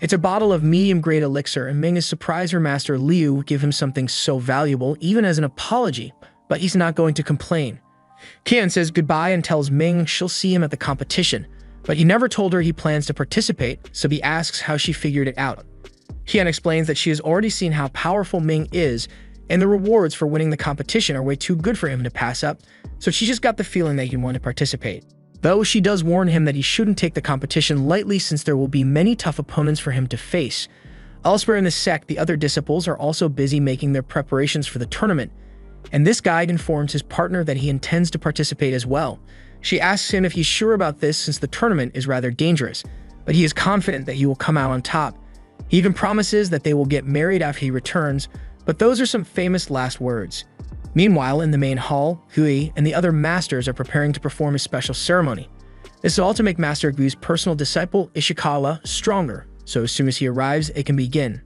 It's a bottle of medium-grade elixir, and Ming is surprised her Master Liu would give him something so valuable, even as an apology, but he's not going to complain. Qian says goodbye and tells Ming she'll see him at the competition, but he never told her he plans to participate, so he asks how she figured it out. Qian explains that she has already seen how powerful Ming is, and the rewards for winning the competition are way too good for him to pass up, so she just got the feeling that he'd want to participate. Though she does warn him that he shouldn't take the competition lightly since there will be many tough opponents for him to face. Elsewhere in the sect, the other disciples are also busy making their preparations for the tournament, and this guide informs his partner that he intends to participate as well. She asks him if he's sure about this since the tournament is rather dangerous, but he is confident that he will come out on top. He even promises that they will get married after he returns, but those are some famous last words. Meanwhile, in the main hall, Hui and the other masters are preparing to perform a special ceremony. This is all to make Master Gu's personal disciple, Ishikawa, stronger, so as soon as he arrives, it can begin.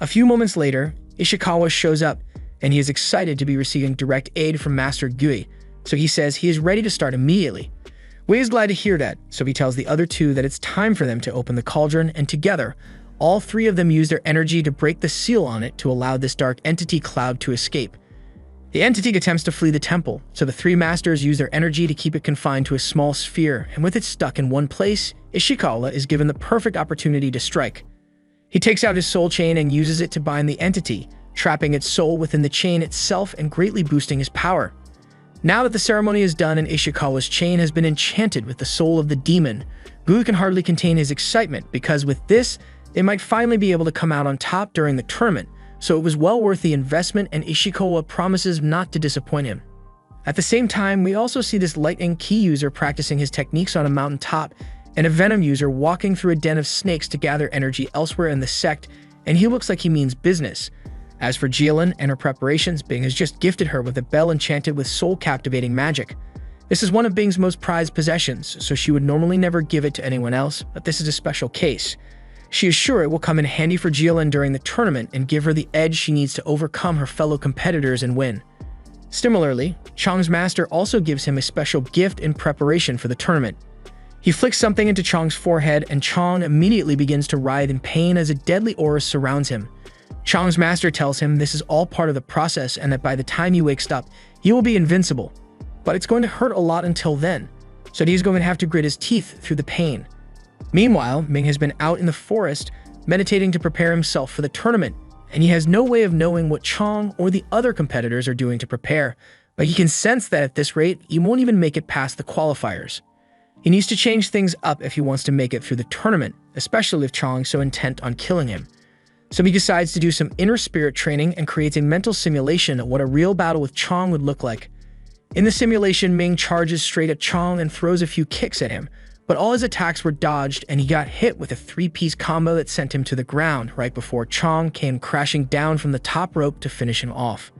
A few moments later, Ishikawa shows up, and he is excited to be receiving direct aid from Master Gui, so he says he is ready to start immediately. Wei is glad to hear that, so he tells the other two that it's time for them to open the cauldron, and together, all three of them use their energy to break the seal on it to allow this dark entity cloud to escape. The entity attempts to flee the temple, so the three masters use their energy to keep it confined to a small sphere, and with it stuck in one place, Ishikawa is given the perfect opportunity to strike. He takes out his soul chain and uses it to bind the entity, trapping its soul within the chain itself and greatly boosting his power. Now that the ceremony is done and Ishikawa's chain has been enchanted with the soul of the demon, Gu can hardly contain his excitement because with this, they might finally be able to come out on top during the tournament, so it was well worth the investment and Ishikawa promises not to disappoint him. At the same time, we also see this lightning key user practicing his techniques on a mountain top and a venom user walking through a den of snakes to gather energy elsewhere in the sect, and he looks like he means business. As for Jilin and her preparations, Bing has just gifted her with a bell enchanted with soul-captivating magic. This is one of Bing's most prized possessions, so she would normally never give it to anyone else, but this is a special case. She is sure it will come in handy for Jilin during the tournament and give her the edge she needs to overcome her fellow competitors and win. Similarly, Chang's master also gives him a special gift in preparation for the tournament. He flicks something into Chang's forehead and Chang immediately begins to writhe in pain as a deadly aura surrounds him. Chang's master tells him this is all part of the process and that by the time he wakes up, he will be invincible. But it's going to hurt a lot until then, so he's going to have to grit his teeth through the pain. Meanwhile, Ming has been out in the forest, meditating to prepare himself for the tournament, and he has no way of knowing what Chang or the other competitors are doing to prepare, but he can sense that at this rate, he won't even make it past the qualifiers. He needs to change things up if he wants to make it through the tournament, especially if Chang's so intent on killing him. So he decides to do some inner spirit training and creates a mental simulation of what a real battle with Chang would look like. In the simulation, Ming charges straight at Chang and throws a few kicks at him, but all his attacks were dodged and he got hit with a three-piece combo that sent him to the ground right before Chang came crashing down from the top rope to finish him off.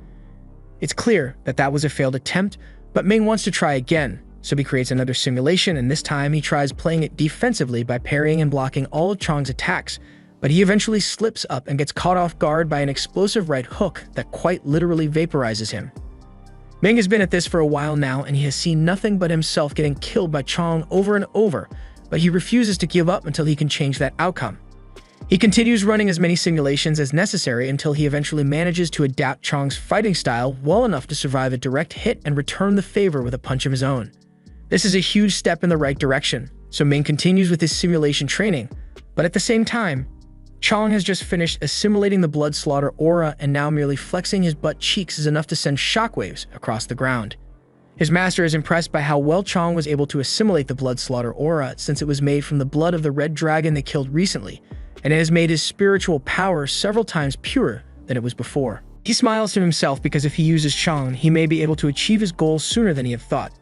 It's clear that that was a failed attempt, but Ming wants to try again, so he creates another simulation and this time he tries playing it defensively by parrying and blocking all of Chang's attacks, but he eventually slips up and gets caught off guard by an explosive right hook that quite literally vaporizes him. Ming has been at this for a while now, and he has seen nothing but himself getting killed by Chong over and over, but he refuses to give up until he can change that outcome. He continues running as many simulations as necessary until he eventually manages to adapt Chong's fighting style well enough to survive a direct hit and return the favor with a punch of his own. This is a huge step in the right direction, so Ming continues with his simulation training, but at the same time, Chong has just finished assimilating the blood slaughter aura, and now merely flexing his butt cheeks is enough to send shockwaves across the ground. His master is impressed by how well Chong was able to assimilate the blood slaughter aura, since it was made from the blood of the red dragon they killed recently, and it has made his spiritual power several times purer than it was before. He smiles to himself because if he uses Chong, he may be able to achieve his goals sooner than he had thought.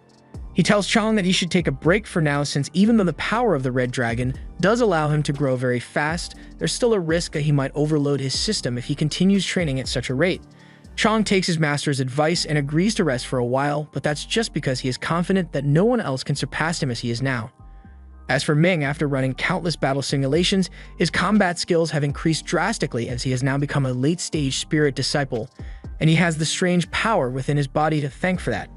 He tells Chong that he should take a break for now, since even though the power of the red dragon does allow him to grow very fast, there's still a risk that he might overload his system if he continues training at such a rate. Chong takes his master's advice and agrees to rest for a while, but that's just because he is confident that no one else can surpass him as he is now. As for Ming, after running countless battle simulations, his combat skills have increased drastically as he has now become a late-stage spirit disciple, and he has the strange power within his body to thank for that.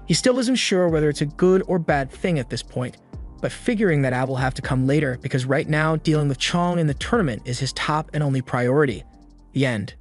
He still isn't sure whether it's a good or bad thing at this point, but figuring that out will have to come later because right now dealing with Chong in the tournament is his top and only priority. The end.